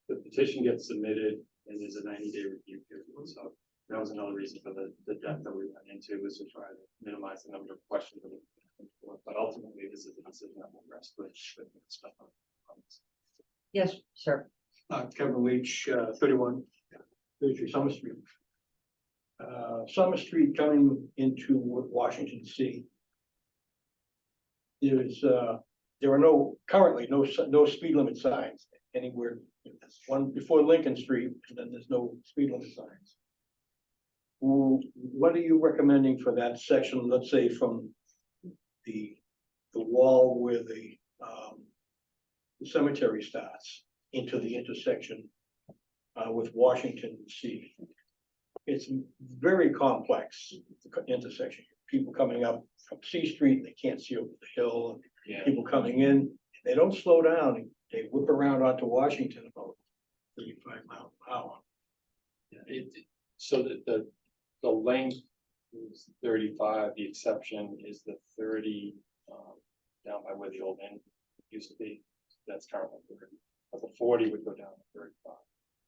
the petition gets submitted and there's a 90-day review period. So that was another reason for the depth that we went into, was to try to minimize the number of questions. But ultimately, this is a decision that will rest with stuff on. Yes, sir. Kevin Leach, 33 Summer Street. Summer Street coming into Washington DC. There are currently no speed limit signs anywhere. There's one before Lincoln Street, and then there's no speed limit signs. What are you recommending for that section? Let's say from the wall where the cemetery starts into the intersection with Washington DC. It's very complex intersection. People coming up from C Street, they can't see over the hill. People coming in, they don't slow down. They whip around onto Washington about 35 miles per hour. So the length is 35. The exception is the 30 down by where the old inn used to be. That's currently 30. But the 40 would go down to 35.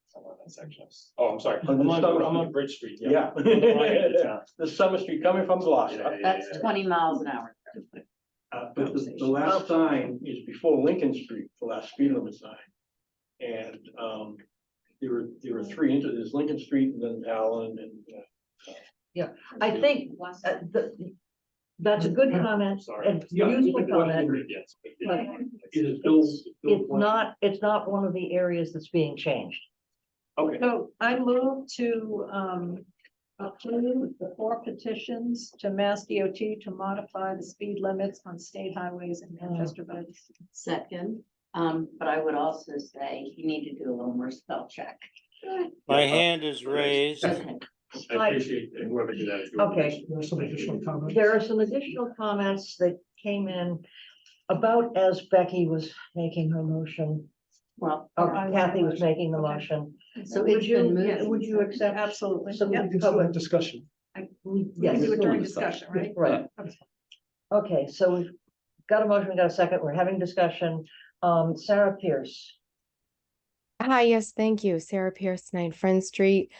Somewhere in that section. Oh, I'm sorry. I'm on Bridge Street. Yeah. The Summer Street coming from Gloucester. That's 20 miles an hour. But the last sign is before Lincoln Street, the last speed limit sign. And there are three there's Lincoln Street and then Allen and. Yeah, I think that's a good comment and useful comment. But it's not one of the areas that's being changed. Okay. So I move to approve the 4 petitions to Mass DOT to modify the speed limits on state highways in Manchester Village. Second, but I would also say you need to do a little more spell check. My hand is raised. Okay. I appreciate whoever did that. Okay. There's some additional comments. There are some additional comments that came in about as Becky was making her motion. Well, Kathy was making the motion. So would it's been moved. would you accept? Absolutely. Some Yep. public Discussion. We Yes. can do it during discussion, right? Right. Okay, so we've got a motion, we got a second, we're having discussion. Sarah Pierce. Hi, yes, thank you. Sarah Pierce, 9 Friend Street.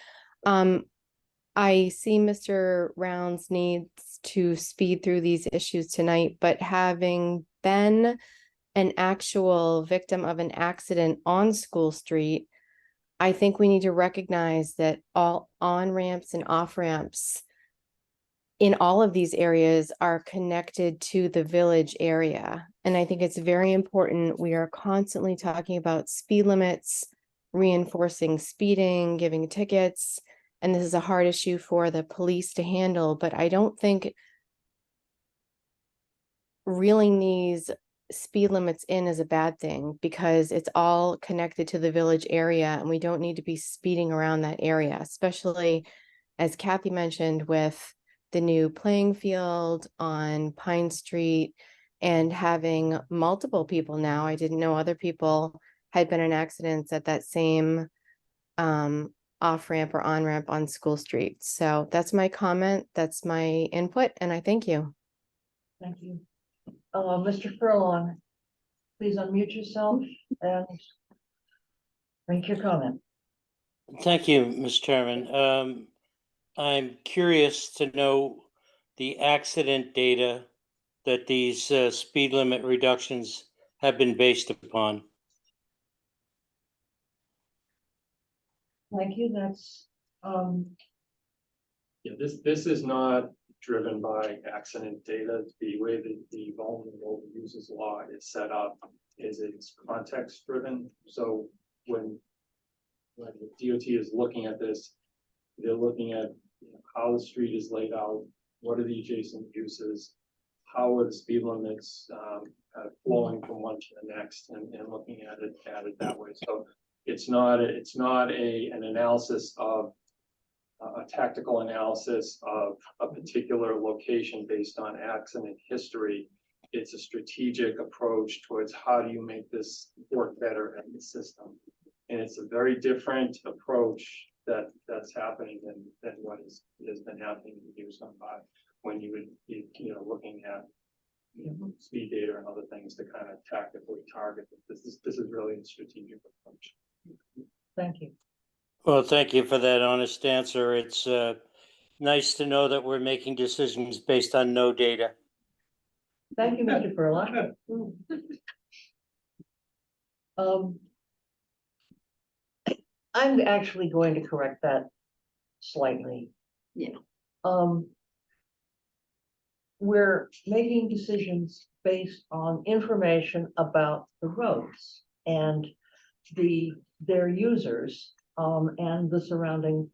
I see Mr. Rounds needs to speed through these issues tonight, but having been an actual victim of an accident on School Street, I think we need to recognize that all on-ramps and off-ramps in all of these areas are connected to the village area. And I think it's very important. We are constantly talking about speed limits, reinforcing speeding, giving tickets, and this is a hard issue for the police to handle, but I don't think reeling these speed limits in is a bad thing because it's all connected to the village area and we don't need to be speeding around that area, especially as Kathy mentioned with the new playing field on Pine Street and having multiple people now. I didn't know other people had been in accidents at that same off ramp or on ramp on School Street. So that's my comment. That's my input, and I thank you. Thank you. Mr. Furlong, please unmute yourself and make your comment. Thank you, Ms. Chairman. I'm curious to know the accident data that these speed limit reductions have been based upon. Thank you. That's, Yeah, this is not driven by accident data. The way that the vulnerable users law is set up is it's context driven. So when the DOT is looking at this, they're looking at how the street is laid out, what are the adjacent uses, how are the speed limits flowing from one to the next, and looking at it that way. So it's not an analysis of a tactical analysis of a particular location based on accident history. It's a strategic approach towards how do you make this work better in the system. And it's a very different approach that's happening than what has been happening in years gone by, when you would be, looking at speed data and other things to kind of tactically target. This is really a strategic approach. thank you. Well, thank you for that honest answer. It's nice to know that we're making decisions based on no data. Thank you, Mr. Furlong. I'm actually going to correct that slightly. Yeah. We're making decisions based on information about the roads and their users, and the surrounding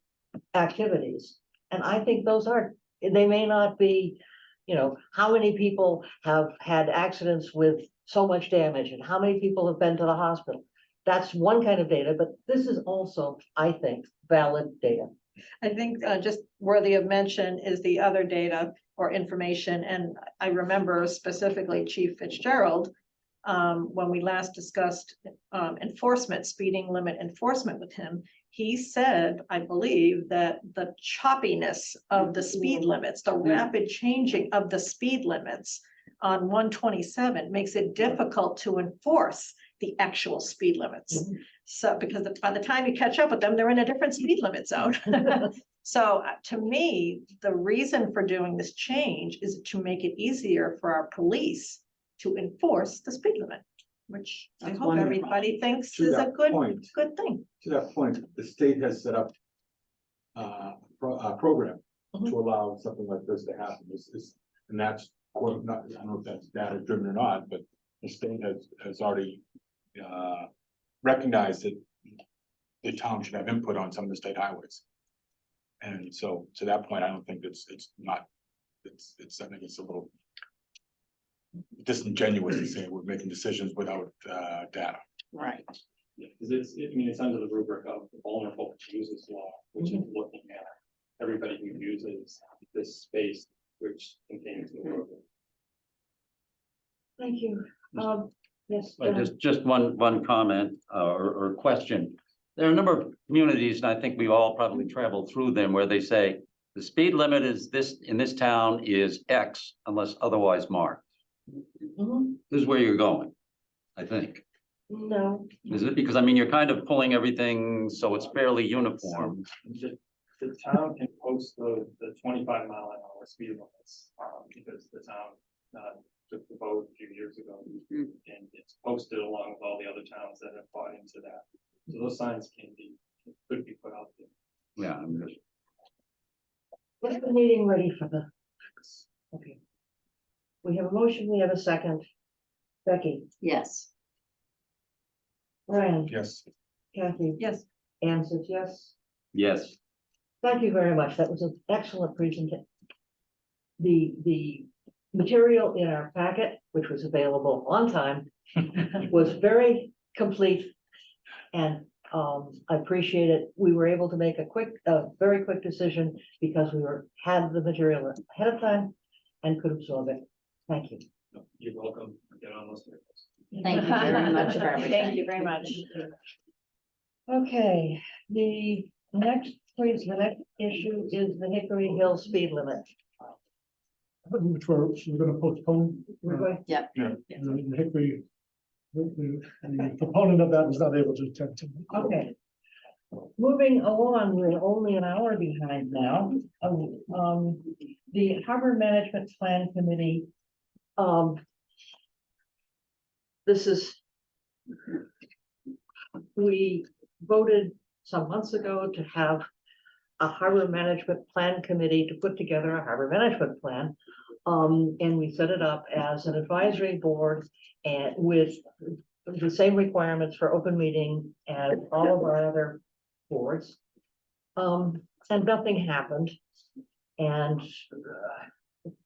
activities. And I think they may not be, how many people have had accidents with so much damage and how many people have been to the hospital. That's one kind of data, but this is also, I think, valid data. I think just worthy of mention is the other data or information, and I remember specifically Chief Fitzgerald, when we last discussed enforcement, speeding limit enforcement with him, he said, I believe, that the choppiness of the speed limits, the rapid changing of the speed limits on 127 makes it difficult to enforce the actual speed limits. So, because by the time you catch up with them, they're in a different speed limit zone. So to me, the reason for doing this change is to make it easier for our police to enforce the speed limit, which I That's hope wonderful. everybody thinks To is a that good point. thing. To that point, the state has set up a program to allow something like this to happen. And that's, well, not, I don't know if that's data driven or not, but the state has already recognized that the town should have input on some of the state highways. And so to that point, I don't think it's I think it's a little disingenuous to say we're making decisions without data. Right. Yeah, because it's under the rubric of the vulnerable users law, which is looking at everybody who uses this space which contains the road. Thank you. Yes. Just one comment or question. There are a number of communities, and I think we all probably travel through them, where they say the speed limit is this in this town is X unless otherwise marked. This is where you're going, I think. No. Is it? Because I mean, you're kind of pulling everything so it's fairly uniform. The town can post the 25-mile-an-hour speed limits, because the town took the vote a few years ago, and it's posted along with all the other towns that have bought into that. So those signs could be put out there. Yeah. What's the meeting ready for the? Okay. We have a motion, we have a second. Becky? Yes. Brian? Yes. Kathy? Yes. Anne says yes. Yes. Thank you very much. That was an excellent presentation. The material in our packet, which was available on time, was very complete. And I appreciate it. We were able to make a very quick decision because we had the material ahead of time and could absorb it. Thank you. You're welcome. Get on those papers. Thank you very much for everything. Thank you very much. Okay, the next, please, the next issue is the Hickory Hill speed limit. Which we're gonna postpone. We're going, Yep. The Hickory, the proponent of that was not able to attend tonight. okay. Moving along, we're only an hour behind now. The Harbor Management Plan Committee. This is. We voted some months ago to have a Harbor Management Plan Committee to put together a harbor management plan. And we set it up as an advisory board and with the same requirements for open meeting as all of our other boards. And nothing happened. And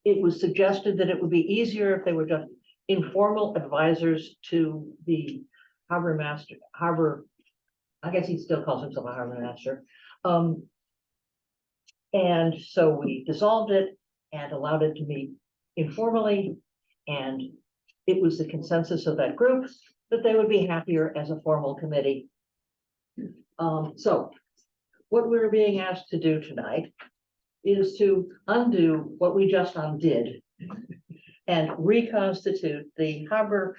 it was suggested that it would be easier if they were just informal advisors to the harbor master, I guess he still calls himself a harbor master. And so we dissolved it and allowed it to meet informally. And it was the consensus of that group that they would be happier as a formal committee. So what we're being asked to do tonight is to undo what we just undid and reconstitute the Harbor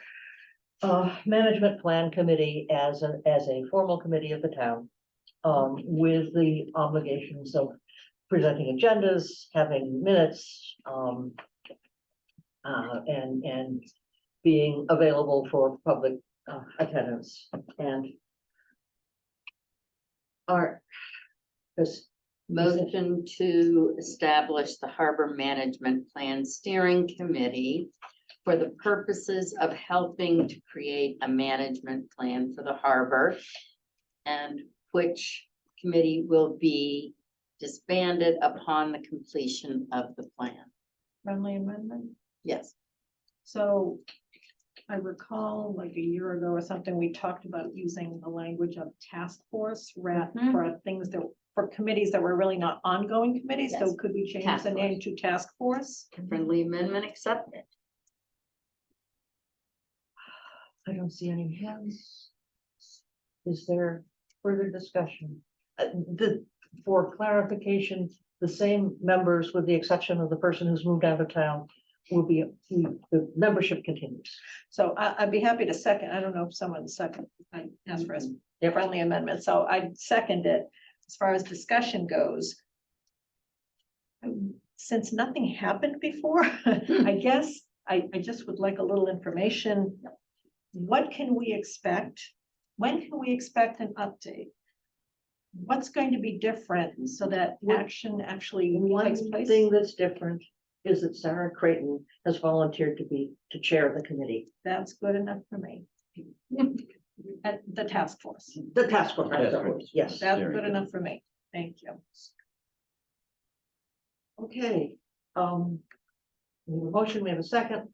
Management Plan Committee as a formal committee of the town, with the obligations of presenting agendas, having minutes, and being available for public attendance. And this Motion to establish the Harbor Management Plan Steering Committee for the purposes of helping to create a management plan for the harbor, and which committee will be disbanded upon the completion of the plan. Friendly amendment. Yes. So I recall like a year ago or something, we talked about using the language of task force for things that, for committees that were really not ongoing committees. So Yes. could we change Task the name to task force? Friendly amendment accepted. I don't see any hands. Is there further discussion? For clarification, the same members, with the exception of the person who's moved out of town, will be, the membership continues. So I'd be happy to second. I don't know if someone second, I asked for a friendly amendment, so I second it. As far as discussion goes, since nothing happened before, I guess I just would like a little information. What can we expect? When can we expect an update? What's going to be different so that action actually takes One place? thing that's different is that Sarah Creighton has volunteered to chair the committee. That's good enough for me. At the task force. The task force, I'm Task sorry. force. Yes. That's Very good good. enough for me. Thank you. Okay, we have a motion, we have a second.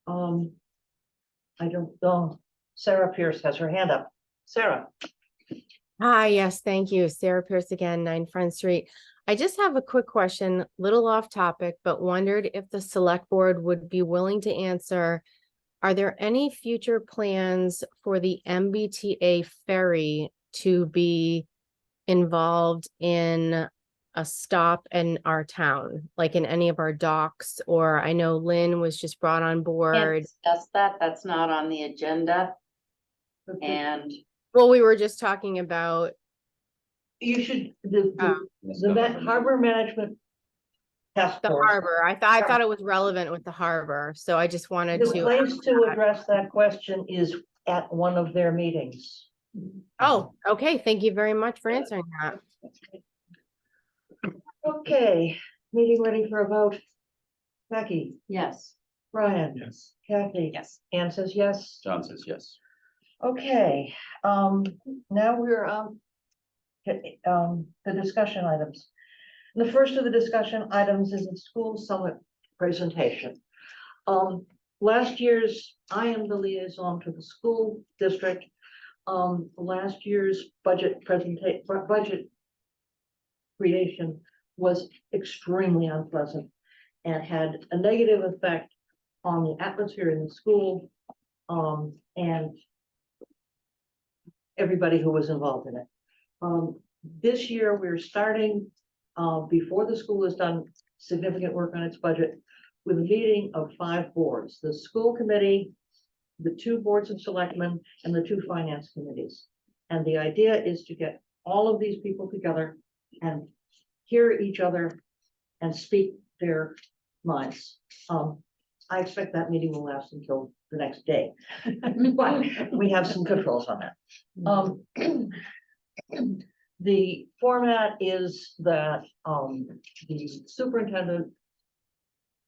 I don't know, Sarah Pierce has her hand up. Sarah. Hi, yes, thank you. Sarah Pierce again, 9 Front Street. I just have a quick question, little off topic, but wondered if the select board would be willing to answer. Are there any future plans for the MBTA ferry to be involved in a stop in our town, like in any of our docks? Or I know Lynn was just brought on Can't board. discuss that. That's not on the agenda. And Well, we were just talking about, You should, the harbor management task the force. harbor. I thought it was relevant with the harbor, so I just wanted The to. place to address that question is at one of their meetings. Oh, okay. Thank you very much for answering that. Okay, meeting ready for a vote. Becky, yes. Brian, Yes. Kathy. Yes. Anne says yes. John says yes. Okay, now we're on the discussion items. The first of the discussion items is the school summit presentation. Last year's, I am the liaison to the school district. Last year's budget creation was extremely unpleasant and had a negative effect on the atmosphere in the school, and everybody who was involved in it. This year, we're starting, before the school has done significant work on its budget, with a meeting of 5 boards, the school committee, the 2 boards of selectmen, and the 2 finance committees. And the idea is to get all of these people together and hear each other and speak their minds. I expect that meeting will last until the next day, but we have some controls on that. The format is that the superintendent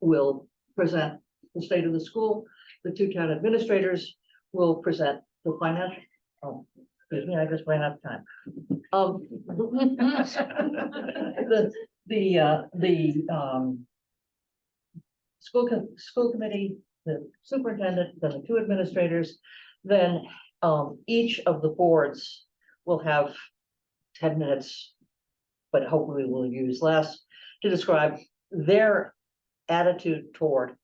will present the state of the school. The 2 town administrators will present the financial. Oh, excuse me, I just ran out of time. School committee, the superintendent, then the 2 administrators, then each of the boards will have 10 minutes, but hopefully we'll use less, to describe their attitude toward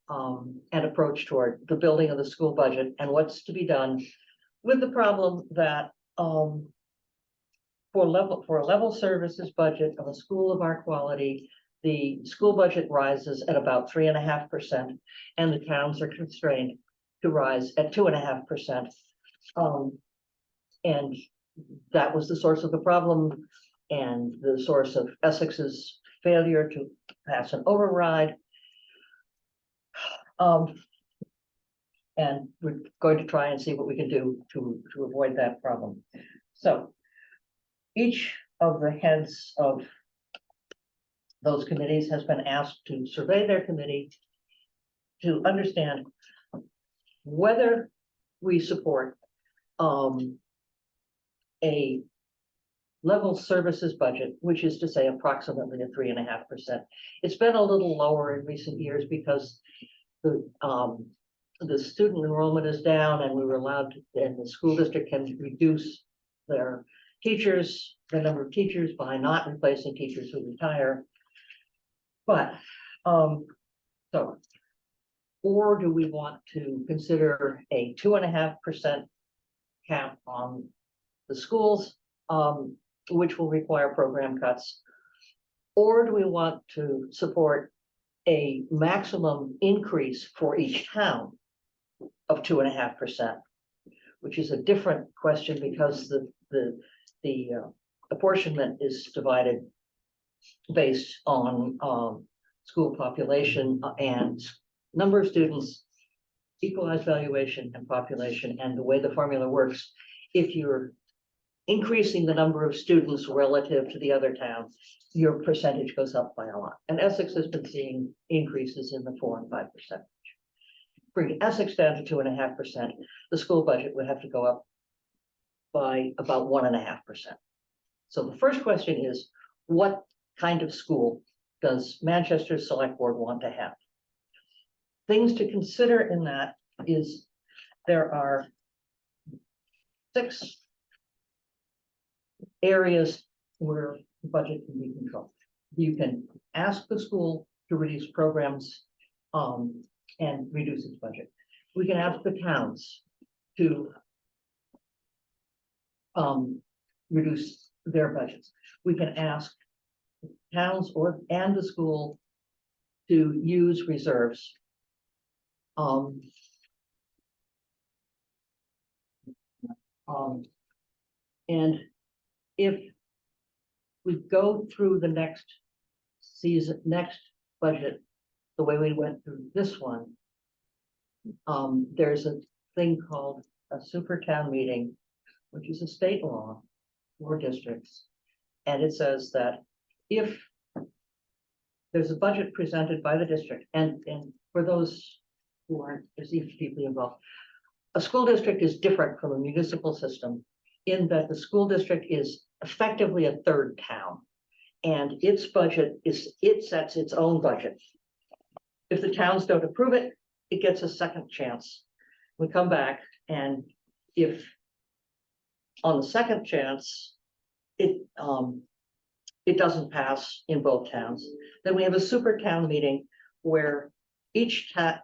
and approach toward the building of the school budget and what's to be done with the problem that for a level services budget of a school of our quality, the school budget rises at about 3.5%, and the towns are constrained to rise at 2.5%. And that was the source of the problem and the source of Essex's failure to pass an override. And we're going to try and see what we can do to avoid that problem. So each of the heads of those committees has been asked to survey their committee to understand whether we support a level services budget, which is to say approximately a 3.5%. It's been a little lower in recent years because the student enrollment is down, and we were allowed to, and the school district can reduce their teachers, the number of teachers, by not replacing teachers who retire. But so, or do we want to consider a 2.5% cap on the schools, which will require program cuts? Or do we want to support a maximum increase for each town of 2.5%, which is a different question because the apportionment is divided based on school population and number of students, equalized valuation and population. And the way the formula works, if you're increasing the number of students relative to the other towns, your percentage goes up by a lot. And Essex has been seeing increases in the 4 and 5%. Bring Essex down to 2.5%, the school budget would have to go up by about 1.5%. So the first question is, what kind of school does Manchester's Select Board want to have? Things to consider in that is there are 6 areas where the budget can be controlled. You can ask the school to reduce programs and reduce its budget. We can ask the towns to reduce their budgets. We can ask towns and the school to use reserves. And if we go through the next budget, the way we went through this one, there's a thing called a super town meeting, which is a state law for districts. And it says that if there's a budget presented by the district, and for those who aren't as deeply involved, a school district is different from a municipal system in that the school district is effectively a third town, and its budget it sets its own budget. If the towns don't approve it, it gets a second chance. We come back, and if on the second chance it doesn't pass in both towns, then we have a super town meeting where it's a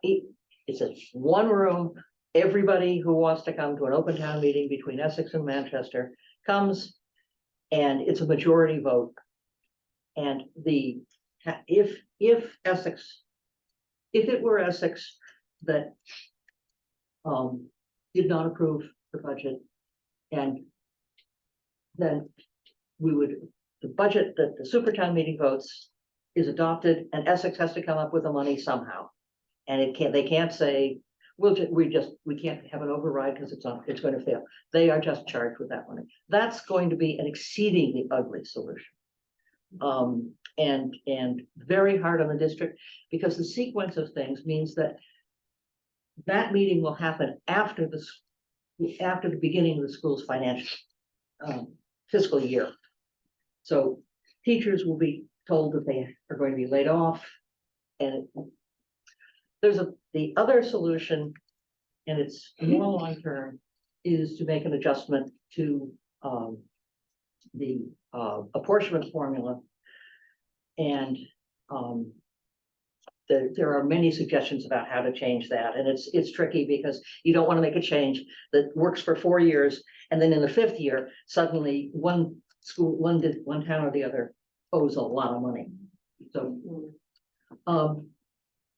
one room, everybody who wants to come to an open town meeting between Essex and Manchester comes, and it's a majority vote. And if Essex, if it were Essex that did not approve the budget, and then we would, the budget that the super town meeting votes is adopted, and Essex has to come up with the money somehow. And they can't say, we can't have an override because it's going to fail. They are just charged with that money. That's going to be an exceedingly ugly solution. And very hard on the district, because the sequence of things means that meeting will happen after the beginning of the school's financial fiscal year. So teachers will be told that they are going to be laid off, and the other solution, and it's more long-term, is to make an adjustment to the apportionment formula. And there are many suggestions about how to change that, and it's tricky because you don't want to make a change that works for 4 years, and then in the 5th year, suddenly one school, one town or the other owes a lot of money. So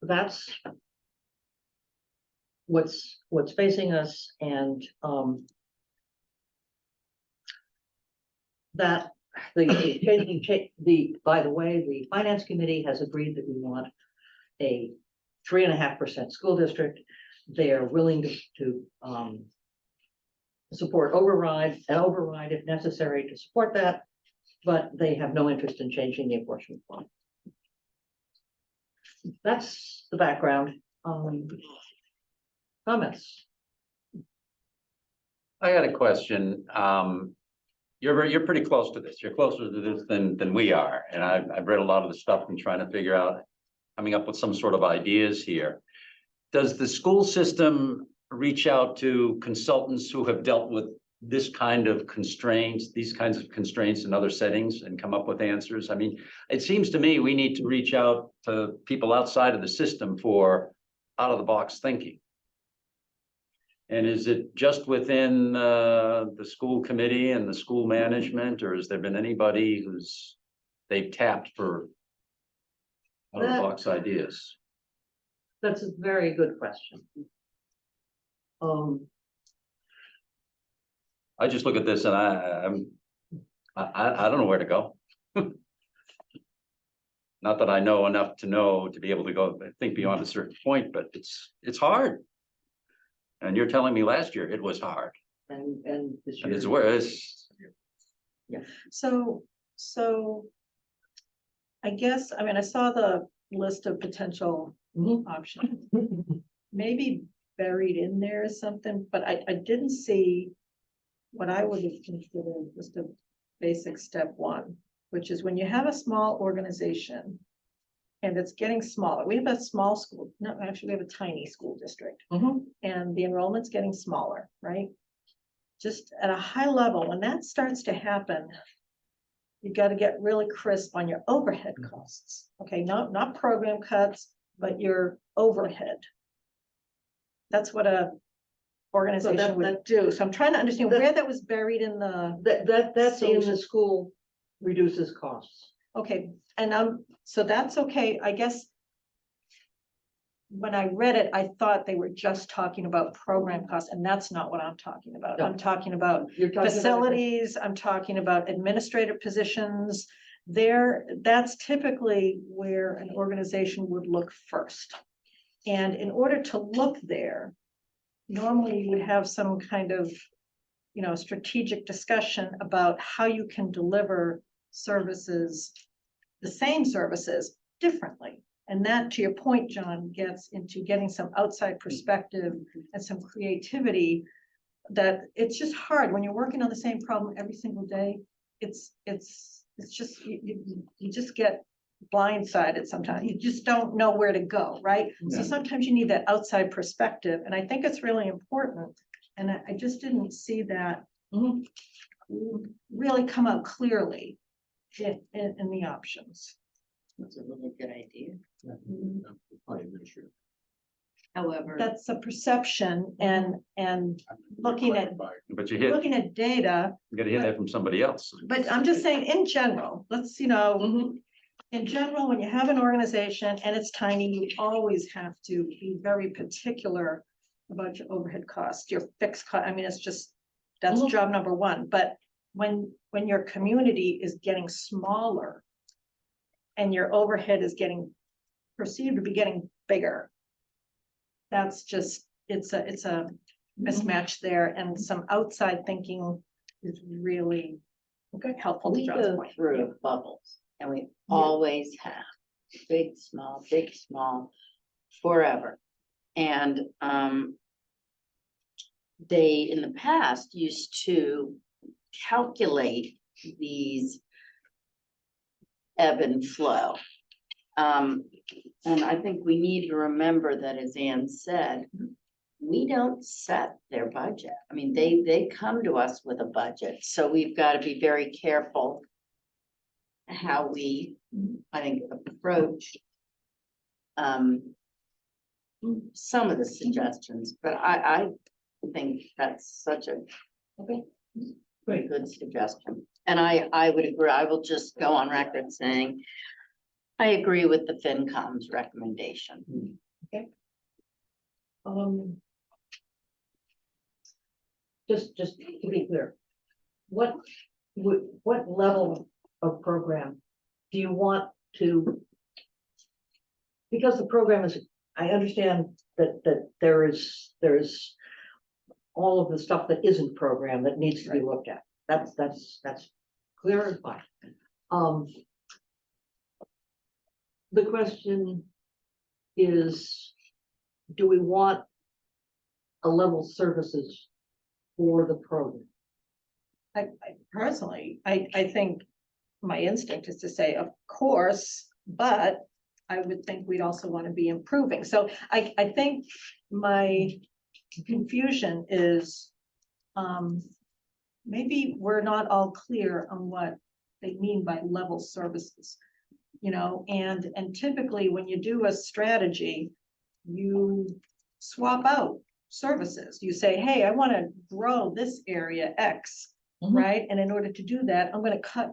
that's what's facing us, and that by the way, the finance committee has agreed that we want a 3.5% school district. They are willing to support an override if necessary to support that, but they have no interest in changing the apportionment plan. That's the background. Comments? I got a question. You're pretty close to this. You're closer to this than we are. And I've read a lot of the stuff and trying to figure out, coming up with some sort of ideas here. Does the school system reach out to consultants who have dealt with this kind of constraints, these kinds of constraints in other settings, and come up with answers? I mean, it seems to me we need to reach out to people outside of the system for out-of-the-box thinking. And is it just within the school committee and the school management, or has there been anybody they've tapped for out-of-the-box ideas? That's a very good question. I just look at this and I don't know where to go. Not that I know enough to be able to go think beyond a certain point, but it's hard. And you're telling me last year it was hard. And this year. And it's worse. Yeah. So I guess, I mean, I saw the list of potential options. Maybe buried in there is something, but I didn't see what I would have considered just a basic step one, which is when you have a small organization and it's getting smaller. We have a small school, no, actually we have a tiny school district, and the enrollment's getting smaller, right? Just at a high level, when that starts to happen, you got to get really crisp on your overhead costs. Okay, not program cuts, but your overhead. That's what a organization would do. So I'm trying to understand where that was buried in the. That's in the school reduces costs. Okay, and so that's okay, I guess. When I read it, I thought they were just talking about program costs, and that's not what I'm talking about. No. I'm talking about facilities, I'm talking about administrative positions. That's typically where an organization would look first. And in order to look there, normally you would have some kind of, strategic discussion about how you can deliver services, the same services, differently. And that, to your point, John, gets into getting some outside perspective and some creativity. That it's just hard when you're working on the same problem every single day. It's just you just get blindsided sometimes. You just don't know where to go, right? Yeah. So sometimes you need that outside perspective, and I think it's really important. And I just didn't see that really come out clearly in the options. That's a really good idea. However. That's a perception and looking at, But looking at data. you gotta hear that from somebody else. But I'm just saying, in general, let's, in general, when you have an organization and it's tiny, you always have to be very particular about your overhead costs, your fixed cost. I mean, it's just, that's job number one. But when your community is getting smaller and your overhead is getting perceived to be getting bigger, that's just, it's a mismatch there, and some outside thinking is really helpful to We John's go point. through bubbles and we always have big, small, forever. And they, in the past, used to calculate these ebb and flow. And I think we need to remember that, as Ann said, we don't set their budget. I mean, they come to us with a budget, so we've got to be very careful how we, I think, approach some of the suggestions, but I think that's such a very good suggestion. And I would agree. I will just go on record saying I agree with the FinCom's recommendation. Okay. Just to be clear, what level of program do you want to? Because the program is, I understand that there is all of the stuff that isn't programmed that needs to be looked at. That's clear and fine. The question is, do we want a level services for the program? I personally, I think my instinct is to say, of course, but I would think we'd also want to be improving. So I think my confusion is maybe we're not all clear on what they mean by level services, and typically when you do a strategy, you swap out services. You say, hey, I want to grow this area X, right? And in order to do that, I'm going to cut,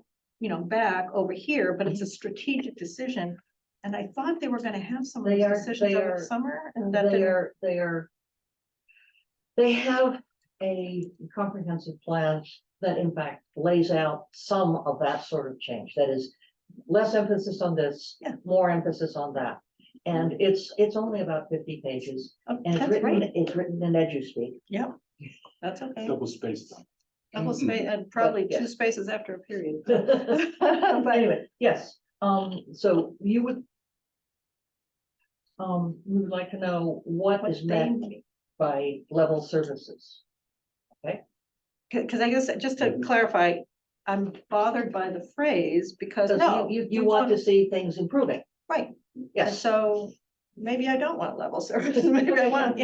back over here, but it's a strategic decision. And I thought they were going to have some of those decisions over the summer, and that they have a comprehensive plan that in fact lays out some of that sort of change. That is less emphasis on this, more emphasis on that. And it's only about 50 pages. And it's written in EduSpeak. Yeah, that's okay. Double spaced. Double space, and probably two spaces after a period. But anyway, yes, so you would. We would like to know what is meant by level services. Okay. Because I guess, just to clarify, I'm bothered by the phrase because you want to see things improving. Right. Yes. And so maybe I don't want level services. Maybe I want,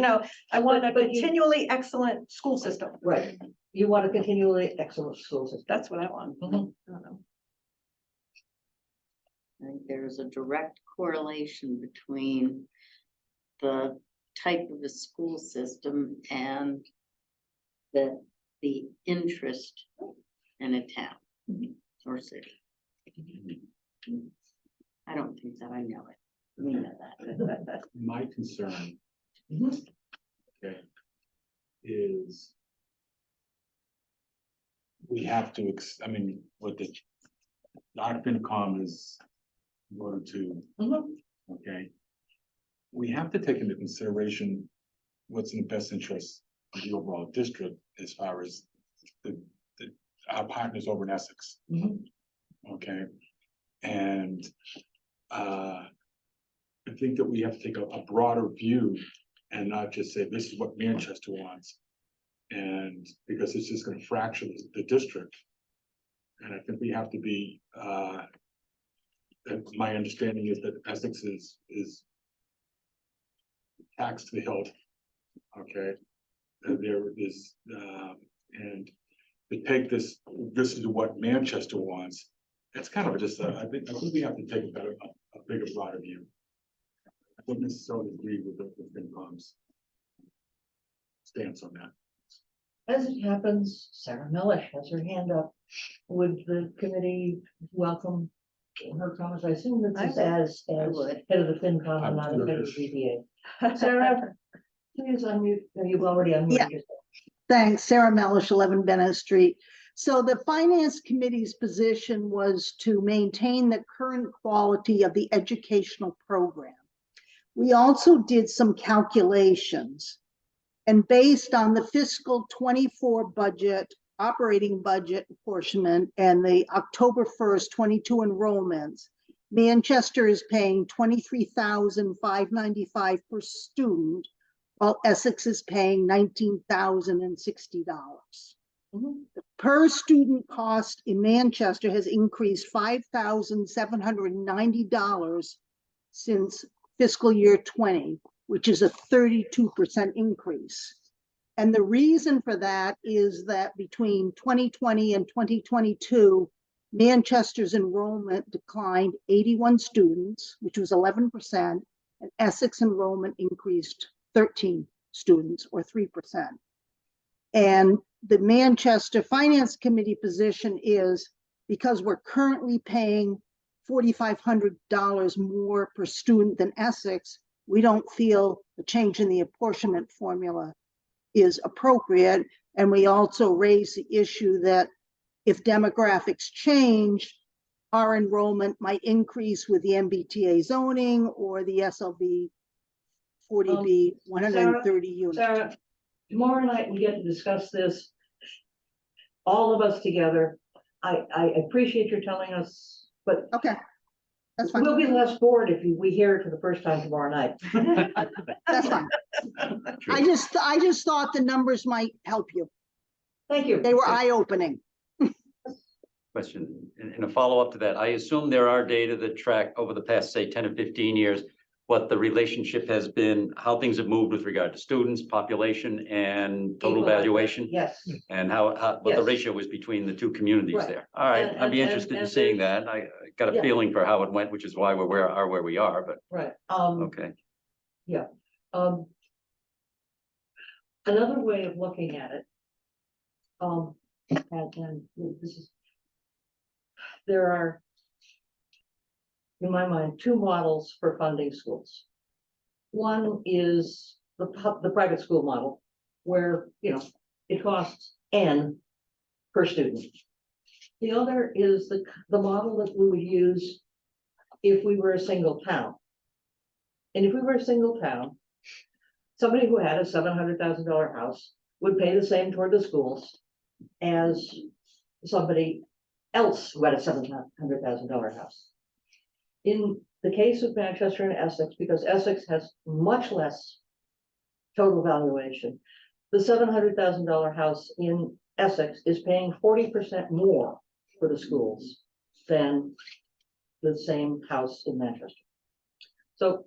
I want a continually excellent school system. Right. You want a continually excellent school system. That's what I want. I don't know. I think there's a direct correlation between the type of a school system and the interest in a town or city. I don't think that I know it. We know that. My concern, okay, is we have to, what the our FinCom is in order to, okay, we have to take into consideration what's in the best interest of the overall district as far as our partners over in Essex. Okay, and I think that we have to take a broader view and not just say this is what Manchester wants, and because it's just going to fracture the district. And I think we have to be. My understanding is that Essex is taxed to the hilt. Okay, there is, and to take this is what Manchester wants. It's kind of just I think we have to take a bigger, broader view. don't necessarily agree with the FinCom's stance on that. As it happens, Sarah Melish has her hand up. Would the committee welcome her comments? I assume this is as would. head of the FinCom and not as head of the ZBA. Sarah, please unmute, you've already unmuted Yeah. yourself. Thanks, Sarah Melish, 11 Bennett Street. So the Finance Committee's position was to maintain the current quality of the educational program. We also did some calculations, and based on the fiscal 24 budget, operating budget apportionment, and the October 1st, 22 enrollments, Manchester is paying $23,595 per student, while Essex is paying $19,060. The per student cost in Manchester has increased $5,790 since fiscal year 20, which is a 32% increase. And the reason for that is that between 2020 and 2022, Manchester's enrollment declined 81 students, which was 11%, and Essex enrollment increased 13 students, or 3%. And the Manchester Finance Committee position is, because we're currently paying $4,500 more per student than Essex, we don't feel the change in the apportionment formula is appropriate. And we also raise the issue that if demographics change, our enrollment might increase with the MBTA zoning or the SLB 40B 130 units. Sarah, tomorrow night we get to discuss this, all of us together. I appreciate your telling us, but okay, that's fine. We'll be less bored if we hear it for the first time tomorrow night. That's fine. I just thought the numbers might help you. Thank you. They were eye-opening. Question, and a follow-up to that, I assume there are data that track over the past, say, 10 or 15 years, what the relationship has been, how things have moved with regard to students, population, and total valuation? Yes. And what the Yes. ratio is between the two communities Right. there. All right, And- I'd be and- interested in and seeing there's- that. I got a Yeah. feeling for how it went, which is why we're where we are, but, Right. okay. Yeah. Another way of looking at it, and this is, there are, in my mind, two models for funding schools. One is the private school model, where, it costs N per student. The other is the model that we would use if we were a single town. And if we were a single town, somebody who had a $700,000 house would pay the same toward the schools as somebody else who had a $700,000 house. In the case of Manchester and Essex, because Essex has much less total valuation, the $700,000 house in Essex is paying 40% more for the schools than the same house in Manchester. So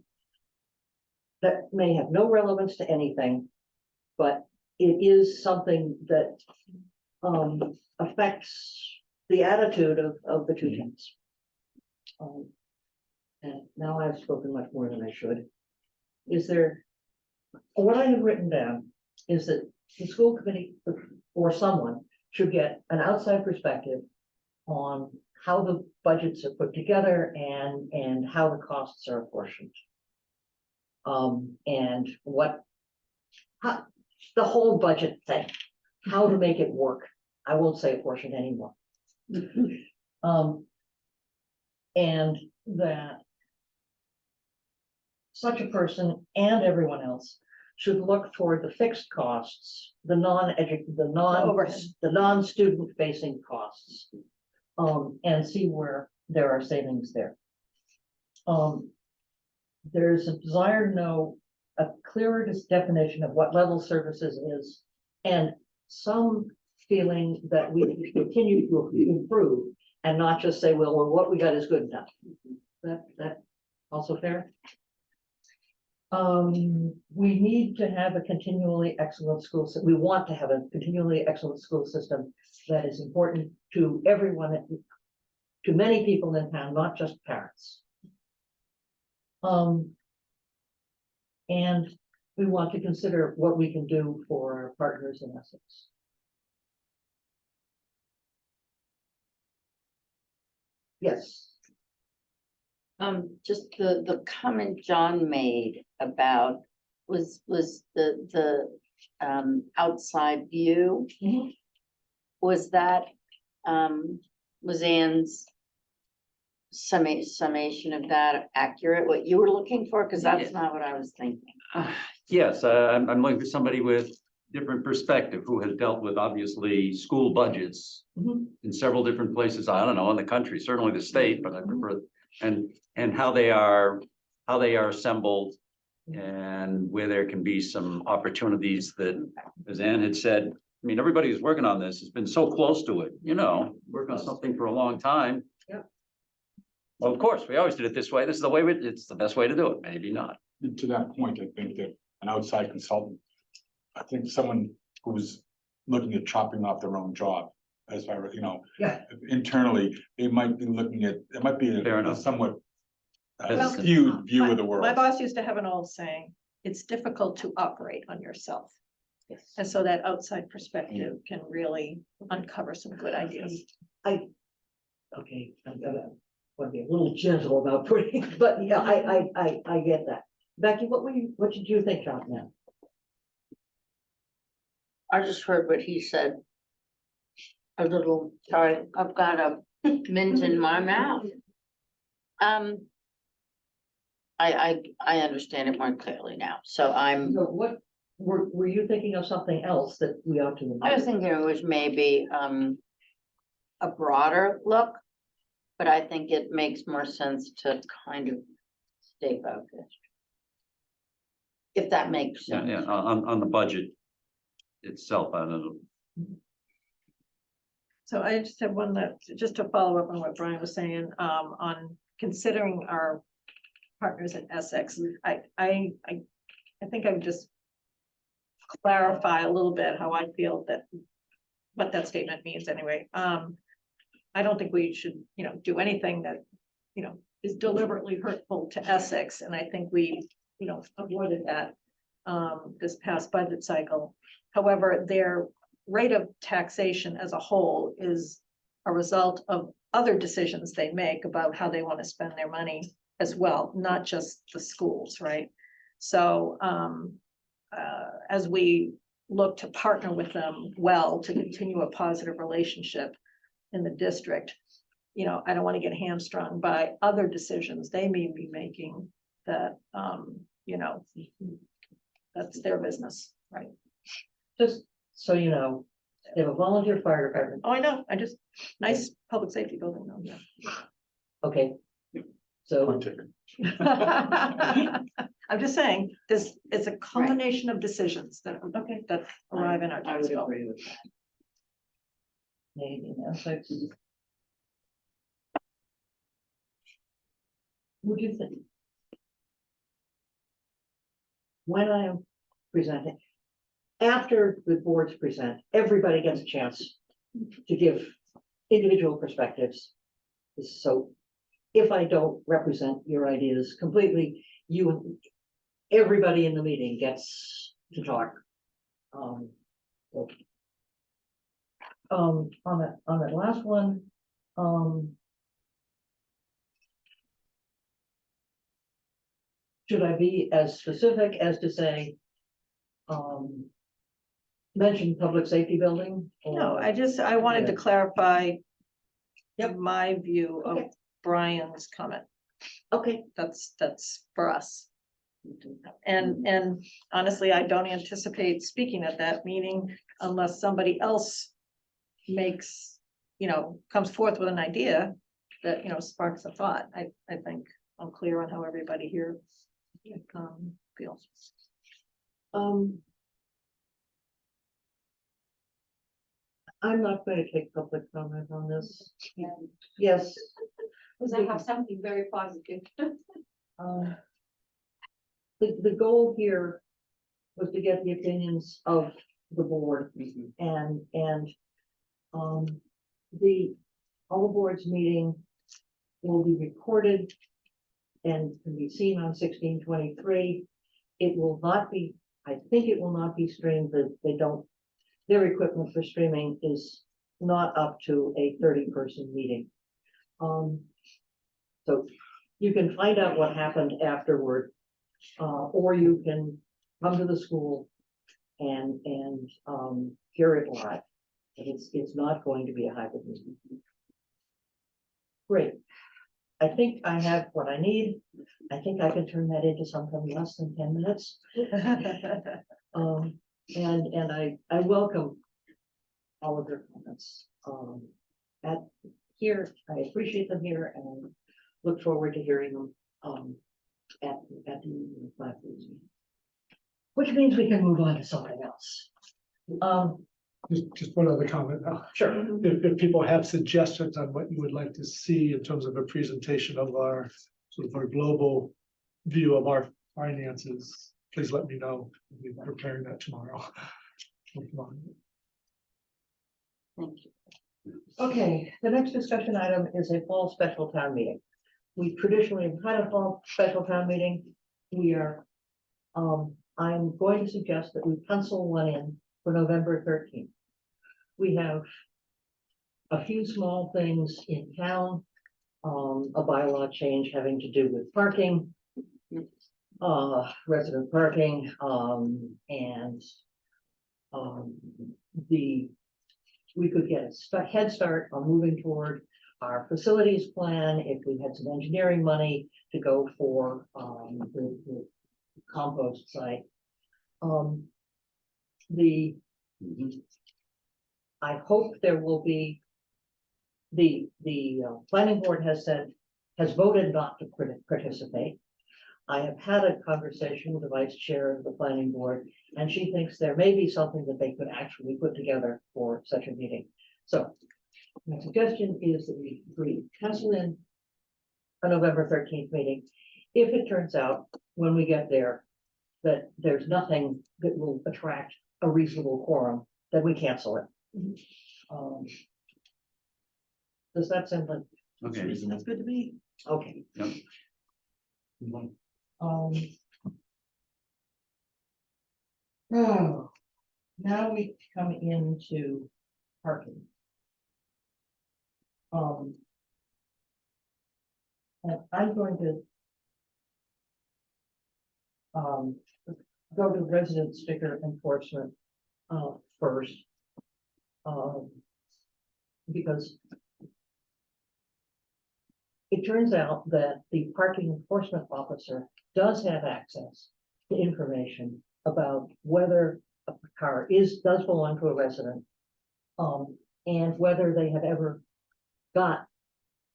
that may have no relevance to anything, but it is something that affects the attitude of the two towns. And now I've spoken much more than I should. What I have written down is that the school committee or someone should get an outside perspective on how the budgets are put together and how the costs are apportioned. And the whole budget thing, how to make it work. I won't say apportioned anymore. And that such a person and everyone else should look toward the fixed costs, the non-student facing costs, and see where there are savings there. There's a desire to know a clearer definition of what level services is, and some feeling that we can continue to improve and not just say, well, what we got is good enough. That also fair? We need to have a continually excellent school system. We want to have a continually excellent school system that is important to everyone, to many people in town, not just parents. And we want to consider what we can do for our partners in Essex. Yes. Just the comment John made about was the outside view. Was that, was Ann's summation of that accurate, what you were looking for? Because that's not what I was thinking. Yes, I'm looking for somebody with different perspective who has dealt with obviously school budgets in several different places. I don't know, in the country, certainly the state, but I prefer, and how they are assembled and where there can be some opportunities that, as Ann had said, I mean, everybody who's working on this has been so close to it, you know, working on something for a long time. Yep. Well, of course, we always did it this way. This is the way it's the best way to do it. Maybe not. To that point, I think that an outside consultant, I think someone who's looking at chopping off their own job, as far as, you know, Yeah. internally, they might be looking at, it might be Fair a enough. somewhat Well, skewed view of the My world. boss used to have an old saying, it's difficult to operate on yourself. Yes. And so that outside perspective can really uncover some good ideas. Okay, I'm gonna want to be a little gentle about putting, but yeah, I get that. Becky, what did you think, John, now? I just heard what he said. A little, sorry, I've got a mint in my mouth. I understand it more clearly now, so I'm. So what, were you thinking of something else that we ought to? I was thinking it was maybe a broader look, but I think it makes more sense to kind of stay focused. If that makes Yeah, sense. yeah, on the budget itself, I don't know. So I just have one that, just to follow up on what Brian was saying, on considering our partners at Essex. I think I would just clarify a little bit how I feel that, what that statement means anyway. I don't think we should, do anything that, is deliberately hurtful to Essex, and I think we, avoided that this past budget cycle. However, their rate of taxation as a whole is a result of other decisions they make about how they want to spend their money as well, not just the schools, right? So as we look to partner with them well to continue a positive relationship in the district, I don't want to get hamstrung by other decisions they may be making that, that's their business, right? Just so you know, they have a volunteer fire department. Oh, I know, nice public safety building, though, yeah. Okay. So. I'm just saying, it's a combination of decisions that arrive in our I tax would bill. agree with that. Maybe Essex. What do you think? When I am presenting, after the boards present, everybody gets a chance to give individual perspectives. So if I don't represent your ideas completely, everybody in the meeting gets to talk. On that last one, should I be as specific as to say, mention public safety building? No, I wanted to clarify my view of Brian's comment. Okay. That's for us. And honestly, I don't anticipate speaking at that meeting unless somebody else makes, comes forth with an idea that, sparks a thought. I think I'm clear on how everybody here feels. I'm not going to take public comment on this. Yes. Because I have something very positive. The goal here was to get the opinions of the board and all the board's meeting will be recorded and can be seen on 1623. It will not be, I think it will not be streamed, that they don't, their equipment for streaming is not up to a 30-person meeting. So you can find out what happened afterward, or you can come to the school and hear it live. It's not going to be a hybrid meeting. Great. I think I have what I need. I think I can turn that into something less than 10 minutes. And I welcome all of their comments. At here, I appreciate them here and look forward to hearing them at the platform. Which means we can move on to something else. Just one other comment. Sure. If people have suggestions on what you would like to see in terms of a presentation of our sort of our global view of our finances, please let me know. We'll be preparing that tomorrow. Thank you. Okay, the next discussion item is a fall special town meeting. We traditionally have had a fall special town meeting. We are, I'm going to suggest that we pencil one in for November 13th. We have a few small things in town, a bylaw change having to do with parking, resident parking, and we could get a head start on moving toward our facilities plan if we had some engineering money to go for the compost site. I hope there will be, the planning board has voted not to participate. I have had a conversation with the vice chair of the planning board, and she thinks there may be something that they could actually put together for such a meeting. So my suggestion is that we pencil in a November 13th meeting. If it turns out when we get there that there's nothing that will attract a reasonable quorum, then we cancel it. Does that sound like? Okay. That's good to me. Okay. Yep. Oh, now we come into parking. And I'm going to go to resident sticker enforcement first. Because it turns out that the parking enforcement officer does have access to information about whether a car does belong to a resident, and whether they have ever got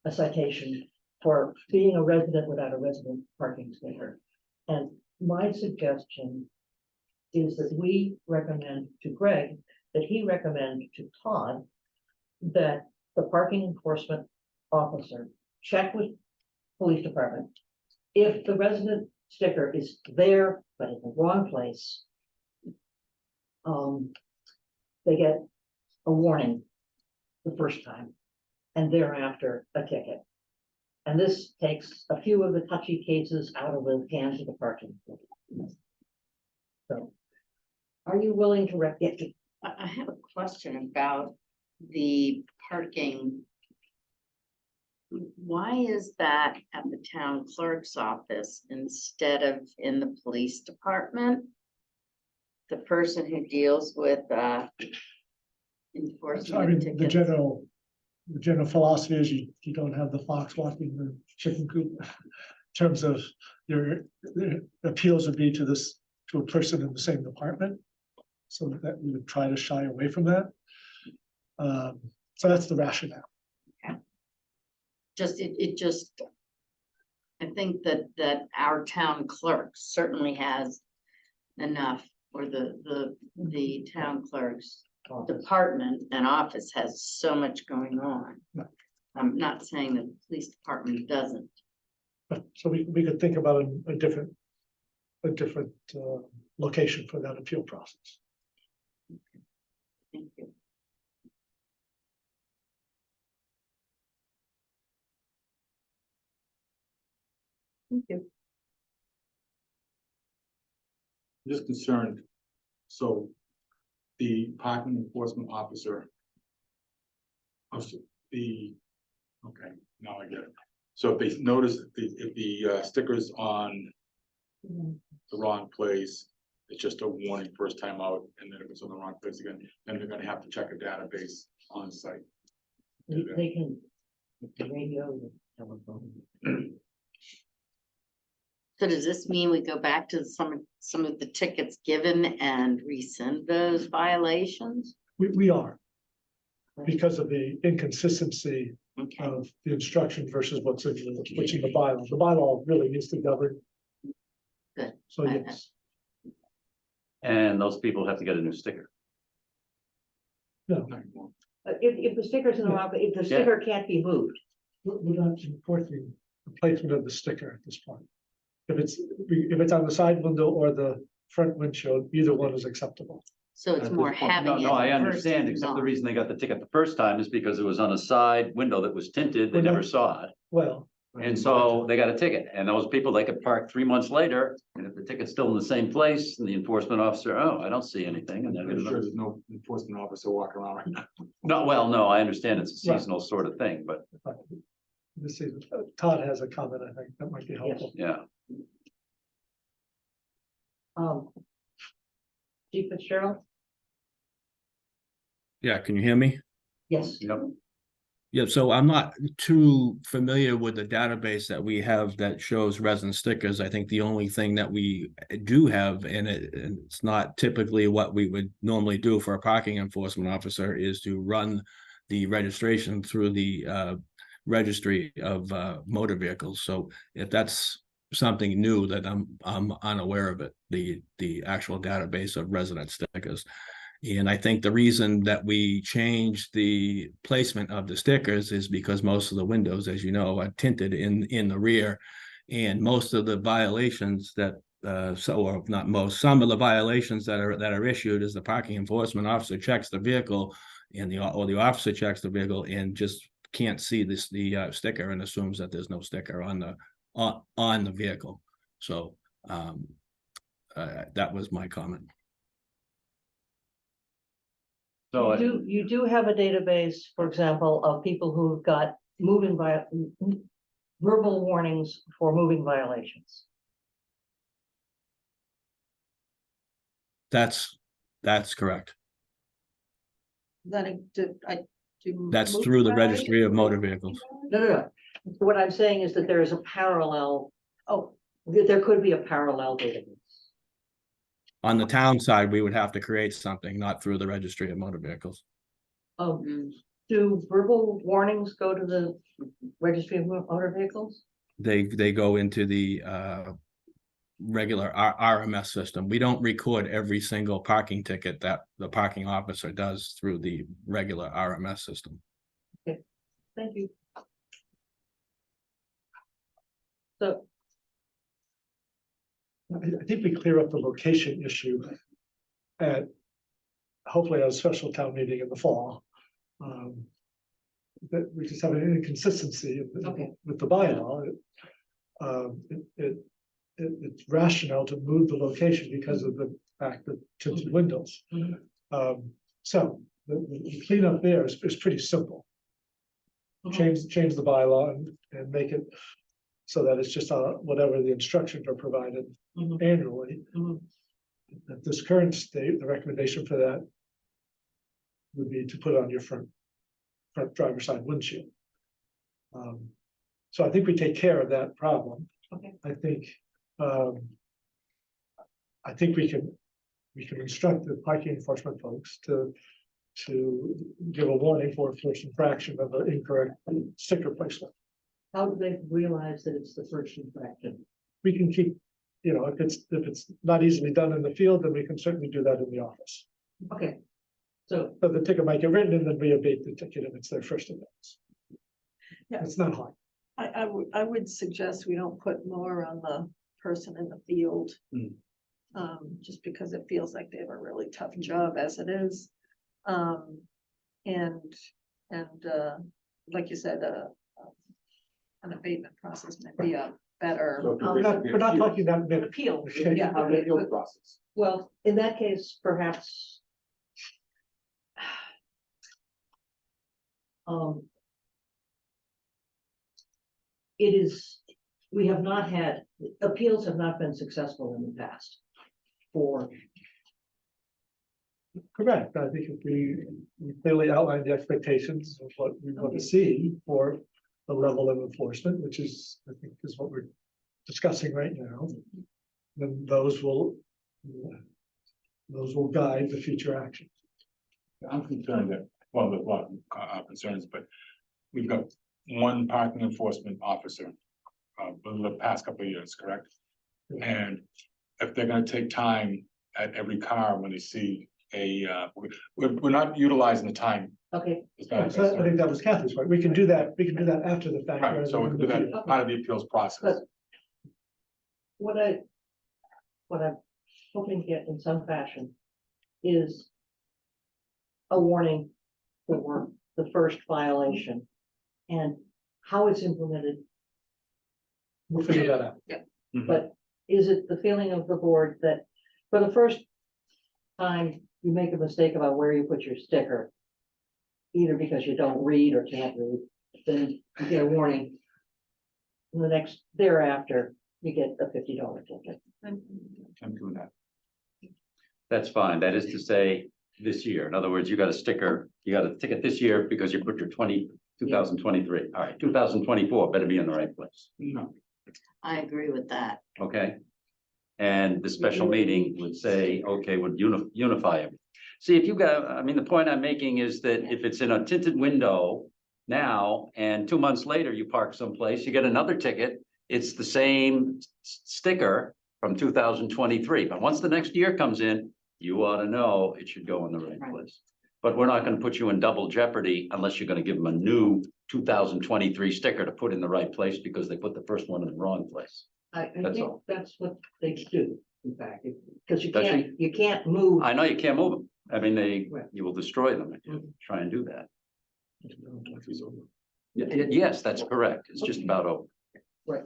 a citation for being a resident without a resident parking sticker. And my suggestion is that we recommend to Greg that he recommend to Todd that the parking enforcement officer check with police department. If the resident sticker is there, but in the wrong place, they get a warning the first time and thereafter a ticket. And this takes a few of the touchy cases out of the hands of the parking. So, are you willing to I have a question about the parking. Why is that at the town clerk's office instead of in the police department? The person who deals with I enforcement mean, tickets. the general philosophy is you don't have the fox walking the chicken coop. In terms of your appeals would be to a person in the same department. So that we would try to shy away from that. So that's the rationale. I think that our town clerk certainly has enough, or the town clerk's department and office has so much going on. I'm not saying that the police department doesn't. So we could think about a different location for that appeal process. Thank you. Thank you. just concerned, so the parking enforcement officer. Okay, now I get it. So if they notice if the sticker's on the wrong place, it's just a warning first time out, and then if it's on the wrong place again, then they're gonna have to check a database on site. They can radio, telephone. So does this mean we go back to some of the tickets given and rescind those violations? We are. Because of the inconsistency of the instruction versus what's in the bylaw. The bylaw really needs to govern. Good. So yes, And those people have to get a new sticker. no, If the sticker's in the wrong, if the sticker can't be moved. we're not enforcing the placement of the sticker at this point. If it's on the side window or the front windshield, either one is acceptable. So it's At more this point. having it. No, I versus understand, except the not. reason they got the ticket the first time is because it was on a side window that was tinted, they Well, never no. saw it. Well, And so they got a ticket, and those people, they could park 3 months later, and if the ticket's still in the same place, and the enforcement officer, oh, I don't see anything, and they're I'm sure gonna. there's no enforcement officer walking around right now. No, well, no, I understand it's a Right. seasonal sort of thing, but let's see, Todd has a comment, I think, that might be helpful. yeah. Chief Fitzgerald? Yeah, can you hear me? Yes. Yep. Yeah, so I'm not too familiar with the database that we have that shows resin stickers. I think the only thing that we do have in it, and it's not typically what we would normally do for a parking enforcement officer, is to run the registration through the registry of motor vehicles. So if that's something new that I'm unaware of it, the actual database of resident stickers. And I think the reason that we changed the placement of the stickers is because most of the windows, as you know, are tinted in the rear. And most of the violations that, or not most, some of the violations that are issued is the parking enforcement officer checks the vehicle and the officer checks the vehicle and just can't see the sticker and assumes that there's no sticker on the vehicle. So that was my comment. So You do have a database, for example, of people who've got verbal warnings for moving violations. That's correct. Then That's through the registry of motor vehicles. No. What I'm saying is that there is a parallel, there could be a parallel database. On the town side, we would have to create something, not through the registry of motor vehicles. Do verbal warnings go to the registry of motor vehicles? They go into the regular RMS system. We don't record every single parking ticket that the parking officer does through the regular RMS system. Okay, thank you. So I think we clear up the location issue at hopefully a special town meeting in the fall. That we just have an inconsistency with the bylaw. It's rational to move the location because of the fact that tinted windows. So the cleanup there is pretty simple. Change the bylaw and make it so that it's just whatever the instructions are provided annually. At this current state, the recommendation for that would be to put on your front driver's side windshield. So I think we take care of that problem. I think we can instruct the parking enforcement folks to give a warning for first infraction of an incorrect sticker placement. how do they realize that it's the first infraction? We can keep, if it's not easily done in the field, then we can certainly do that in the office. Okay, so But the ticket might get written and then we abate the ticket if it's their first offense. Yeah. It's not hard. I would suggest we don't put more on the person in the field. Just because it feels like they have a really tough job as it is. And like you said, an abatement process might be a better We're not talking that big. appeal. Okay. Yeah. How they appeal process. Well, in that case, perhaps. It is, we have not had, appeals have not been successful in the past. For, Correct. I think if we clearly outline the expectations of what we want to see for the level of enforcement, which is, I think, is what we're discussing right now, then those will guide the future action. I'm concerned that, well, there's a lot of concerns, but we've got one parking enforcement officer in the past couple of years, correct? And if they're gonna take time at every car when they see we're not utilizing the time. okay, So I think that was Kathy's point. We can do that after the fact. Right, so we can do that as part of the appeals process. what I'm hoping to get in some fashion is a warning for the first violation and how it's implemented. We'll figure that out. But is it the feeling of the board that for the first time you make a mistake about where you put your sticker, either because you don't read or can't read, then you get a warning. And the next thereafter, you get a $50 ticket. I'm doing that. That's fine. That is to say, this year. In other words, you got a sticker, you got a ticket this year because you put your 2023. All right, 2024 better be in the right place. No. I agree with that. Okay. And the special meeting would say, okay, would unify them. See, if you got, I mean, the point I'm making is that if it's in a tinted window now, and 2 months later you park someplace, you get another ticket, it's the same sticker from 2023. But once the next year comes in, you ought to know it should go in the right place. But we're not gonna put you in double jeopardy unless you're gonna give them a new 2023 sticker to put in the right place because they put the first one in the wrong place. I That's think all. that's what they do, in fact, because you Does can't move. I know you can't move them. I mean, Right. you will destroy them if you try and do that. Yes, that's correct. It's just about over. Right.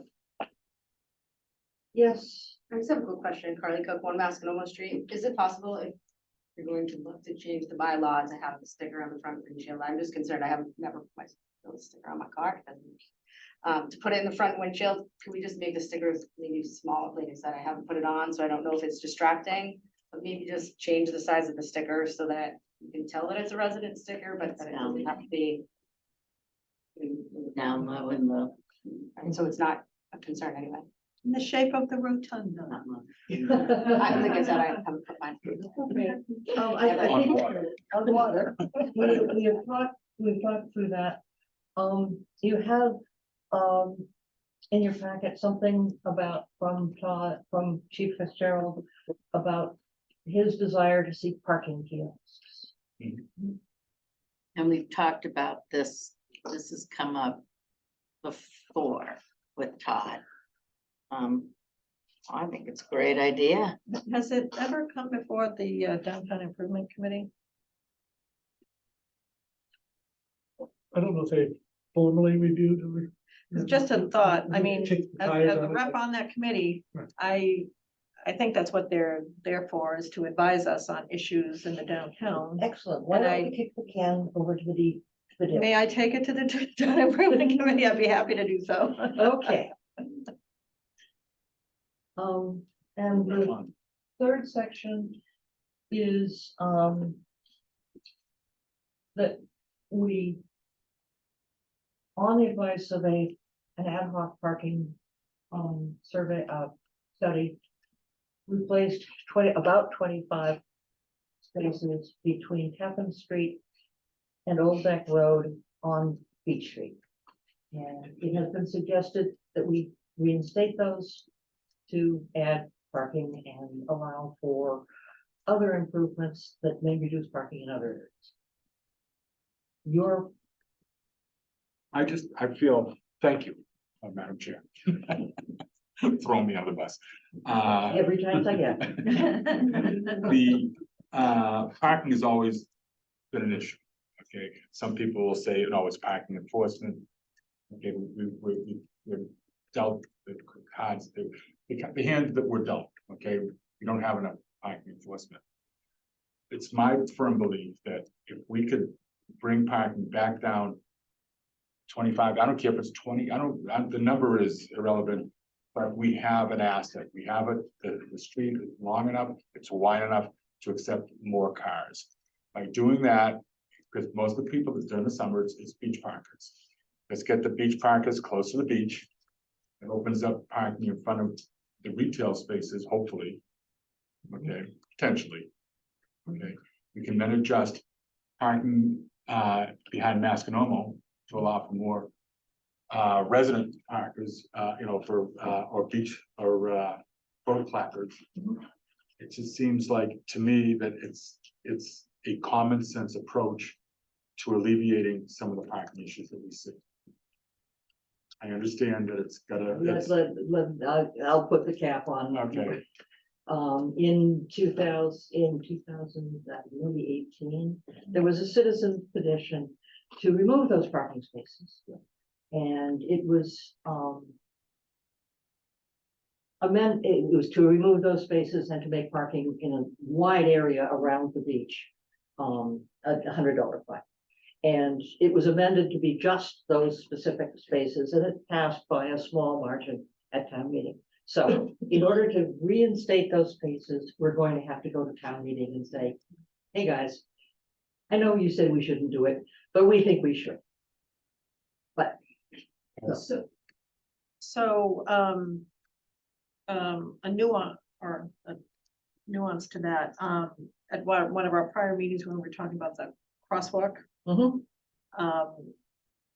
Yes. I just have a quick question, Carly Cook, One Mascanoma Street. Is it possible if you're going to look to change the bylaw to have the sticker on the front windshield? I'm just concerned, I haven't never put my sticker on my car. To put it in the front windshield, can we just make the stickers maybe small? Like I said, I haven't put it on, so I don't know if it's distracting. But maybe just change the size of the sticker so that you can tell that it's a resident sticker, but that it doesn't have to be Down low in the. and so it's not a concern anyway. In the shape of the rotunda. Like I said, I haven't put mine. Okay. I On think water. on water. We've talked through that. You have, in your packet, something about from Chief Fitzgerald about his desire to see parking kiosks. And we've talked about this has come up before with Todd. I think it's a great idea. Has it ever come before the Downtown Improvement Committee? I don't know if they formally reviewed or. It's just a thought. I mean, Kick the as tires a on it. rep on that committee, Right. I think that's what they're there for, is to advise us on issues in the downtown. Excellent. Why And don't I- we kick the can over to the May I take it to the Downtown Improvement Committee? I'd be happy to do so. Okay. And the third section is, that we, on the advice of an ad hoc parking, survey, study, we placed about 25 spaces between Tappan Street and Old Beck Road on Beach Street. And it has been suggested that we reinstate those to add parking and allow for other improvements that may reduce parking in other areas. I feel, thank you, Madam Chair. Throw me on the bus. Every chance I get. The parking has always been an issue. Okay, some people will say, no, it's parking enforcement. Okay, we we're dealt the cards, the hand that we're dealt, okay? We don't have enough parking enforcement. It's my firm belief that if we could bring parking back down 25, I don't care if it's 20, the number is irrelevant, but we have an asset. We have it, the street is long enough, it's wide enough to accept more cars. By doing that, because most of the people that during the summer is beach parkers. Let's get the beach parkers close to the beach. It opens up parking in front of the retail spaces, hopefully. Okay, potentially. Okay, we can then adjust parking behind Masconomo to allow for more resident parkers, for or beach or boat placards. It just seems like to me that it's a common sense approach to alleviating some of the parking issues that we see. I understand that it's gotta. I'll put the cap on. Okay. In 2018, there was a citizen petition to remove those parking spaces. And it was, it was to remove those spaces and to make parking in a wide area around the beach, $100 fine. And it was amended to be just those specific spaces, and it passed by a small margin at town meeting. So in order to reinstate those spaces, we're going to have to go to town meeting and say, hey, guys, I know you said we shouldn't do it, but we think we should. But. So, a nuance to that, at one of our prior meetings when we were talking about the crosswalk.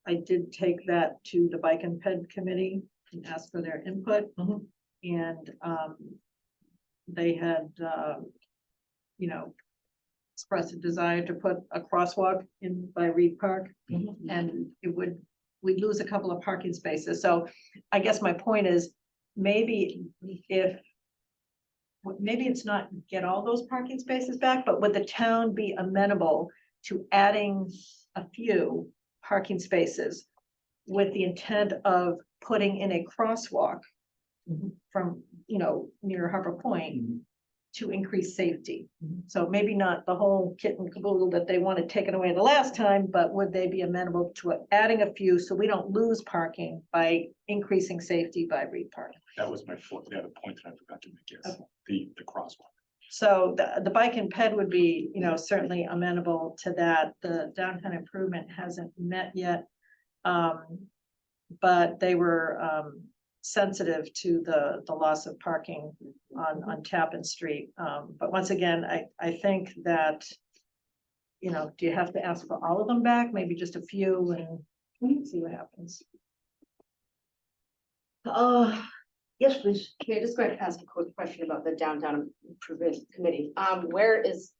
I did take that to the Bike and Ped Committee and ask for their input. And, they had, expressed a desire to put a crosswalk in by Reed Park. And we'd lose a couple of parking spaces. So I guess my point is, maybe it's not get all those parking spaces back, but would the town be amenable to adding a few parking spaces with the intent of putting in a crosswalk from, near Harbor Point to increase safety? So maybe not the whole kit and caboodle that they wanted taken away the last time, but would they be amenable to adding a few so we don't lose parking by increasing safety by Reed Park? That was my the other point that I forgot to make, yes, the crosswalk. So the Bike and Ped would be, certainly amenable to that. The downtown improvement hasn't met yet. But they were sensitive to the loss of parking on Tappan Street. But once again, I think that, do you have to ask for all of them back? Maybe just a few and see what happens. Yes, please. Okay, just going to ask a quick question about the downtown improvement committee. Where does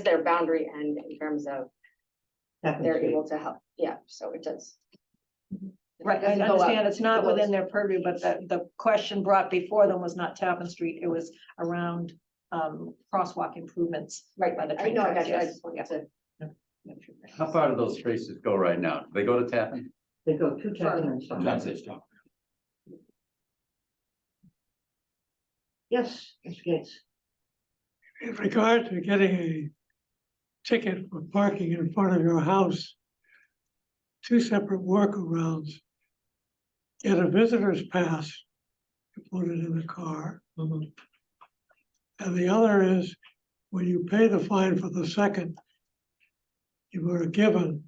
their boundary end in terms of they're able to help? Yeah, so it does. Right, I understand it's not within their purview, but the question brought before them was not Tappan Street, it was around crosswalk improvements. Right, by the I train know, I tracks, got you, I yes. just wanted to. How far do those spaces go right now? Do they go to Tappan? They go to Tappan and stop. That's it, stop. Yes, Mr. Gates. In regard to getting a ticket for parking in front of your house, two separate workarounds. Get a visitor's pass, you put it in the car. And the other is, when you pay the fine for the second, you are given,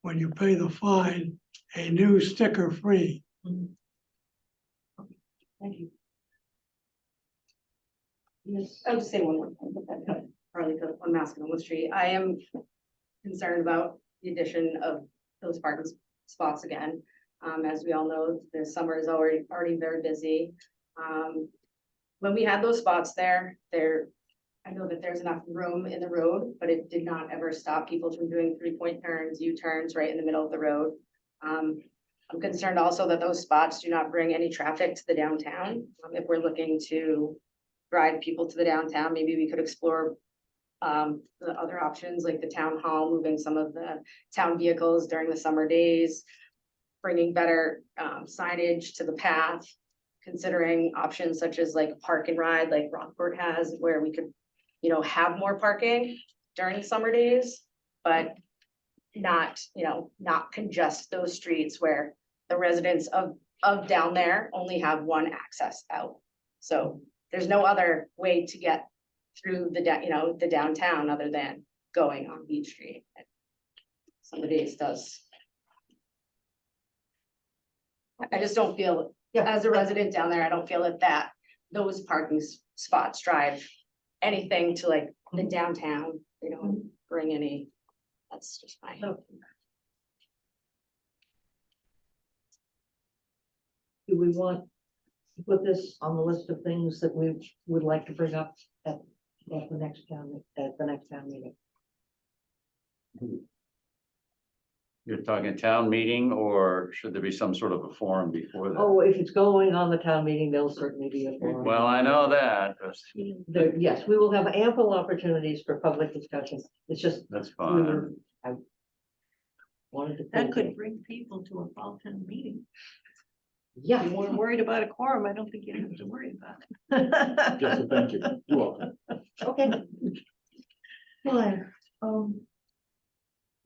when you pay the fine, a new sticker free. Thank you. Yes, I'll just say one more thing. Harley Cook on Masconomo Street. I am concerned about the addition of those parking spots again. As we all know, the summer is already very busy. When we had those spots there, I know that there's enough room in the road, but it did not ever stop people from doing 3-point turns, U-turns right in the middle of the road. I'm concerned also that those spots do not bring any traffic to the downtown. If we're looking to drive people to the downtown, maybe we could explore the other options like the town hall, moving some of the town vehicles during the summer days. bringing better signage to the path, considering options such as like park and ride, like Rockport has, where we could, you know, have more parking during the summer days, but not, you know, not congest those streets where the residents of down there only have one access out. So there's no other way to get through the downtown other than going on Beach Street. Some of the days does. I just don't feel, as a resident down there, I don't feel that those parking spots drive anything to like the downtown. They don't bring any, that's just my. Do we want to put this on the list of things that we would like to bring up at the next town meeting? You're talking town meeting, or should there be some sort of a forum before that? Oh, if it's going on the town meeting, there'll certainly be a forum. Well, I know that, Yes, we will have ample opportunities for public discussion. It's just. that's we fine. were- I wanted to. That could bring people to a fall town meeting. Yeah. If you weren't worried about a quorum, I don't think you'd have to worry about it. Yes, thank you. You're welcome. Okay. Fine,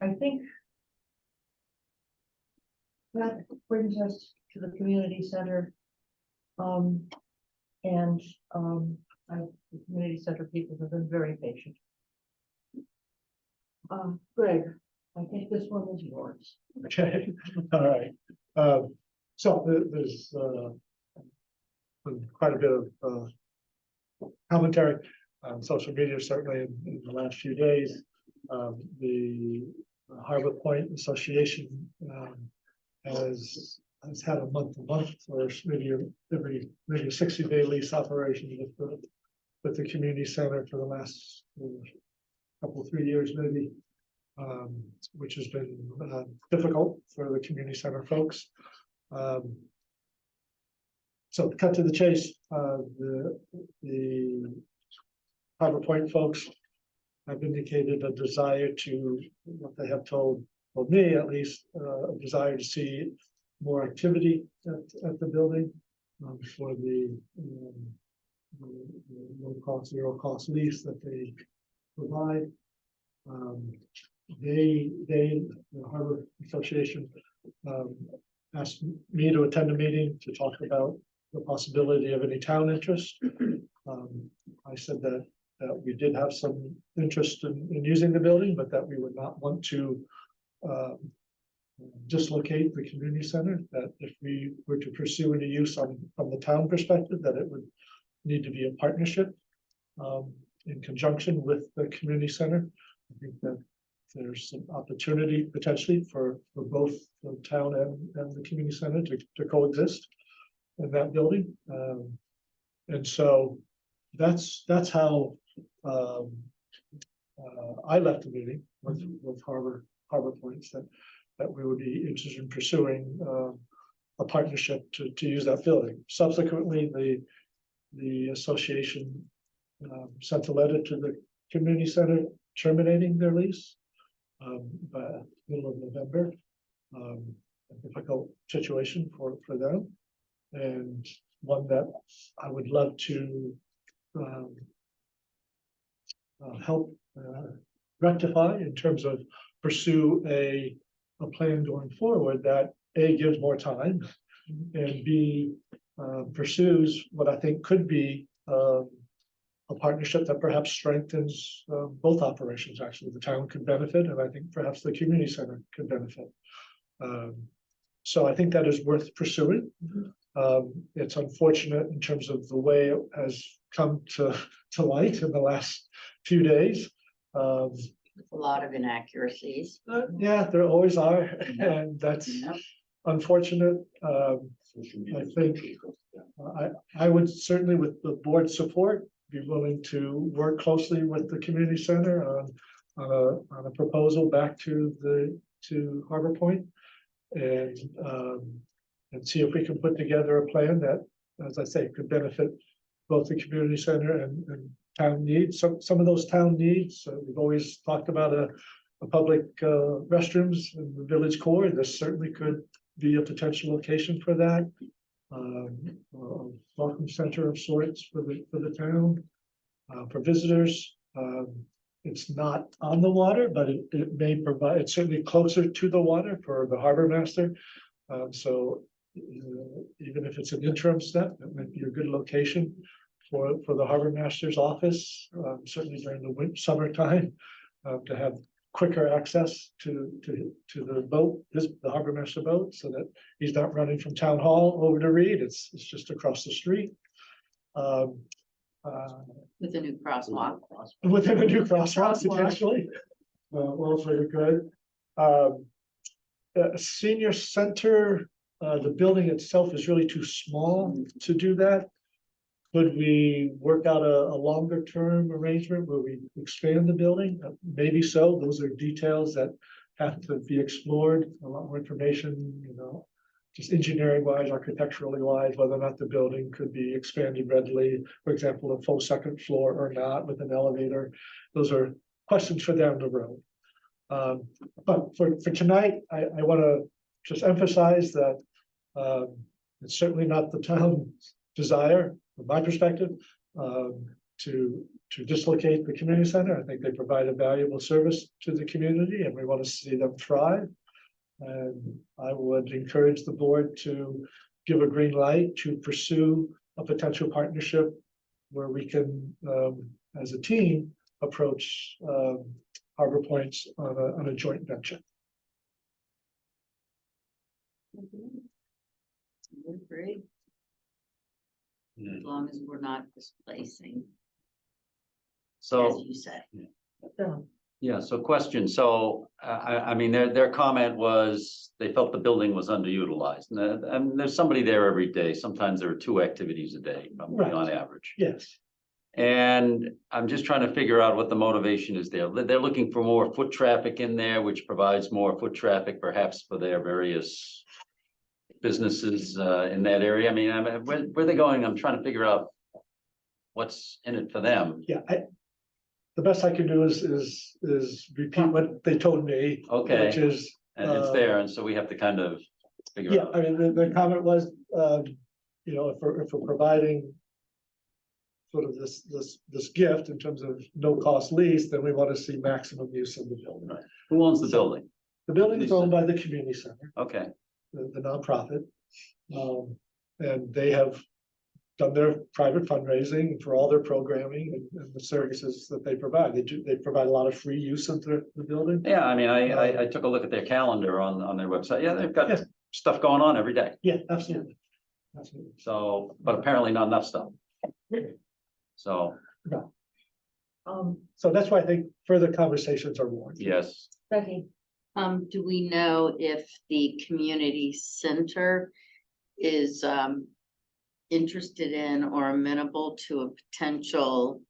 I think that brings us to the community center. The community center people have been very patient. Greg, I think this one is yours. Okay, all right. So there's been quite a bit of commentary on social media, certainly in the last few days. The Harbor Point Association has had a month-to-month, or maybe every 60-day lease operation with the community center for the last couple, 3 years maybe, which has been difficult for the community center folks. So to cut to the chase, the Harbor Point folks have indicated a desire to, what they have told me at least, a desire to see more activity at the building for the low cost, zero cost lease that they provide. The Harbor Association asked me to attend a meeting to talk about the possibility of any town interest. I said that we did have some interest in using the building, but that we would not want to dislocate the community center, that if we were to pursue any use from the town perspective, that it would need to be a partnership in conjunction with the community center. I think that there's some opportunity potentially for both the town and the community center to coexist in that building. And so that's how I left the meeting with Harbor Point, that we would be interested in pursuing a partnership to use that building. Subsequently, the association sent a letter to the community center terminating their lease by middle of November. A difficult situation for them, and one that I would love to help rectify in terms of pursue a plan going forward that A, gives more time, and B, pursues what I think could be a partnership that perhaps strengthens both operations. Actually, the town could benefit, and I think perhaps the community center could benefit. So I think that is worth pursuing. It's unfortunate in terms of the way it has come to light in the last few days. A lot of inaccuracies. Yeah, there always are, and that's unfortunate. I think I would certainly, with the board's support, be willing to work closely with the community center on a proposal back to Harbor Point, and see if we can put together a plan that, as I say, could benefit both the community center and town needs. Some of those town needs, we've always talked about a public restrooms in the village core. This certainly could be a potential location for that. A welcome center of sorts for the town. For visitors, it's not on the water, but it may provide, it's certainly closer to the water for the harbor master. So even if it's an interim step, it might be a good location for the harbor master's office, certainly during the summertime, to have quicker access to the boat, the harbor master boat, so that he's not running from town hall over to Reed. It's just across the street. With a new crosswalk. Within a new crosswalk, potentially. Well, very good. Senior center, the building itself is really too small to do that. Could we work out a longer term arrangement where we expand the building? Maybe so. Those are details that have to be explored. A lot more information, just engineering wise, architecturally wise, whether or not the building could be expanded readily. For example, a full second floor or not with an elevator. Those are questions for down the road. But for tonight, I want to just emphasize that it's certainly not the town's desire, from my perspective, to dislocate the community center. I think they provide a valuable service to the community, and we want to see them thrive. And I would encourage the board to give a green light to pursue a potential partnership where we can, as a team, approach Harbor Points on a joint venture. Great. As long as we're not displacing, as So, you said. yeah, so question, so, I mean, their comment was, they felt the building was underutilized, and there's somebody there every day, sometimes there are 2 activities a day, probably Right. on average. Yes. And I'm just trying to figure out what the motivation is there. They're looking for more foot traffic in there, which provides more foot traffic perhaps for their various businesses in that area. I mean, where they're going, I'm trying to figure out what's in it for them. Yeah, the best I can do is repeat what they told me. Okay. Which is. And it's there, and so we have to kind of figure Yeah, out. I mean, the comment was, if we're providing sort of this gift in terms of no cost lease, then we want to see maximum use of the building. Right. Who owns the building? The building is owned by the community center, Okay, the nonprofit. And they have done their private fundraising for all their programming and the services that they provide. They provide a lot of free use of the building. yeah, I mean, I took a look at their calendar on their website. Yeah, they've got Yes. stuff going on every day. Yeah, absolutely. Absolutely. So, but apparently not enough stuff. So, No. So that's why I think further conversations are warranted. yes, Becky. Do we know if the community center is interested in or amenable to a potential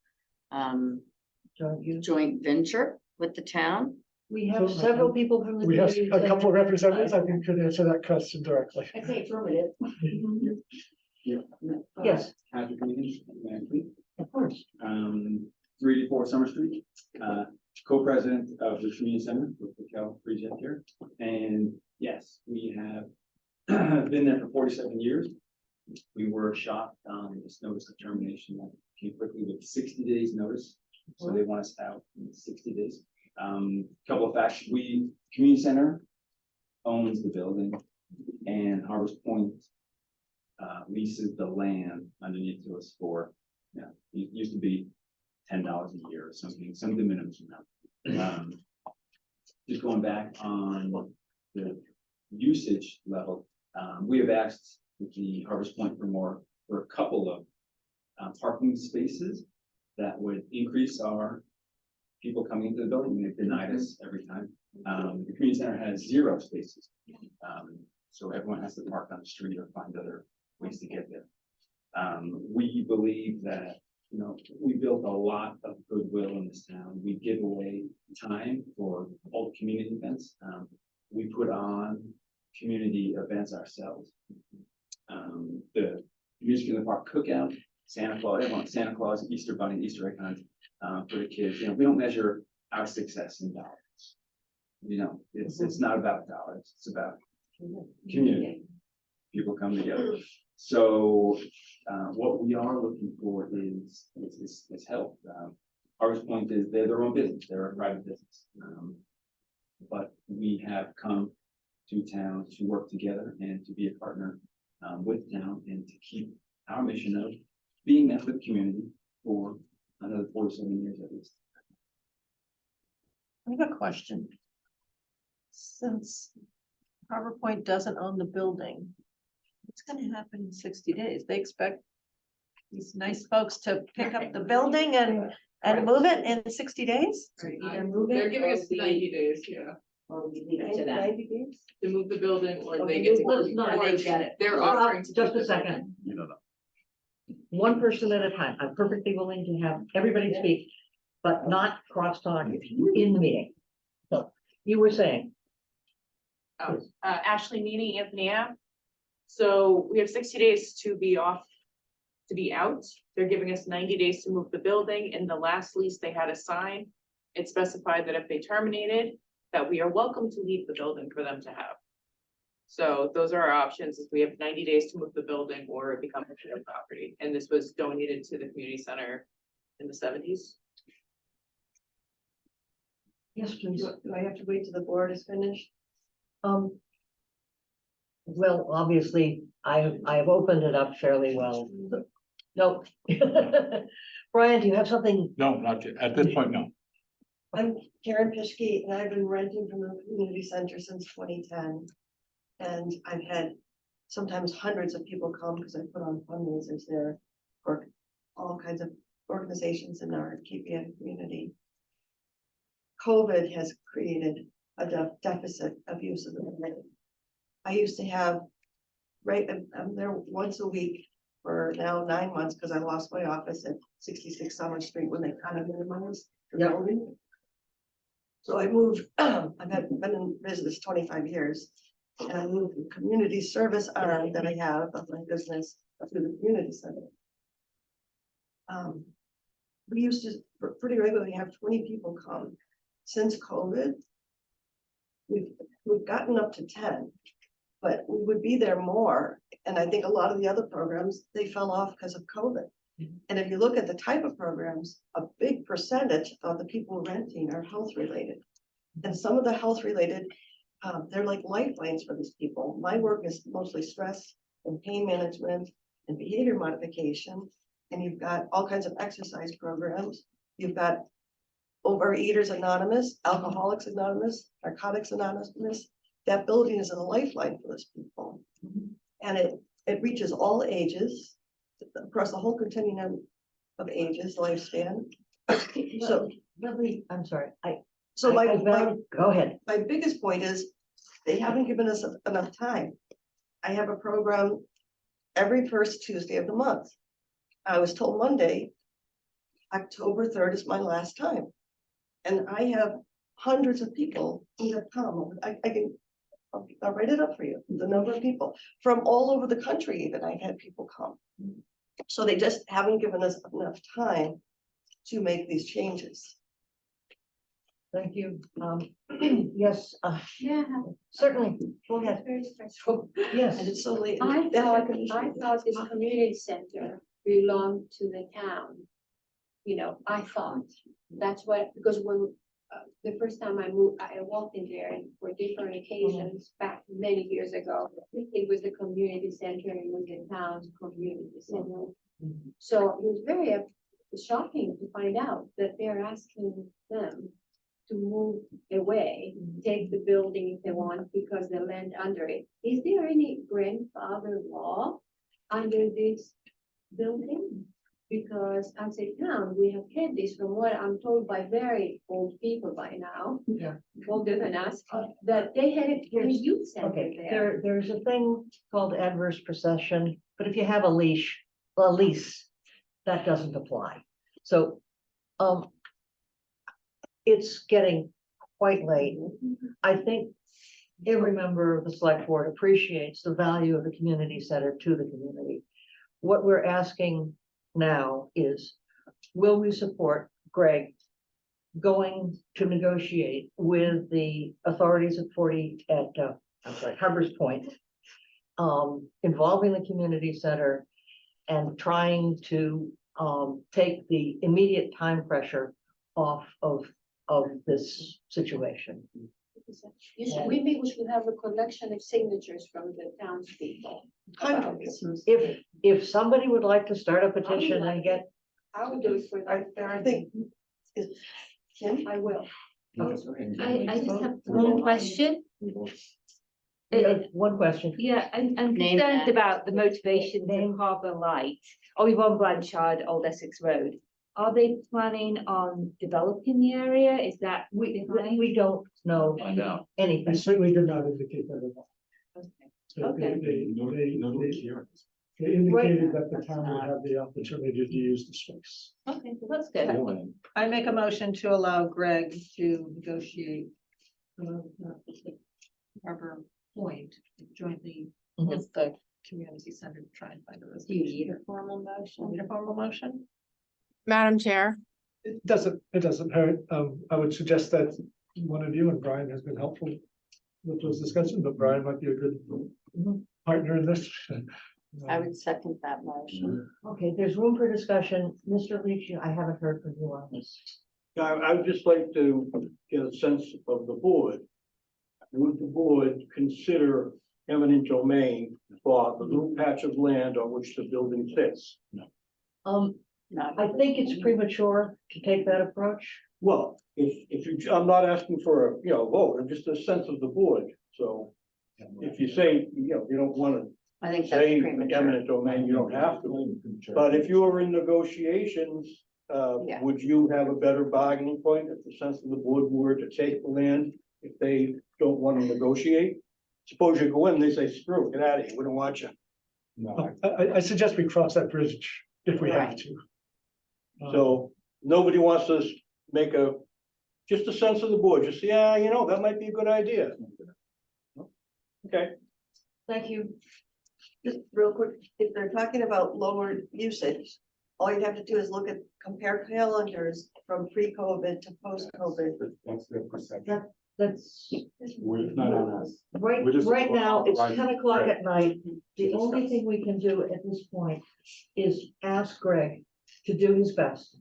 joint venture with the town? We have several people from the. We have community a couple of center. representatives, I think, could answer that question directly. I say affirmative. Yeah. Yes. Patrick Means, Of course. 384 Summer Street, co-president of the community center with Cal Friesick here. And yes, we have been there for 47 years. We were shocked on this notice of termination that came quickly with 60 days notice. So they want us out in 60 days. Couple of facts, community center owns the building and Harbors Point leases the land underneath to us for, it used to be $10 a year or something, some de minimis amount. Just going back on the usage level, we have asked the Harbors Point for a couple of parking spaces that would increase our people coming into the building, and they've denied us every time. The community center has 0 spaces. So everyone has to park on the street or find other ways to get there. We believe that, we built a lot of goodwill in this town. We give away time for all the community events. We put on community events ourselves. The Music in the Park cookout, Santa Claus, Easter Bunny, Easter egg hunt, for the kids. We don't measure our success in dollars. It's not about dollars. It's about community. People come together. So, what we are looking for is help. Harvest Point is, they're their own business, they're a private business. But we have come to town to work together and to be a partner with town and to keep our mission of being that with community for another 47 years at least. I have a question. Since Harbor Point doesn't own the building, what's gonna happen in 60 days? They expect these nice folks to pick up the building and move it in 60 days? They're giving us 90 days, yeah. Or we leave it to them. 90 days? To move the building or Okay, they get to. let's not or they get it. They're offering to. Just keep a the second. You don't know. One person at a time. I'm perfectly willing to have everybody speak, but not crosstalk in the meeting. So you were saying, building. Ashley Meany, Anthony Ave. So we have 60 days to be off, to be out. They're giving us 90 days to move the building. In the last lease they had a sign. It specified that if they terminated, that we are welcome to leave the building for them to have. So those are our options, is we have 90 days to move the building or it becomes a shared property. And this was donated to the community center in the 70s. yes, please. Do I have to wait till the board is finished? Well, obviously, I've opened it up fairly well. No. Brian, do you have something? No, not yet. At this point, no. I'm Karen Pischke, and I've been renting from the community center since 2010. And I've had sometimes hundreds of people come because I put on fundraisers there for all kinds of organizations in our KPN community. COVID has created a deficit of use of the building. I used to have, I'm there once a week for now 9 months because I lost my office at 66 Summer Street when they kind of minimized the building. So I moved, I've been in business 25 years, and I moved the community service arm that I have of my business to the community center. We used to pretty regularly have 20 people come. Since COVID, we've gotten up to 10, but we would be there more. And I think a lot of the other programs, they fell off because of COVID. And if you look at the type of programs, a big percentage of the people renting are health related. And some of the health related, they're like lifelines for these people. My work is mostly stress and pain management and behavior modification. And you've got all kinds of exercise programs. You've got Overeaters Anonymous, Alcoholics Anonymous, Narcotics Anonymous. That building is a lifeline for those people. And it reaches all ages across the whole continuum of ages, lifespan. So I'm sorry, go ahead. My biggest point is they haven't given us enough time. I have a program every first Tuesday of the month. I was told Monday, October 3rd is my last time. And I have hundreds of people who have come. I'll write it up for you, the number of people from all over the country, even I've had people come. So they just haven't given us enough time to make these changes. Thank you. Yes, Yeah. certainly. Go ahead. Very stressful. Yes. And it's so late. I thought this community center belonged to the town. You know, I thought that's what, because when the first time I moved, I walked in there and for different occasions back many years ago. It was the community center, it was the town's community center. So it was very shocking to find out that they're asking them to move away, take the building if they want, because the land under it. Is there any grandfather law under this building? Because as a town, we have had this from what I'm told by very old people by now. Yeah. Older than us, that they had a youth center Okay, there. there's a thing called adverse possession, but if you have a lease, that doesn't apply. So, it's getting quite late. I think every member of the select board appreciates the value of the community center to the community. What we're asking now is, will we support Greg going to negotiate with the authorities at I'm sorry, Harbor's Point, involving the community center and trying to, take the immediate time pressure off of this situation. Maybe we should have a collection of signatures from the townspeople. about this. If somebody would like to start a petition and get, I will do it for I think, Kim? I will. I just have one question. one question. Yeah, I'm Name concerned that. about the motivations of Harbour Light, Yvonne Blanchard, Old Essex Road. Are they planning on developing the area? Is that? We don't know I anything. certainly did not indicate that at all. Okay. They indicated that the town would have the opportunity to use the space. Okay, well, that's good. I make a motion to allow Greg to negotiate. Harbor Point jointly with the community center to try and find a resolution. Do you need a formal motion? Need a formal motion? Madam Chair. It doesn't hurt. I would suggest that one of you, and Brian has been helpful with those discussions, but Brian might be a good partner in this. I would second that motion. Okay, there's room for discussion. Mr. Leach, I haven't heard from you on this. I would just like to get a sense of the board. Would the board consider eminent domain for the little patch of land on which the building sits? I think it's premature to take that approach. Well, if you, I'm not asking for a, vote, I'm just a sense of the board, so. If you say, you don't wanna I think that's say premature. eminent domain, you don't have to. But if you were in negotiations, Yeah. would you have a better bargaining point if the sense of the board were to take the land if they don't want to negotiate? Suppose you go in, and they say, screw it, get out of here, we don't want you. No, I suggest we cross that bridge if we have to. So nobody wants to make just a sense of the board, just, yeah, that might be a good idea. Okay. Thank you. Just real quick, if they're talking about lower usage, all you'd have to do is look at, compare calendars from pre-COVID to post-COVID. that's their perception. That's, It's not on us. right, We're just- right now, it's Right. 10 o'clock at night. The only thing we can do at this point is ask Greg to do his best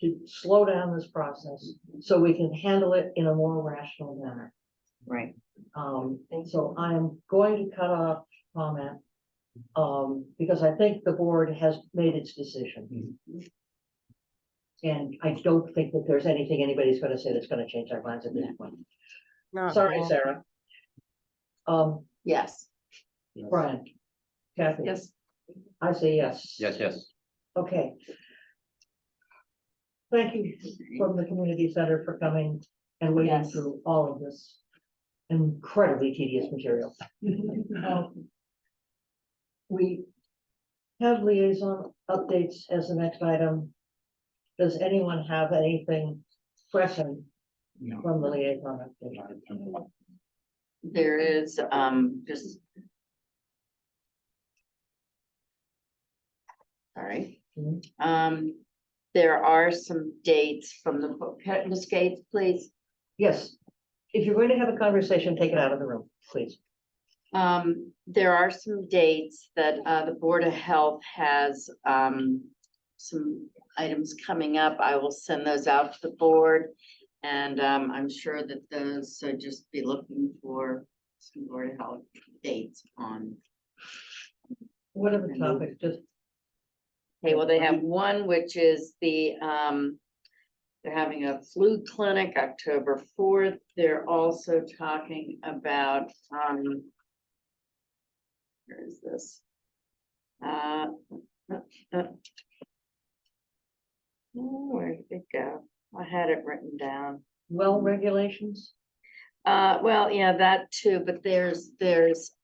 to slow down this process so we can handle it in a more rational manner. Right. And so I'm going to cut off comment, because I think the board has made its decision. And I don't think that there's anything anybody's gonna say that's gonna change our minds at this point. Sorry, Sarah. Yes. Brian, Kathy? Yes. I say yes. Yes. Okay. Thank you from the community center for coming and wading Yes. through all of this incredibly tedious material. We have liaison updates as the next item. Does anyone have anything pressing No. from the liaison update? There is, just. Sorry. There are some dates from the book, Ms. Gates, please. Yes, if you're going to have a conversation, take it out of the room, please. There are some dates that, the Board of Health has, some items coming up. I will send those out to the board. And, I'm sure that those, so just be looking for some Board of Health dates on. What are the topics? Just, Okay, well, they have one, which is the, they're having a flu clinic October 4th. They're also talking about, where is this? Where did it go? I had it written down. well, regulations? Well, yeah, that too, but there's,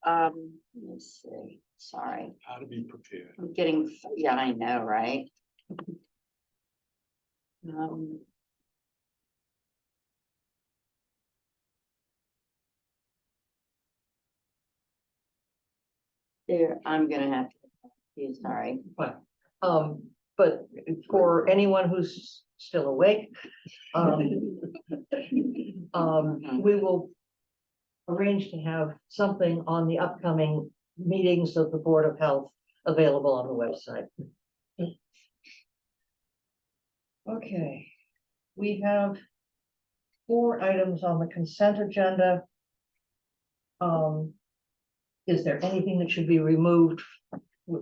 let's see, sorry. How to be prepared. I'm getting, yeah, I know, right? There, I'm gonna have to, sorry. Fine. But for anyone who's still awake, we will arrange to have something on the upcoming meetings of the Board of Health available on the website. Okay, we have 4 items on the consent agenda. Is there anything that should be removed?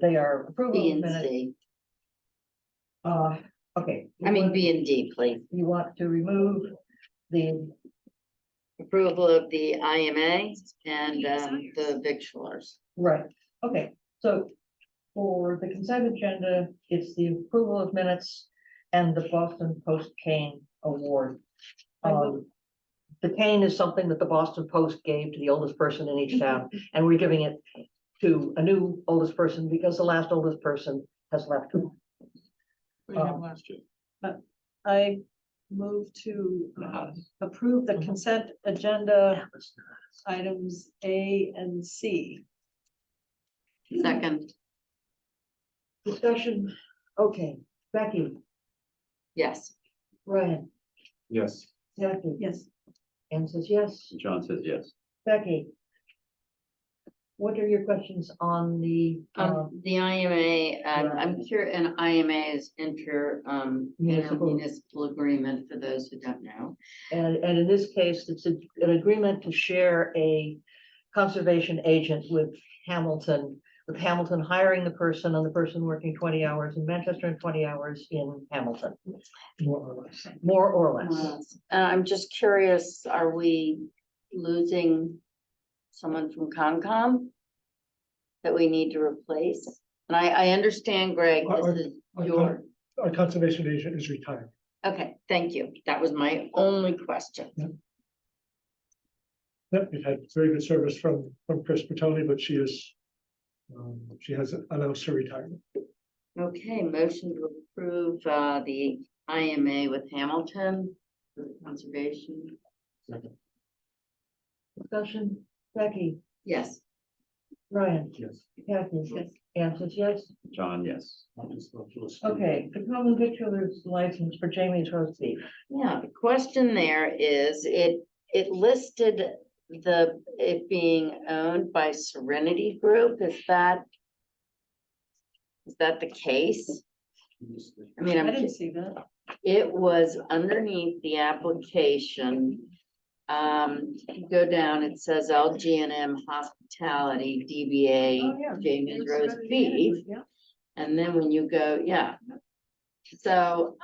They are approval B of and minutes. C. Okay. I mean, B and D, please. You want to remove the, Approval of the IMA and the victualers. right, okay, so for the consent agenda, it's the approval of minutes and the Boston Post Cane Award. The cane is something that the Boston Post gave to the oldest person in each town, and we're giving it to a new oldest person because the last oldest person has left. I move to approve the consent agenda items A and C. Second, Discussion, okay, Becky, yes. Ryan, Yes. Jackie. Yes. Anne says yes. John says yes. Becky. What are your questions on the, The IMA, Right. I'm sure an IMA is Municipal. intermunicipal agreement for those who don't know. and in this case, it's an agreement to share a conservation agent with Hamilton hiring the person and the person working 20 hours in Manchester and 20 hours in Hamilton, More or less. more or less. I'm just curious, are we losing someone from Concom that we need to replace? And I understand, Greg, this is your, Our conservation agent is retired. okay, thank you. That was my only question. Yep, we've had very good service from Chris Bertoni, but she has announced her retirement. Okay, motion to approve the IMA with Hamilton for conservation. Discussion, Becky, Yes. Ryan, Yes. Kathy, Yes. Anne says yes. John, yes. Okay, the common victualer's license for Jamie's roast beef. Yeah, the question there is, it listed it being owned by Serenity Group, is that the case? I mean, I didn't see that. it was underneath the application. You go down, it says LG&M Hospitality, Oh, yeah. DBA, Jamie's It's Roast really Beef. good, yeah. And then when you go, yeah. So,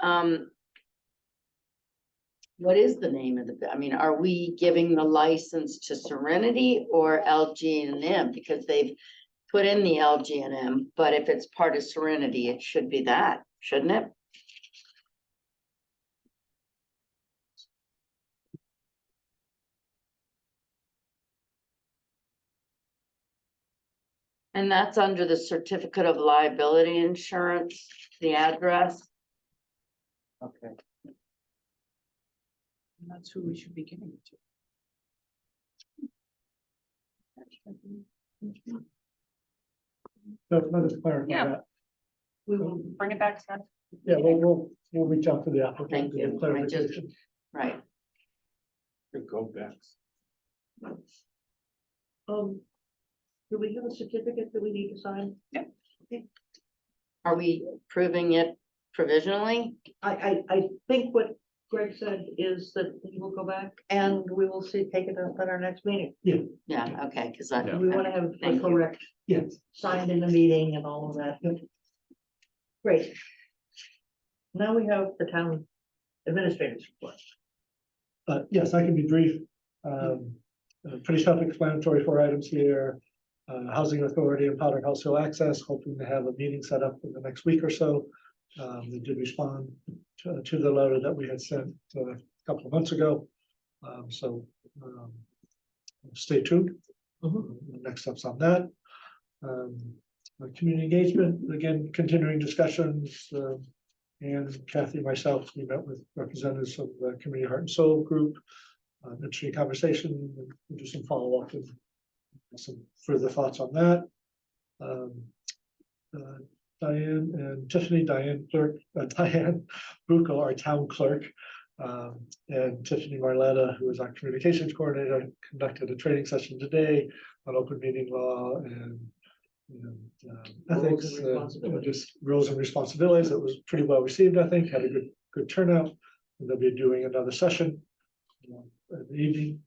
what is the name of I mean, are we giving the license to Serenity or LG&M? Because they've put in the LG&M, but if it's part of Serenity, it should be that, shouldn't it? And that's under the certificate of liability insurance, the address. Okay. That's who we should be giving it to. So let us clarify Yeah. that. We will bring it back to that. Yeah, we'll reach out to the applicant. Thank to you. get I just- clarification. Right. Good go back. Do we have a certificate that we need to sign? Are we approving it provisionally? I think what Greg said is that we will go back and we will take it up at our next meeting. Yeah, okay, because I. We want to have the Thank you. correct Yes. signed in the meeting and all of that. Great. Now we have the town administrator's report. Yes, I can be brief. Pretty self-explanatory 4 items here. Housing Authority and Powder House Hill Access, hoping to have a meeting set up in the next week or so. They did respond to the letter that we had sent a couple of months ago. Stay tuned. The next steps on that. Community engagement, again, continuing discussions. And Kathy and myself, we met with representatives of the Community Heart and Soul Group. Interesting conversation, we'll do some follow-up and some further thoughts on that. Diane Bucco, our town clerk, And Tiffany Marletta, who is our communications coordinator, conducted a training session today on open meeting law and ethics, just roles and responsibilities. It was pretty well received, I think, had a good turnout. And they'll be doing another session in the evening.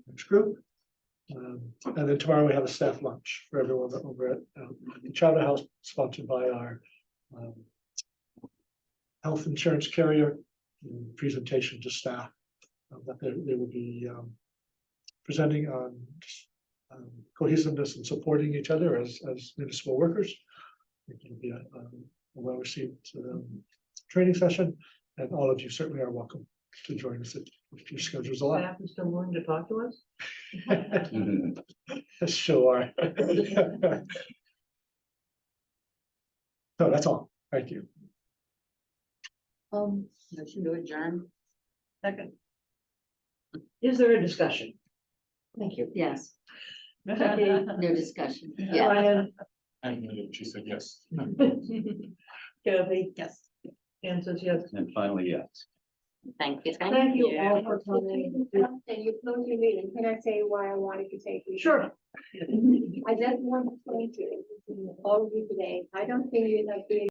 Next group. And then tomorrow we have a staff lunch for everyone over at the Chowder House, sponsored by our health insurance carrier. Presentation to staff that they will be presenting on cohesiveness and supporting each other as municipal workers. It will be a well-received training session, and all of you certainly are welcome to join us if your schedules allow. Staff is still willing to talk to us? Sure. So that's all. Thank you. Motion to adjourn. Second. Is there a discussion? Thank you. Yes. Becky? No discussion. Yeah. Ryan? And she said yes. Kathy? Yes. Anne says yes. And finally, yes. Thank you. Thank you all for coming. And you close your meeting, can I say why I wanted to take you? Sure. I just want to thank you, all of you today. I don't think you like being